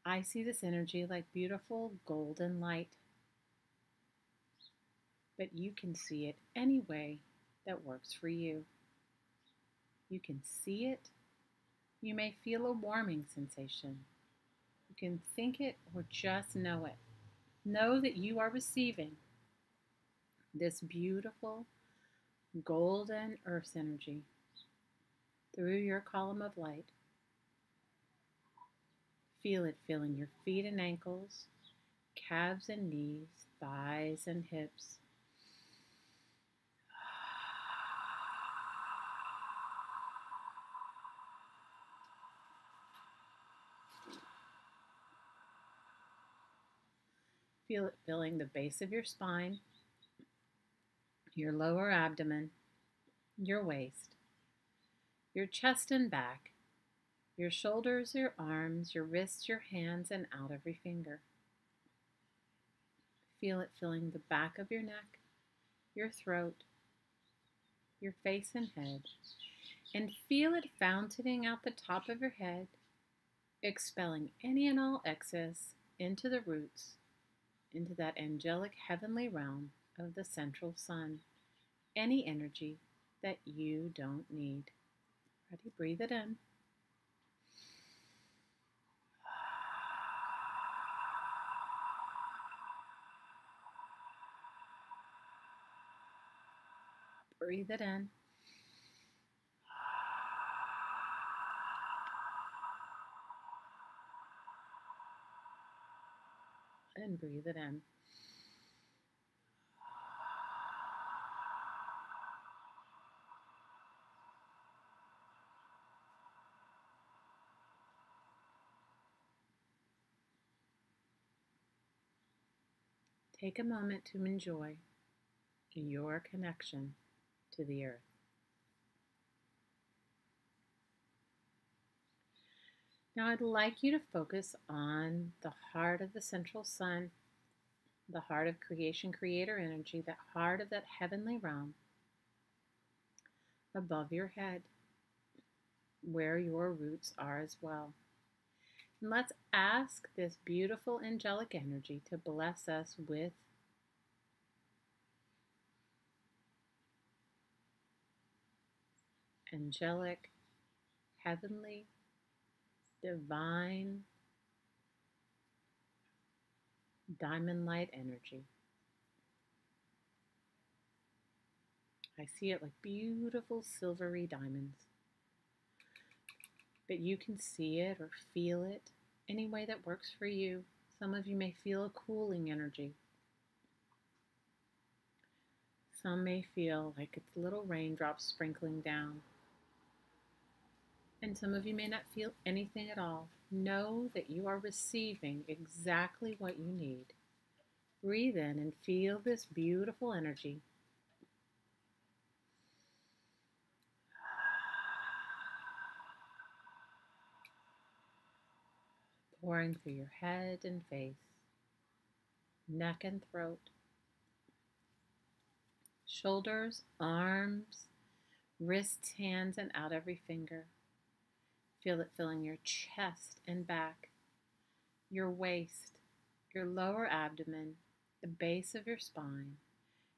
I see this energy like beautiful golden light, but you can see it any way that works for you. You can see it. You may feel a warming sensation. You can think it or just know it. Know that you are receiving this beautiful golden earth energy through your column of light. Feel it filling your feet and ankles, calves and knees, thighs and hips. Feel it filling the base of your spine, your lower abdomen, your waist, your chest and back, your shoulders, your arms, your wrists, your hands, and out every finger. Feel it filling the back of your neck, your throat, your face and head, and feel it fountaining out the top of your head, expelling any and all excess into the roots, into that angelic heavenly realm of the central sun, any energy that you don't need. Ready? Breathe it in. Breathe it in. And breathe it in. Take a moment to enjoy your connection to the earth. Now I'd like you to focus on the heart of the central sun, the heart of creation, creator energy, that heart of that heavenly realm above your head, where your roots are as well. And let's ask this beautiful angelic energy to bless us with angelic, heavenly, divine, diamond light energy. I see it like beautiful silvery diamonds. But you can see it or feel it any way that works for you. Some of you may feel a cooling energy. Some may feel like it's little raindrops sprinkling down. And some of you may not feel anything at all. Know that you are receiving exactly what you need. Breathe in and feel this beautiful energy. Pouring through your head and face, neck and throat, shoulders, arms, wrists, hands, and out every finger. Feel it filling your chest and back, your waist, your lower abdomen, the base of your spine,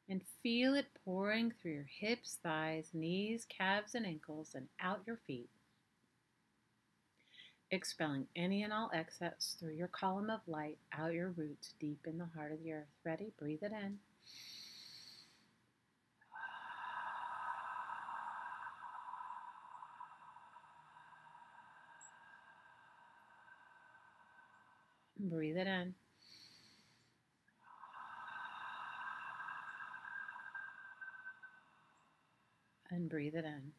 and feel it pouring through your hips, thighs, knees, calves, and ankles, and out your feet, expelling any and all excess through your column of light, out your roots, deep in the heart of the earth. Ready? Breathe it in. Breathe it in. And breathe it in.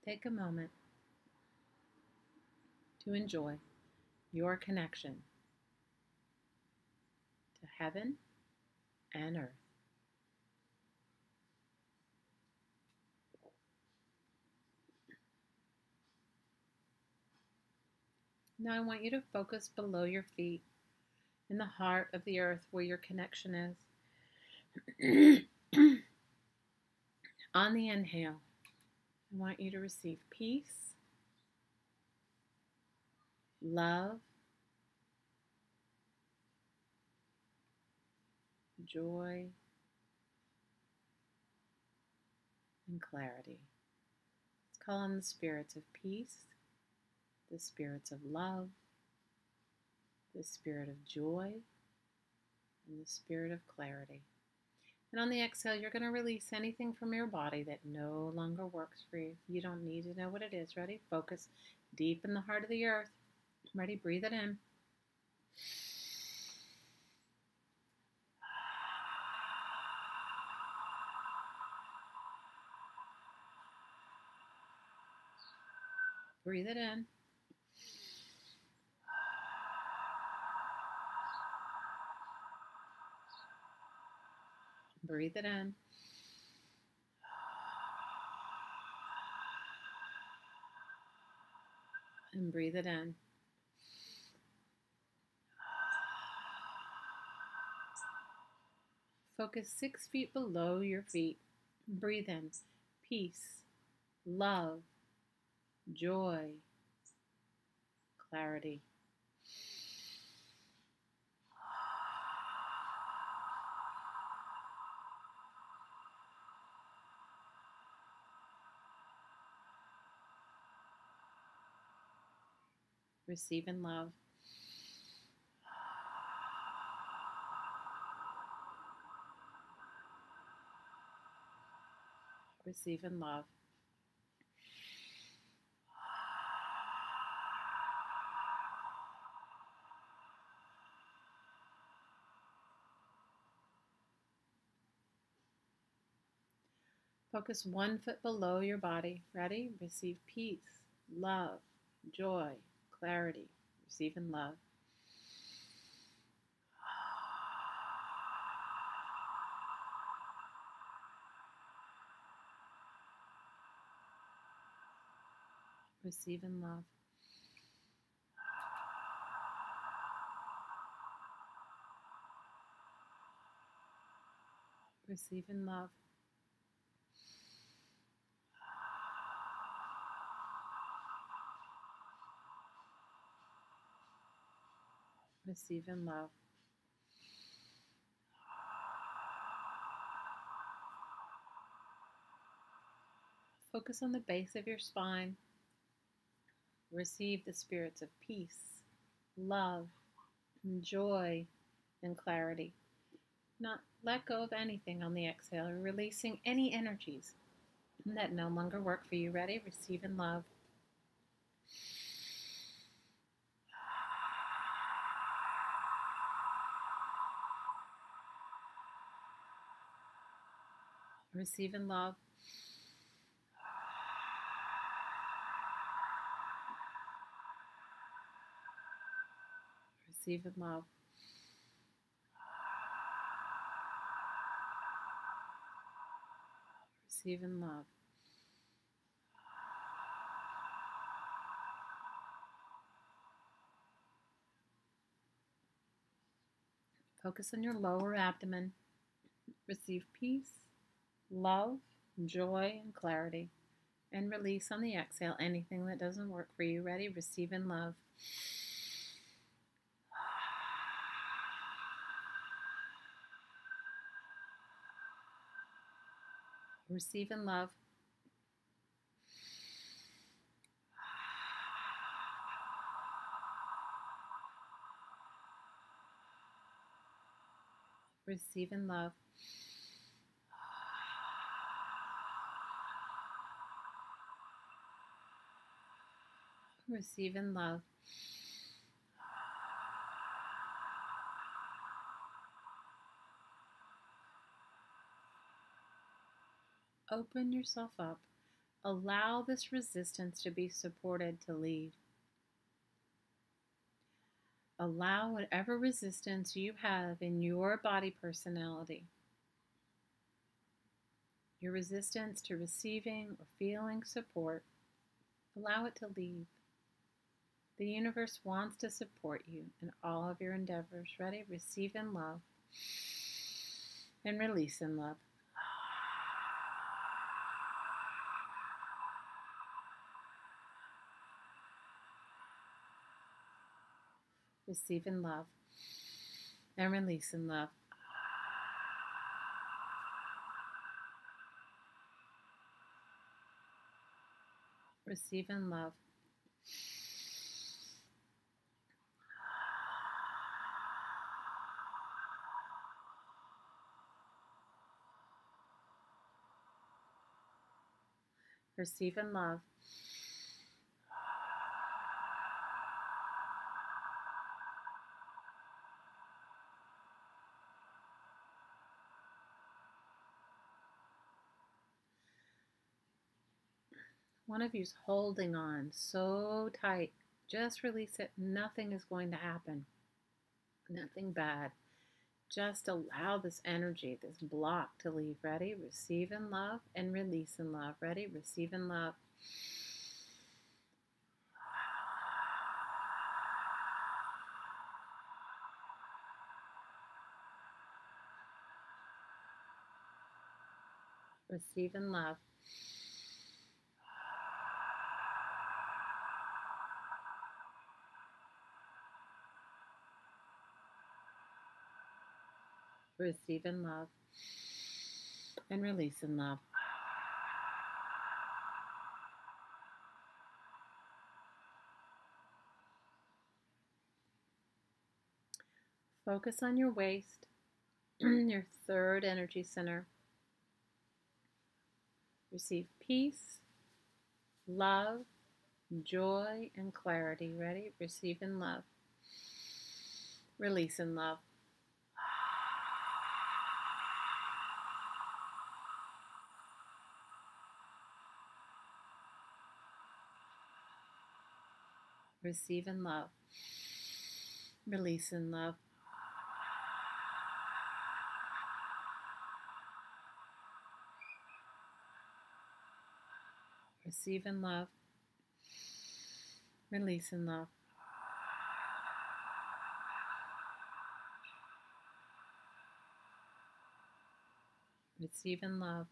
Take a moment to enjoy your connection to heaven and earth. Now I want you to focus below your feet in the heart of the earth where your connection is. On the inhale, I want you to receive peace, love, joy, and clarity. Let's call on the spirits of peace, the spirits of love, the spirit of joy, and the spirit of clarity. And on the exhale, you're going to release anything from your body that no longer works for you. You don't need to know what it is. Ready? Focus deep in the heart of the earth. Ready? Breathe it in. Breathe it in. Breathe it in. And breathe it in. Focus 6 feet below your feet. Breathe in peace, love, joy, clarity. Receive in love. Receive in love. Focus 1 foot below your body. Ready? Receive peace, love, joy, clarity. Receive in love. Receive in love. Receive in love. Receive in love. Focus on the base of your spine. Receive the spirits of peace, love, joy, and clarity. Not let go of anything on the exhale, releasing any energies that no longer work for you. Ready? Receive in love. Receive in love. Receive in love. Receive in love. Focus on your lower abdomen. Receive peace, love, joy, and clarity. And release on the exhale anything that doesn't work for you. Ready? Receive in love. Receive in love. Receive in love. Receive in love. Open yourself up. Allow this resistance to be supported to leave. Allow whatever resistance you have in your body personality, your resistance to receiving or feeling support, allow it to leave. The universe wants to support you in all of your endeavors. Ready? Receive in love and release in love. Receive in love and release in love. Receive in love. Receive in love. One of you's holding on so tight. Just release it. Nothing is going to happen. Nothing bad. Just allow this energy, this block to leave. Ready? Receive in love and release in love. Ready? Receive in love. Receive in love. Receive in love and release in love. Focus on your waist, your third energy center. Receive peace, love, joy, and clarity. Ready? Receive in love. Release in love. Receive in love. Release in love. Receive in love. Release in love. Receive in love.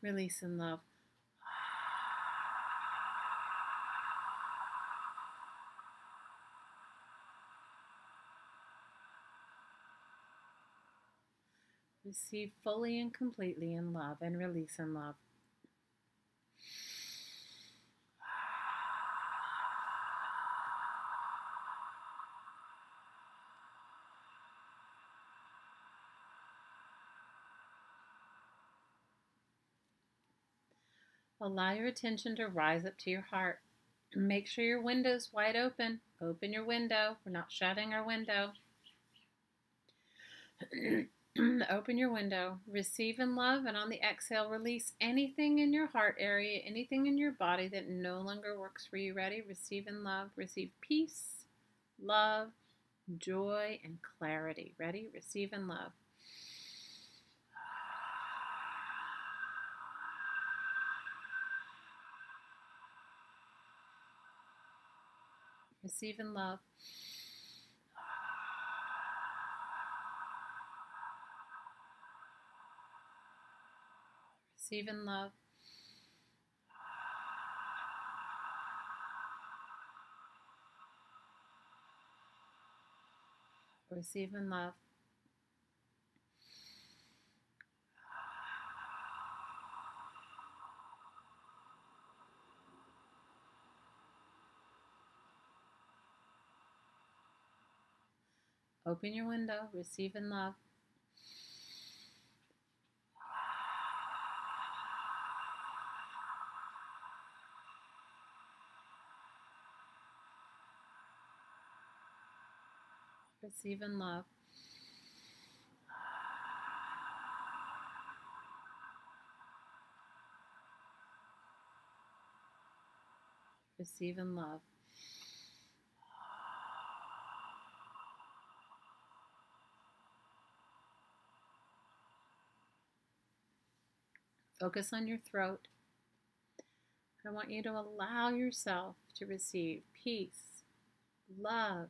Release in love. Receive fully and completely in love and release in love. Allow your attention to rise up to your heart. Make sure your window's wide open. Open your window. We're not shutting our window. Open your window. Receive in love, and on the exhale, release anything in your heart area, anything in your body that no longer works for you. Ready? Receive in love. Receive peace, love, joy, and clarity. Ready? Receive in love. Receive in love. Receive in love. Receive in love. Open your window. Receive in love. Receive in love. Receive in love. Focus on your throat. I want you to allow yourself to receive peace, love,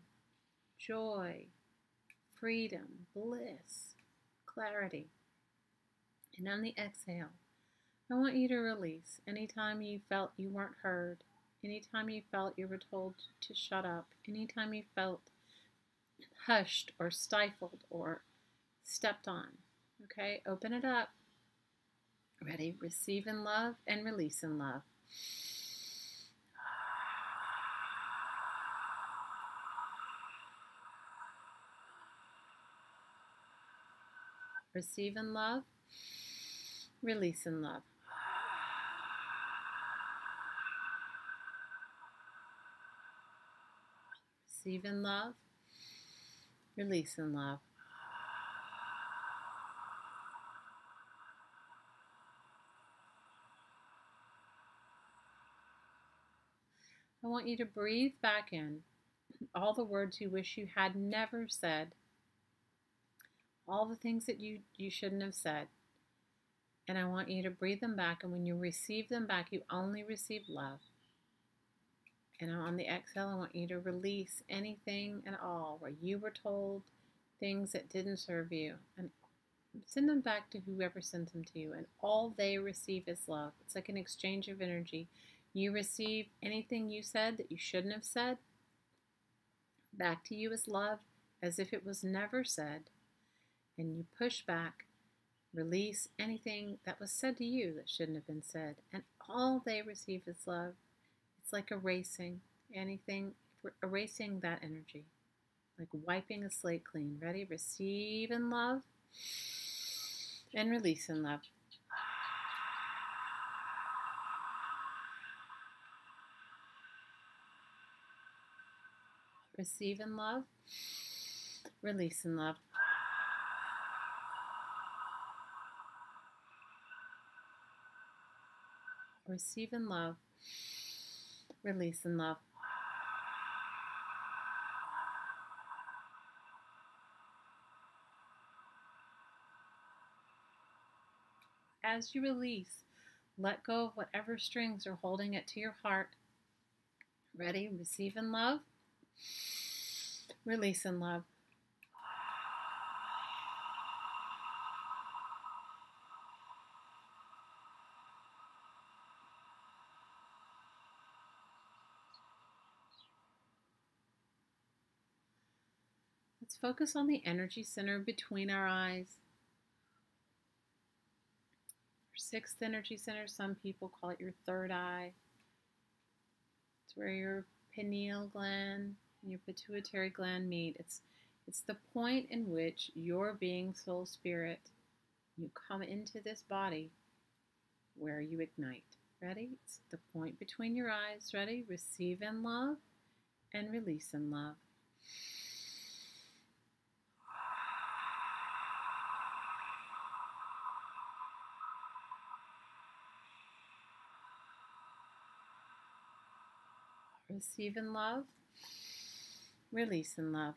joy, freedom, bliss, clarity. And on the exhale, I want you to release anytime you felt you weren't heard, anytime you felt you were told to shut up, anytime you felt hushed or stifled or stepped on. Okay, open it up. Ready? Receive in love and release in love. Receive in love, release in love. Receive in love, release in love. I want you to breathe back in all the words you wish you had never said, all the things that you shouldn't have said. And I want you to breathe them back, and when you receive them back, you only receive love. And on the exhale, I want you to release anything and all where you were told things that didn't serve you, and send them back to whoever sent them to you, and all they receive is love. It's like an exchange of energy. You receive anything you said that you shouldn't have said, back to you as love, as if it was never said, and you push back, release anything that was said to you that shouldn't have been said, and all they receive is love. It's like erasing anything, erasing that energy, like wiping a slate clean. Ready? Receive in love and release in love. Receive in love, release in love. Receive in love, release in love. As you release, let go of whatever strings are holding it to your heart. Ready? Receive in love, release in love. Let's focus on the energy center between our eyes. Your sixth energy center, some people call it your third eye. It's where your pineal gland and your pituitary gland meet. It's the point in which your being, soul, spirit, you come into this body where you ignite. Ready? It's the point between your eyes. Ready? Receive in love and release in love. Receive in love, release in love.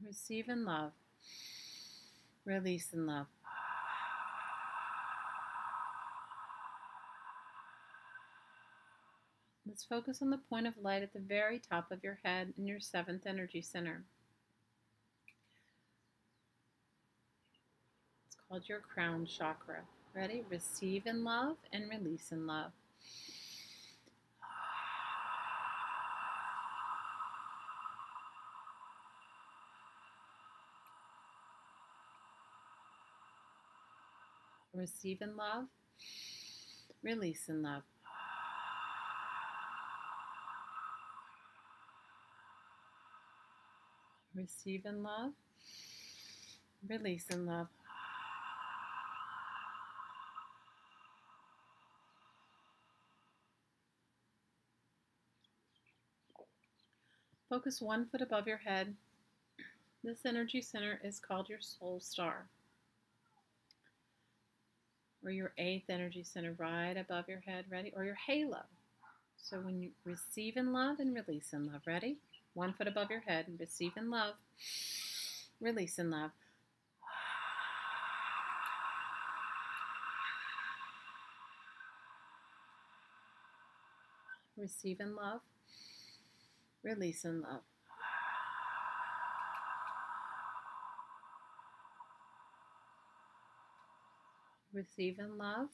Receive in love, release in love. Let's focus on the point of light at the very top of your head in your seventh energy center. called your crown chakra. Ready? Receive in love and release in love. Receive in love, release in love. Receive in love, release in love. Focus 1 foot above your head. This energy center is called your soul star, or your 8th energy center right above your head. Ready? Or your halo. So when you receive in love and release in love. Ready? 1 foot above your head. Receive in love, release in love. Receive in love, release in love. Receive in love,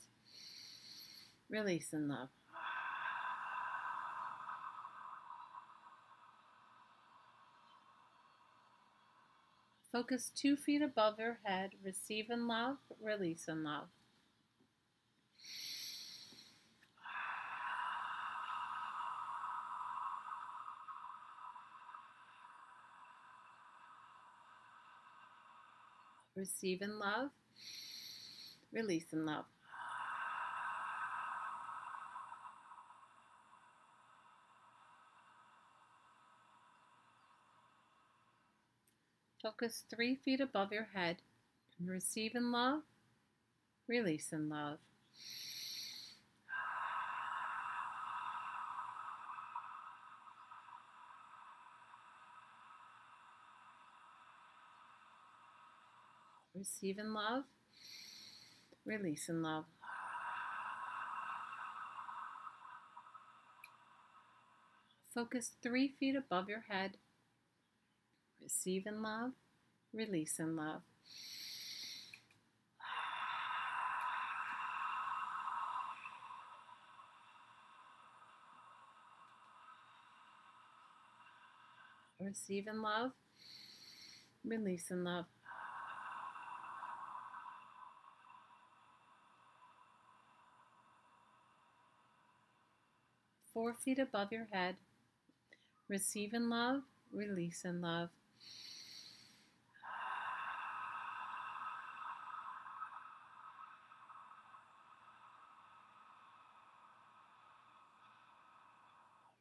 release in love. Focus 2 feet above your head. Receive in love, release in love. Receive in love, release in love. Focus 3 feet above your head. Receive in love, release in love. Receive in love, release in love. Focus 3 feet above your head. Receive in love, release in love. Receive in love, release in love. Four feet above your head. Receive in love, release in love.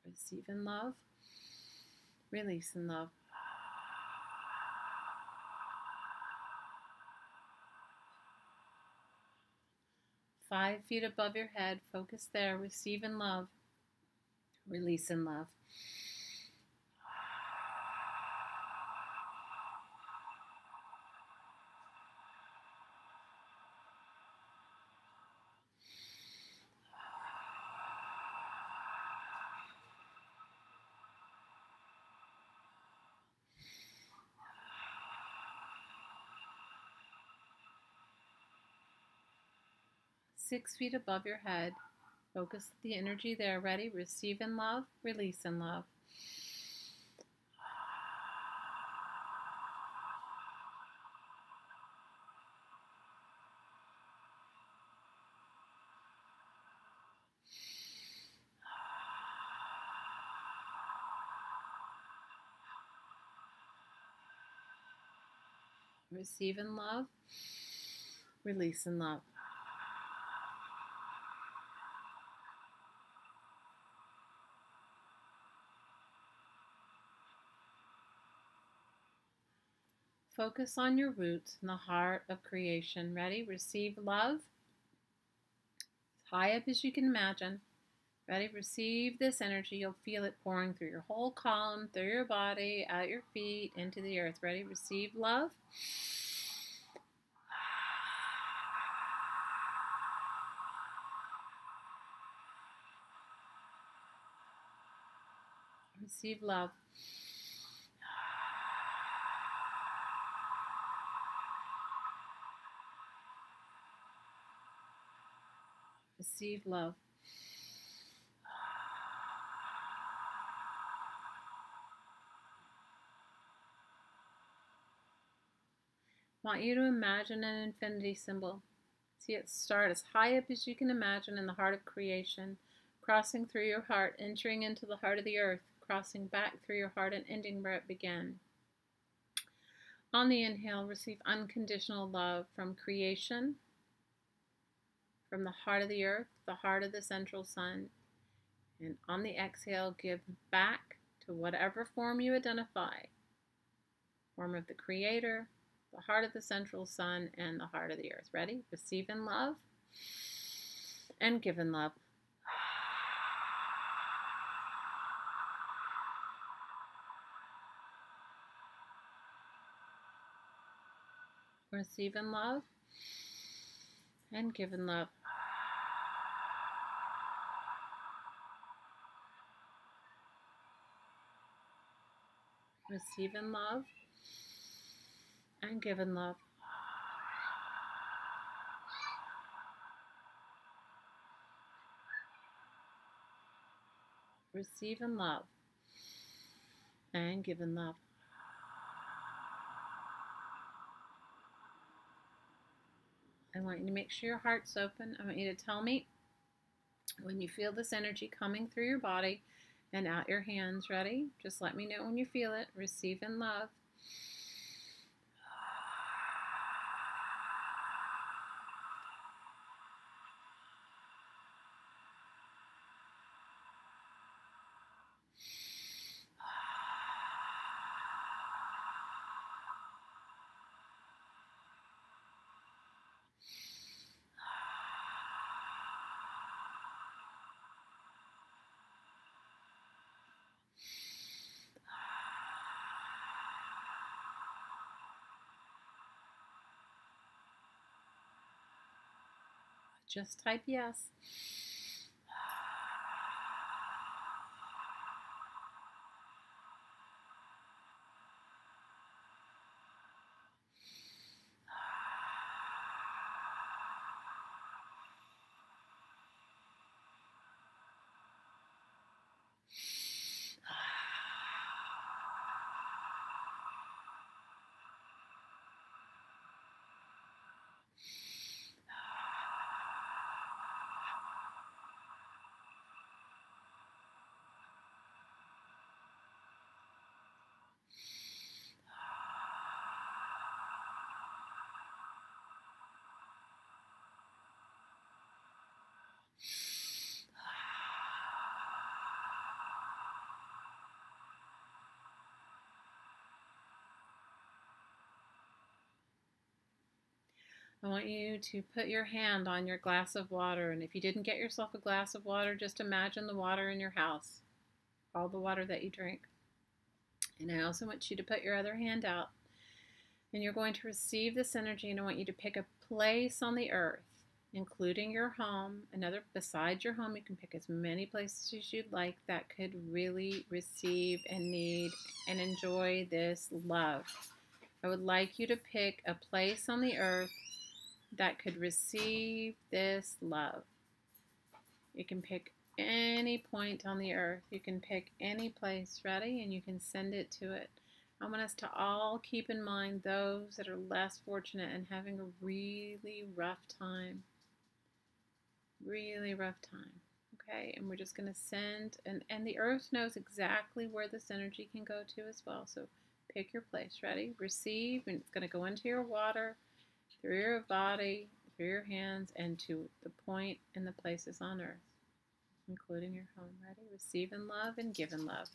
Receive in love, release in love. Five feet above your head, focus there. Receive in love, release in love. Six feet above your head, focus the energy there. Ready? Receive in love, release in love. Receive in love, release in love. Focus on your roots in the heart of creation. Ready? Receive love as high up as you can imagine. Ready? Receive this energy. You'll feel it pouring through your whole column, through your body, out your feet, into the earth. Ready? Receive love. Receive love. Receive love. I want you to imagine an infinity symbol. See it start as high up as you can imagine in the heart of creation, crossing through your heart, entering into the heart of the earth, crossing back through your heart and ending where it began. On the inhale, receive unconditional love from creation, from the heart of the earth, the heart of the central sun. And on the exhale, give back to whatever form you identify. Form of the creator, the heart of the central sun, and the heart of the earth. Ready? Receive in love and give in love. Receive in love and give in love. Receive in love and give in love. Receive in love and give in love. I want you to make sure your heart's open. I want you to tell me when you feel this energy coming through your body and out your hands. Ready? Just let me know when you feel it. Receive in love. Just type yes. I want you to put your hand on your glass of water, and if you didn't get yourself a glass of water, just imagine the water in your house, all the water that you drink. And I also want you to put your other hand out, and you're going to receive this energy, and I want you to pick a place on the earth, including your home, another besides your home. You can pick as many places as you'd like that could really receive and need and enjoy this love. I would like you to pick a place on the earth that could receive this love. You can pick any point on the earth. You can pick any place. Ready? And you can send it to it. I want us to all keep in mind those that are less fortunate and having a really rough time. Really rough time. Okay? And we're just going to send, and the earth knows exactly where this energy can go to as well. So pick your place. Ready? Receive, and it's going to go into your water, through your body, through your hands, and to the point and the places on earth, including your home. Ready? Receive in love and give in love.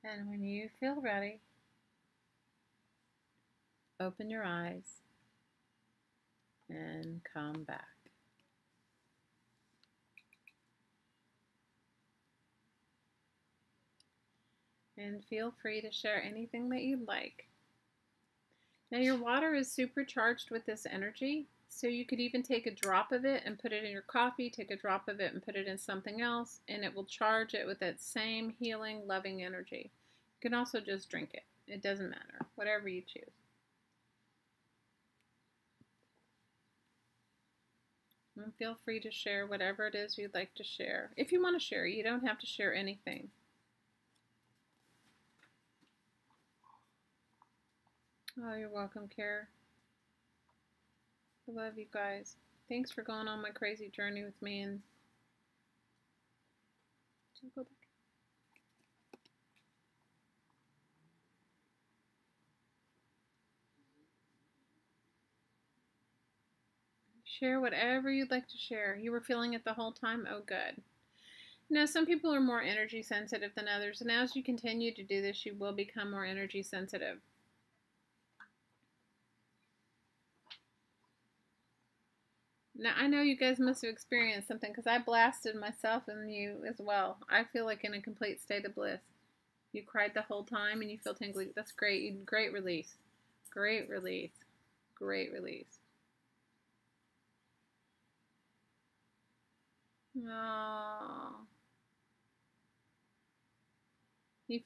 And when you feel ready, open your eyes and come back. And feel free to share anything that you'd like. Now your water is supercharged with this energy, so you could even take a drop of it and put it in your coffee, take a drop of it and put it in something else, and it will charge it with that same healing, loving energy. You can also just drink it. It doesn't matter, whatever you choose. And feel free to share whatever it is you'd like to share. If you want to share, you don't have to share anything. Oh, you're welcome, Kara. I love you guys. Thanks for going on my crazy journey with me. And go back. Share whatever you'd like to share. You were feeling it the whole time? Oh, good. Now, some people are more energy sensitive than others, and as you continue to do this, you will become more energy sensitive. Now, I know you guys must have experienced something because I blasted myself and you as well. I feel like in a complete state of bliss. You cried the whole time and you feel tingly. That's great. Great release. Great release. Great release. Oh. You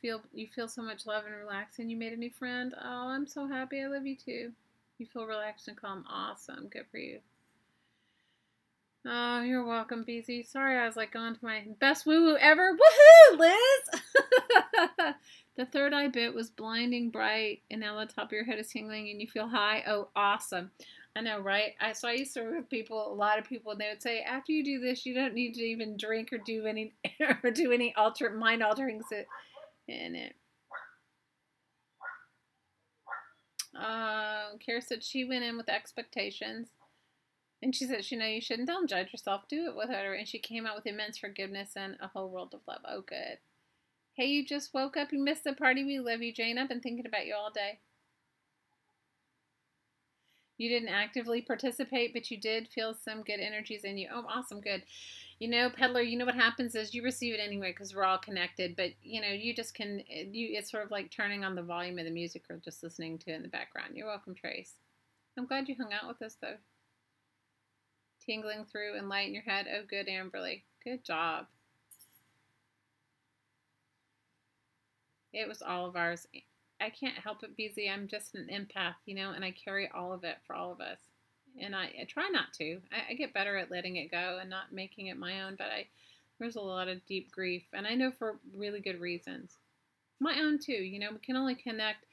feel so much love and relaxed, and you made a new friend. Oh, I'm so happy. I love you too. You feel relaxed and calm. Awesome. Good for you. Oh, you're welcome, BZ. Sorry, I was like going to my best woo-woo ever. Woohoo, Liz! The third eye bit was blinding bright, and now the top of your head is tingling, and you feel high. Oh, awesome. I know, right? So I used to work with people, a lot of people, and they would say, after you do this, you don't need to even drink or do any mind altering in it. Kara said she went in with expectations. And she said, you shouldn't, don't judge yourself. Do it with her. And she came out with immense forgiveness and a whole world of love. Oh, good. Hey, you just woke up. You missed the party. We love you, Jane. I've been thinking about you all day. You didn't actively participate, but you did feel some good energies in you. Oh, awesome. Good. Peddler, what happens is you receive it anyway because we're all connected. But, you just can, it's sort of like turning on the volume of the music or just listening to it in the background. You're welcome, Trace. I'm glad you hung out with us, though. Tingling through and light in your head. Oh, good, Amberly. Good job. It was all of ours. I can't help it, BZ. I'm just an empath, and I carry all of it for all of us. And I try not to. I get better at letting it go and not making it my own, but there's a lot of deep grief, and I know for really good reasons. My own, too. We can only connect.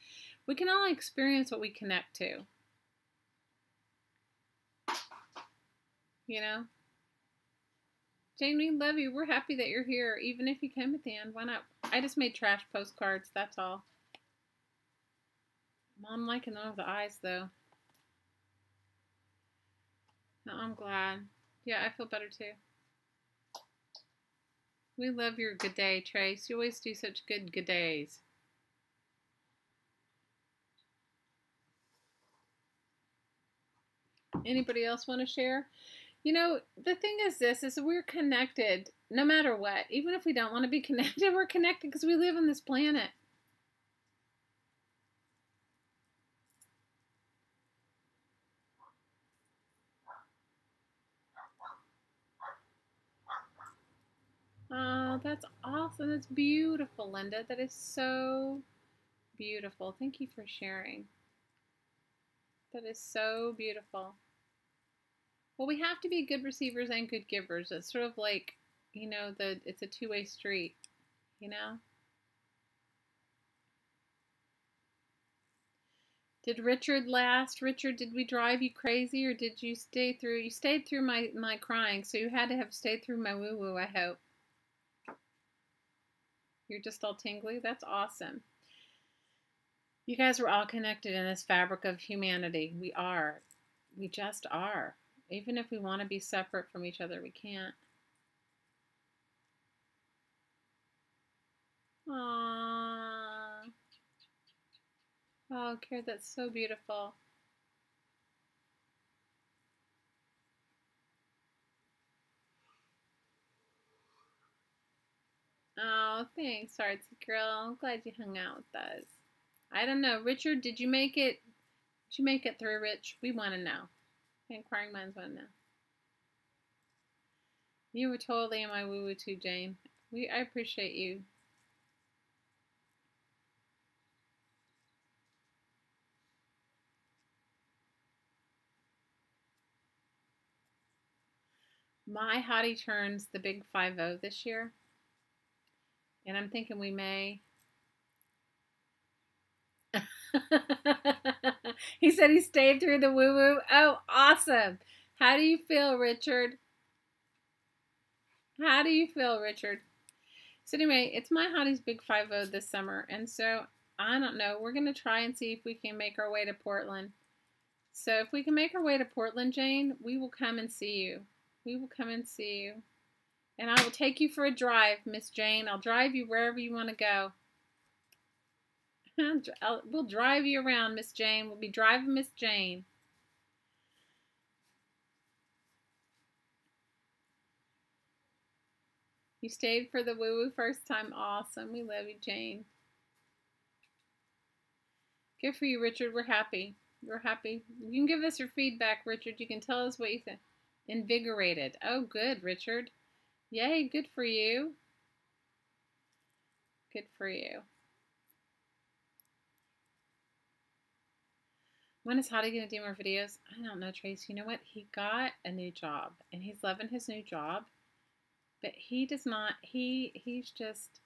We can only experience what we connect to. Jane, we love you. We're happy that you're here, even if you came at the end. Why not? I just made trash postcards, that's all. I'm liking one of the eyes, though. No, I'm glad. Yeah, I feel better, too. We love your good day, Trace. You always do such good days. Anybody else want to share? The thing is we're connected no matter what. Even if we don't want to be connected, we're connected because we live on this planet. Oh, that's awesome. That's beautiful, Linda. That is so beautiful. Thank you for sharing. That is so beautiful. Well, we have to be good receivers and good givers. It's sort of like, it's a two-way street, Did Richard last? Richard, did we drive you crazy or did you stay through? You stayed through my crying, so you had to have stayed through my woo-woo, I hope. You're just all tingly? That's awesome. You guys are all connected in this fabric of humanity. We are. We just are. Even if we want to be separate from each other, we can't. Aww. Oh, Kara, that's so beautiful. Oh, thanks, Artsy Girl. I'm glad you hung out with us. I don't know, Richard, did you make it? Did you make it through, Rich? We want to know. Inquiring minds want to know. You were totally in my woo-woo too, Jane. I appreciate you. My hottie turns the big 5-0 this year, and I'm thinking we may. He said he stayed through the woo-woo. Oh, awesome. How do you feel, Richard? How do you feel, Richard? So anyway, it's my hottie's big 5-0 this summer, and so I don't know. We're going to try and see if we can make our way to Portland. So if we can make our way to Portland, Jane, we will come and see you. We will come and see you. And I will take you for a drive, Miss Jane. I'll drive you wherever you want to go. We'll drive you around, Miss Jane. We'll be driving Miss Jane. You stayed for the woo-woo first time. Awesome. We love you, Jane. Good for you, Richard. We're happy. We're happy. You can give us your feedback, Richard. You can tell us what you think. Invigorated. Oh, good, Richard. Yay, good for you. Good for you. When is Hottie going to do more videos? I don't know, Trace. You know what? He got a new job, and he's loving his new job. But he does not, he's just,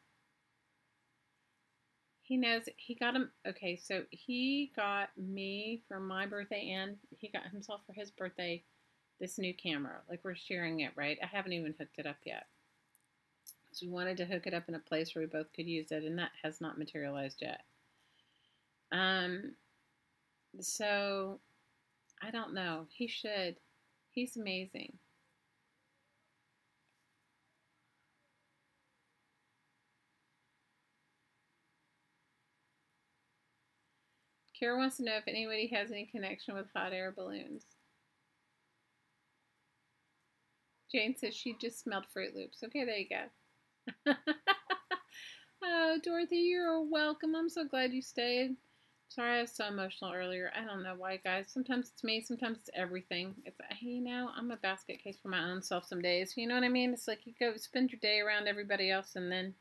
he knows, he got him, okay, so he got me for my birthday, and he got himself for his birthday this new camera. Like, we're sharing it, right? I haven't even hooked it up yet. So we wanted to hook it up in a place where we both could use it, and that has not materialized yet. So, I don't know. He should. He's amazing. Kara wants to know if anybody has any connection with hot air balloons. Jane says she just smelled Fruit Loops. Okay, there you go. Oh, Dorothy, you're welcome. I'm so glad you stayed. Sorry I was so emotional earlier. I don't know why, guys. Sometimes it's me. Sometimes it's everything. It's, you know, I'm a basket case for my own self some days. You know what I mean? It's like you go spend your day around everybody else and then...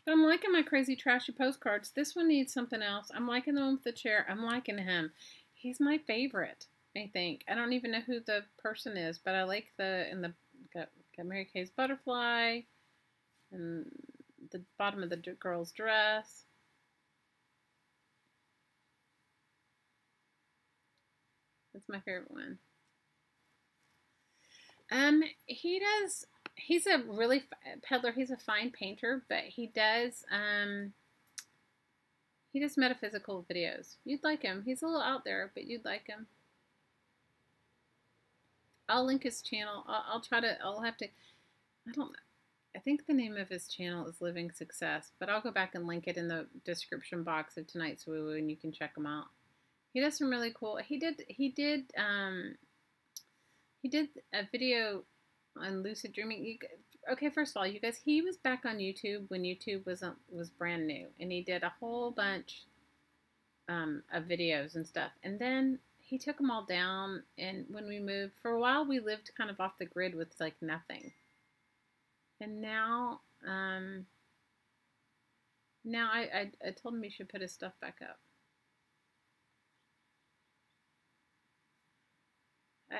But I'm liking my crazy trashy postcards. This one needs something else. I'm liking the one with the chair. I'm liking him. He's my favorite, I think. I don't even know who the person is, but I like got Mary Kay's butterfly and the bottom of the girl's dress. That's my favorite one. He's a really, Peddler, he's a fine painter, but he does metaphysical videos. You'd like him. He's a little out there, but you'd like him. I'll link his channel. I'll have to, I don't know. I think the name of his channel is Living Success, but I'll go back and link it in the description box of tonight's woo-woo, and you can check him out. He does some really cool, he did a video on lucid dreaming. Okay, first of all, you guys, he was back on YouTube when YouTube was brand new, and he did a whole bunch of videos and stuff, and then he took them all down. And when we moved, for a while, we lived kind of off the grid with like nothing, and now I told him he should put his stuff back up.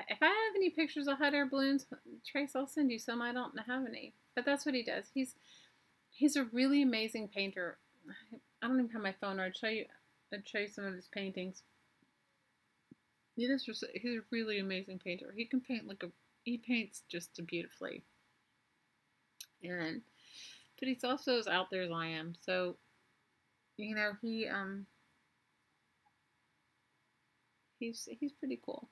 If I have any pictures of hot air balloons, Trace, I'll send you some. I don't have any. But that's what he does. He's a really amazing painter. I don't even have my phone, or I'd show you some of his paintings. He's a really amazing painter. He can paint he paints just beautifully. But he's also as out there as I am. So, you know, he's pretty cool.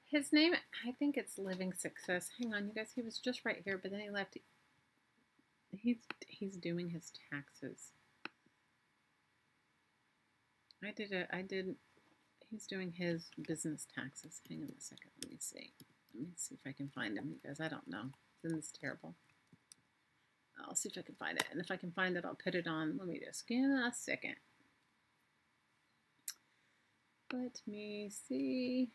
His name, I think it's Living Success. Hang on, you guys, he was just right here, but then he left. He's doing his taxes. He's doing his business taxes. Hang on a second, let me see. Let me see if I can find him, you guys. I don't know. Isn't this terrible? I'll see if I can find it. And if I can find it, I'll put it on. Let me just give a second. Let me see.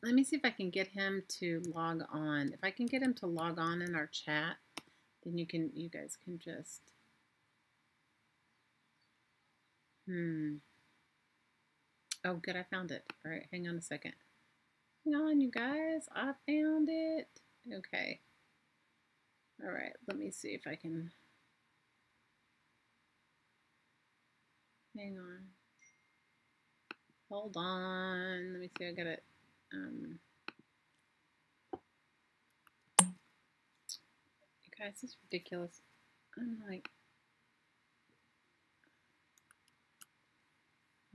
Let me see if I can get him to log on. If I can get him to log on in our chat, then you guys can just. Oh, good, I found it. All right, hang on a second. Hang on, you guys. I found it. Okay. All right, let me see if I can. Hang on. Hold on. Let me see. I got it. You guys, this is ridiculous. I'm like,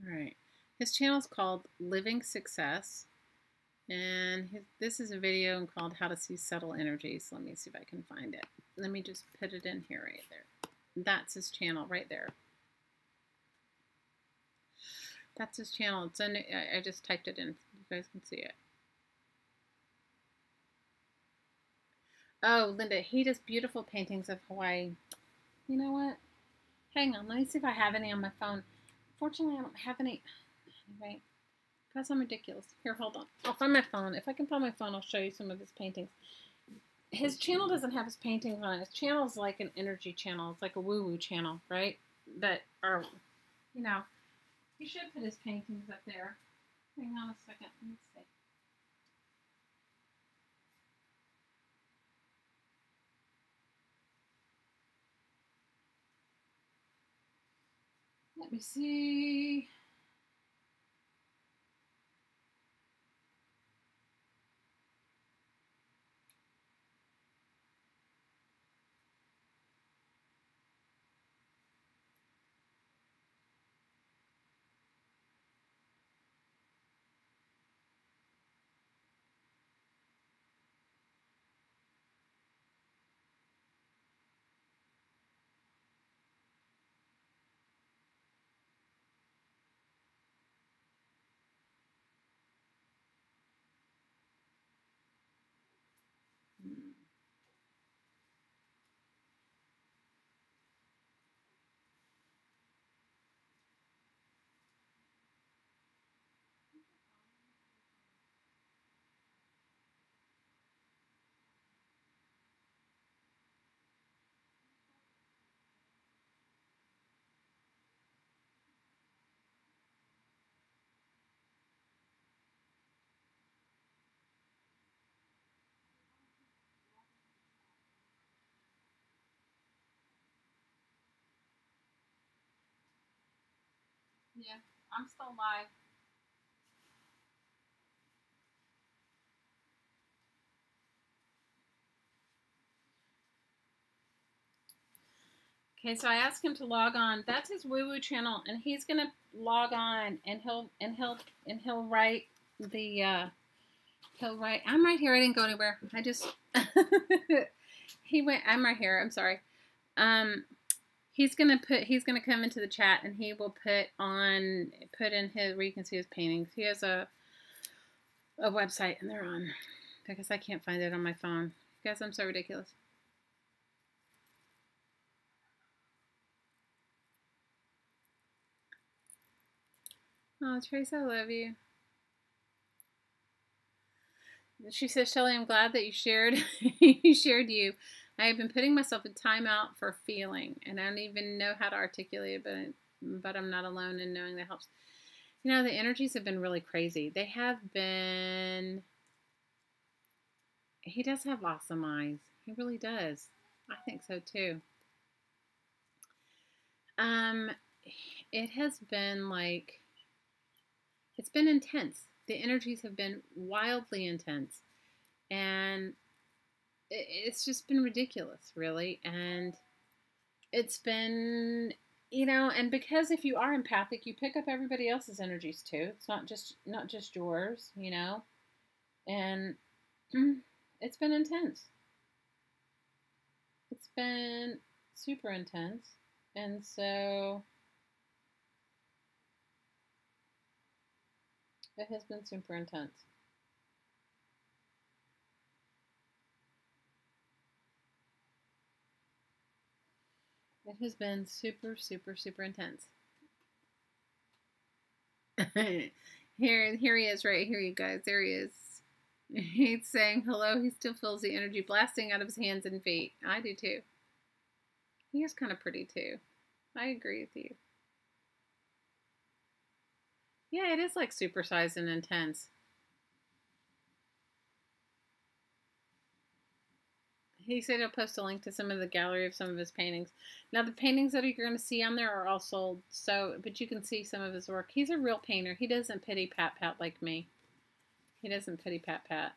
all right. His channel is called Living Success, and this is a video called How to See Subtle Energies. Let me see if I can find it. Let me just put it in here right there. That's his channel right there. That's his channel. It's in, I just typed it in. You guys can see it. Oh, Linda, he does beautiful paintings of Hawaii. You know what? Hang on. Let me see if I have any on my phone. Fortunately, I don't have any. Anyway, because I'm ridiculous. Here, hold on. I'll find my phone. If I can find my phone, I'll show you some of his paintings. His channel doesn't have his paintings on it. His channel is like an energy channel. It's like a woo-woo channel, right? That are, you know, he should put his paintings up there. Hang on a second. Let me see. Let me see. Yeah, I'm still live. Okay, so I asked him to log on. That's his woo-woo channel, and he's gonna log on, and he'll write the he'll write. I'm right here. I didn't go anywhere. I just he went. I'm right here. I'm sorry. He's gonna come into the chat, and he will put in his where you can see his paintings. He has a website, and they're on because I can't find it on my phone. Guys, I'm so ridiculous. Oh, Trace, I love you. She says, Shelly, I'm glad that you shared you. I have been putting myself in timeout for feeling, and I don't even know how to articulate it, but I'm not alone in knowing that helps. You know, the energies have been really crazy. They have been. He does have awesome eyes. He really does. I think so too. It has been like. It's been intense. The energies have been wildly intense. And it's just been ridiculous, really. And it's been you know, and because if you are empathic, you pick up everybody else's energies too. It's not just yours, you know. And it's been intense. It's been super intense. And so it has been super intense. It has been super, super, super intense. Here he is right here, you guys. There he is. He's saying hello. He still feels the energy blasting out of his hands and feet. I do too. He is kind of pretty too. I agree with you. Yeah, it is like supersized and intense. He said he'll post a link to some of the gallery of some of his paintings. Now, the paintings that you're going to see on there are all sold, so but you can see some of his work. He's a real painter. He doesn't pity pat pat like me. He doesn't pity pat pat.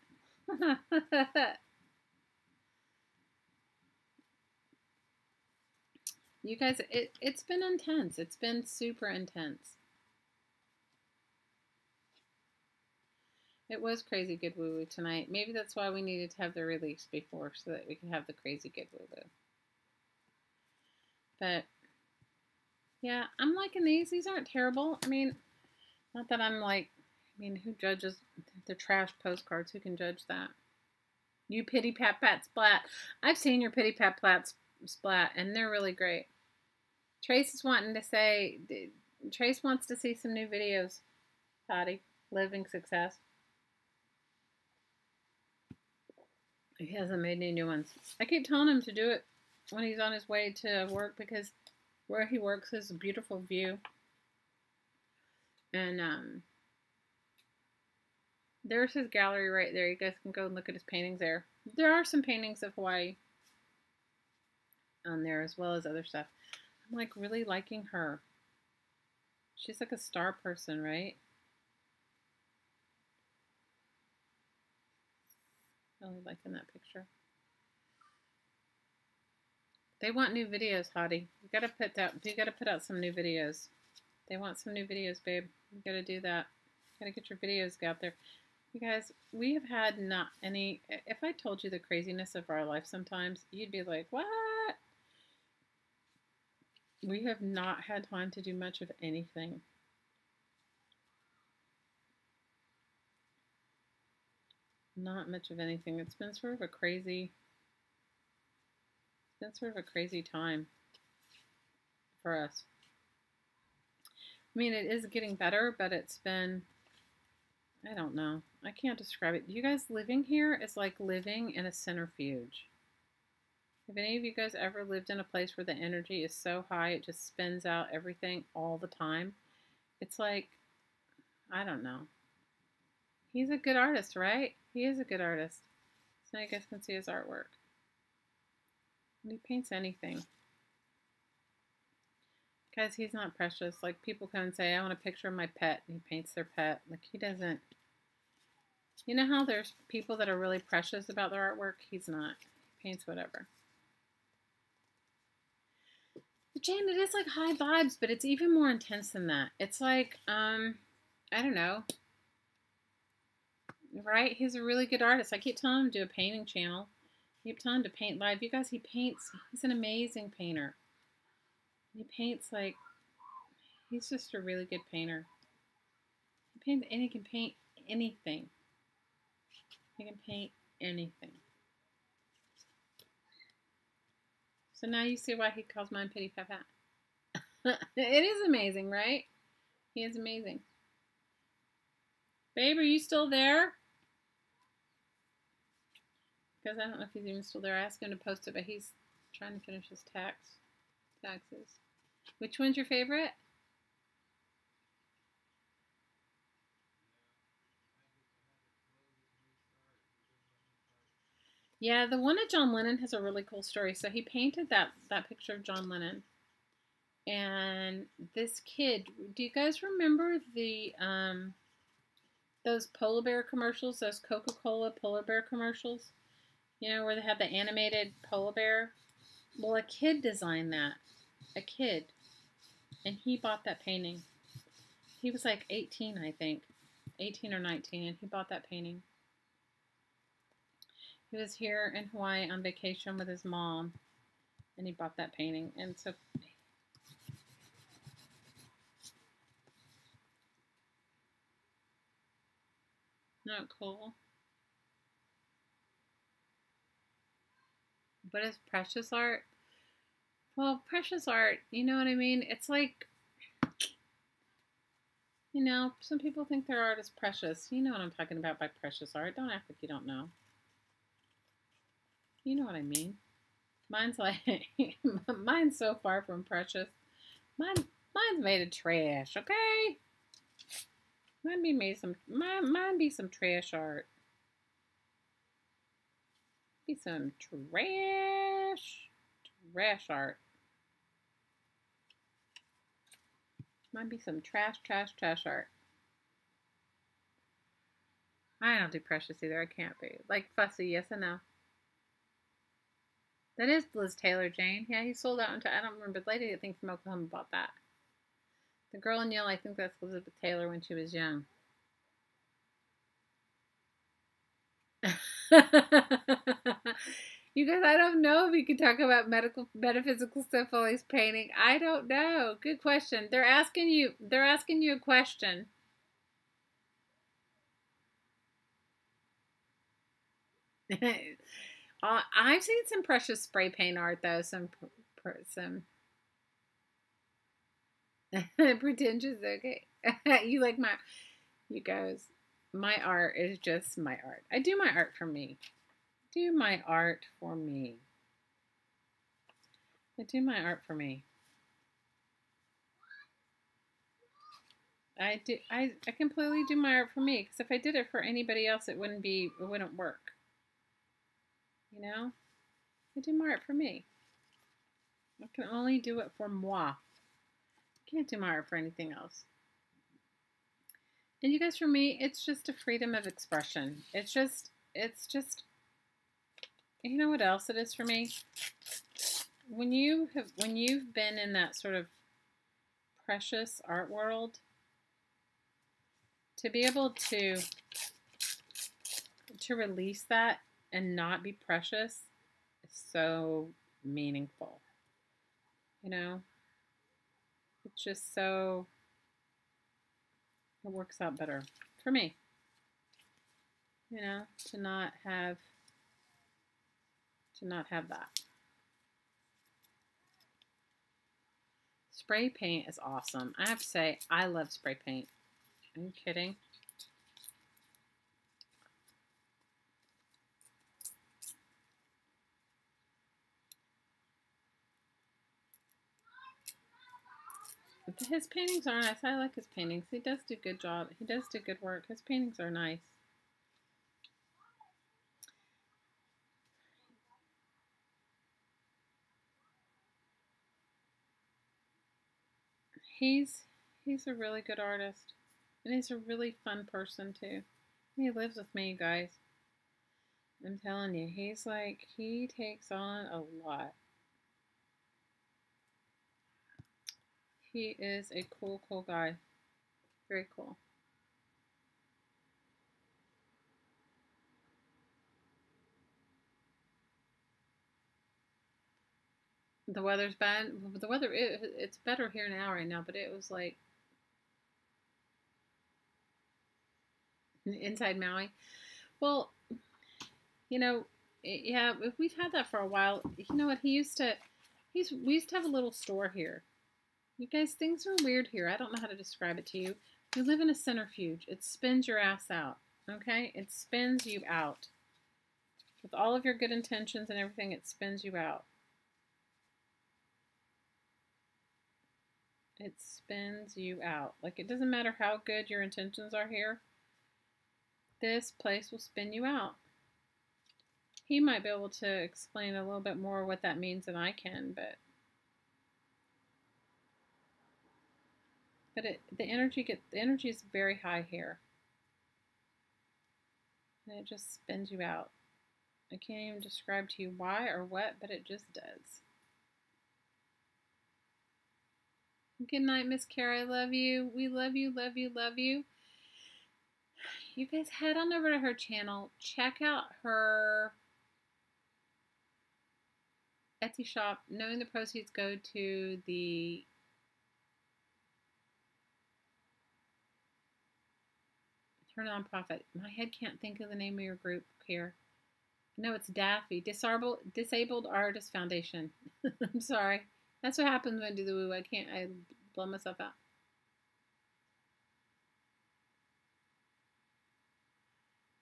You guys, it's been intense. It's been super intense. It was crazy good woo woo tonight. Maybe that's why we needed to have the release before so that we could have the crazy good woo woo. But yeah, I'm liking these. These aren't terrible. I mean, not that I'm like, I mean, who judges the trash postcards? Who can judge that? You pity pat pat splat. I've seen your pity pat pat splat, and they're really great. Trace is wanting to say, Trace wants to see some new videos. Toddy, living success. He hasn't made any new ones. I keep telling him to do it when he's on his way to work because where he works is a beautiful view. And there's his gallery right there. You guys can go and look at his paintings there. There are some paintings of Hawaii on there as well as other stuff. I'm like really liking her. She's like a star person, right? Really liking that picture. They want new videos, Hottie. You gotta put out some new videos. They want some new videos, babe. You gotta do that. You gotta get your videos out there. You guys, we have had not any. If I told you the craziness of our life sometimes, you'd be like, what? We have not had time to do much of anything. Not much of anything. It's been sort of a crazy time for us. I mean, it is getting better, but it's been, I don't know. I can't describe it. You guys living here is like living in a centrifuge. Have any of you guys ever lived in a place where the energy is so high it just spins out everything all the time? It's like, I don't know. He's a good artist, right? He is a good artist. So now you guys can see his artwork. And he paints anything. Guys, he's not precious. Like, people come and say, I want a picture of my pet. And he paints their pet. Like, he doesn't. You know how there's people that are really precious about their artwork? He's not. He paints whatever. But Jane, it is like high vibes, but it's even more intense than that. It's like, I don't know. Right? He's a really good artist. I keep telling him to do a painting channel. I keep telling him to paint live. You guys, he paints. He's an amazing painter. He paints like, he's just a really good painter. He paints, and he can paint anything. He can paint anything. So now you see why he calls mine Pity Pat Pat. It is amazing, right? He is amazing. Babe, are you still there? Because I don't know if he's even still there. I asked him to post it, but he's trying to finish his taxes. Which one's your favorite? Yeah, the one of John Lennon has a really cool story. So he painted that picture of John Lennon. And this kid, do you guys remember the those polar bear commercials, those Coca-Cola polar bear commercials? You know, where they had the animated polar bear? Well, a kid designed that. A kid. and he bought that painting. He was like 18, I think. 18 or 19, and he bought that painting. He was here in Hawaii on vacation with his mom, and he bought that painting. And so, not cool. What is precious art? Well, precious art, you know what I mean? It's like, you know, some people think their art is precious. You know what I'm talking about by precious art. Don't act like you don't know. You know what I mean. Mine's like, mine's so far from precious. Mine's made of trash, okay? Mine be some trash art. Be some trash art. Might be some trash art. I don't do precious either. I can't be. Like fussy, yes and no. That is Liz Taylor, Jane. Yeah, he sold out into, I don't remember. The lady, I think, from Oklahoma bought that. The girl in yellow, I think that's Elizabeth Taylor when she was young. You guys, I don't know if you can talk about metaphysical stuff while he's painting. I don't know. Good question. They're asking you a question. I've seen some precious spray paint art though. Some pretentious. Okay, you like you guys. My art is just my art. I do my art for me. Do my art for me. I do my art for me. I completely do my art for me, because if I did it for anybody else, it wouldn't work. You know? I do my art for me. I can only do it for moi. I can't do my art for anything else. And you guys, for me, it's just a freedom of expression. It's just, you know what else it is for me? When you've been in that sort of precious art world, to be able to release that and not be precious is so meaningful. You know? It's just so, it works out better for me. You know, to not have that. Spray paint is awesome. I have to say, I love spray paint. Are you kidding? His paintings are nice. I like his paintings. He does do a good job. He does do good work. His paintings are nice. He's a really good artist. And he's a really fun person too. He lives with me, you guys. I'm telling you, he's like, he takes on a lot. He is a cool guy. Very cool. The weather's bad. The weather, it's better here now right now, but it was like inside Maui. Well, you know, yeah, we've had that for a while. You know what? We used to have a little store here. You guys, things are weird here. I don't know how to describe it to you. You live in a centrifuge. It spins your ass out. Okay? It spins you out. With all of your good intentions and everything, it spins you out. It spins you out. Like, it doesn't matter how good your intentions are here. This place will spin you out. He might be able to explain a little bit more what that means than I can, but the energy is very high here. And it just spins you out. I can't even describe to you why or what, but it just does. Good night, Miss Kara. I love you. We love you, love you, love you. You guys head on over to her channel. Check out her Etsy shop. Knowing the proceeds go to the her nonprofit. My head can't think of the name of your group here. No, it's Daffy. Disabled Artist Foundation. I'm sorry. That's what happens when I do the woo. I blow myself out.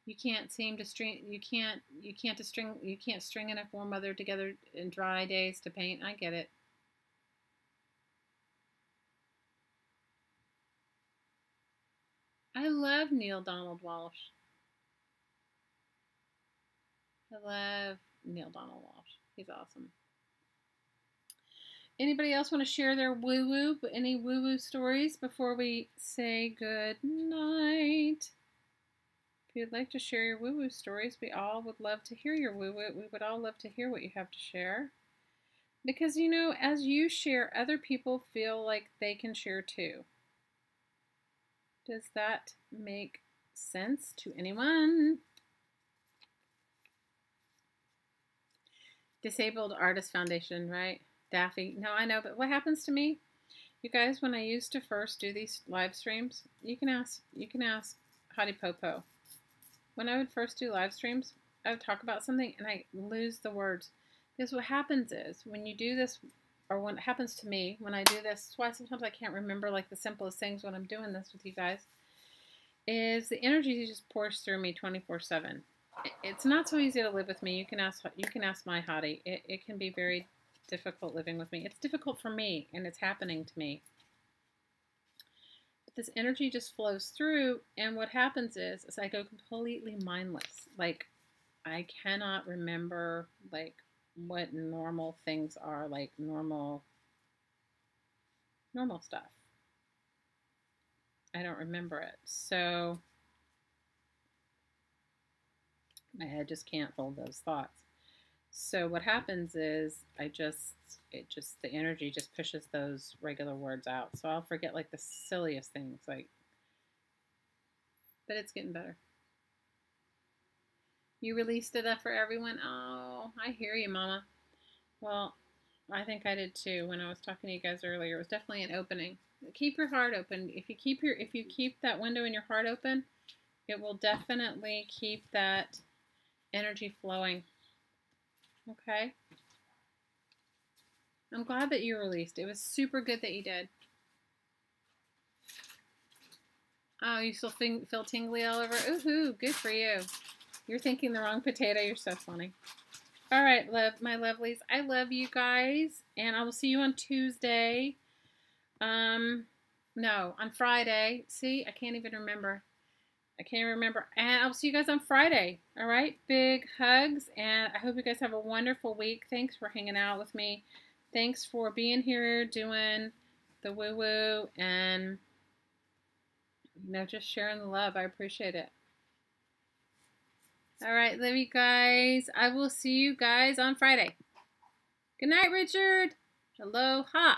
You can't seem to string. You can't string enough warm weather together in dry days to paint. I get it. I love Neil Donald Walsh. I love Neil Donald Walsh. He's awesome. Anybody else want to share their woo-woo? Any woo-woo stories before we say good night? If you'd like to share your woo-woo stories, we all would love to hear your woo-woo. We would all love to hear what you have to share. Because, you know, as you share, other people feel like they can share too. Does that make sense to anyone? Disabled Artist Foundation, right? Daffy. No, I know, but what happens to me? You guys, when I used to first do these live streams, you can ask Hottie Popo. When I would first do live streams, I would talk about something and I lose the words. Because what happens is when you do this, or what happens to me when I do this, that's why sometimes I can't remember like the simplest things when I'm doing this with you guys, is the energy just pours through me 24/7. It's not so easy to live with me. You can ask my Hottie. It can be very difficult living with me. It's difficult for me, and it's happening to me. But this energy just flows through, and what happens is I go completely mindless. Like, I cannot remember, like, what normal things are, like normal stuff. I don't remember it. So my head just can't hold those thoughts. So what happens is the energy just pushes those regular words out. So I'll forget like the silliest things, like, but it's getting better. You released it up for everyone. Oh, I hear you, Mama. Well, I think I did too when I was talking to you guys earlier. It was definitely an opening. Keep your heart open. If you keep that window in your heart open, it will definitely keep that energy flowing. Okay? I'm glad that you released. It was super good that you did. Oh, you still feel tingly all over? Ooh, good for you. You're thinking the wrong potato. You're so funny. All right, my lovelies. I love you guys, and I will see you on Tuesday. No, on Friday. See, I can't even remember. And I'll see you guys on Friday. All right, big hugs, and I hope you guys have a wonderful week. Thanks for hanging out with me. Thanks for being here, doing the woo-woo, and, you know, just sharing the love. I appreciate it. All right, love you guys. I will see you guys on Friday. Good night, Richard. Aloha.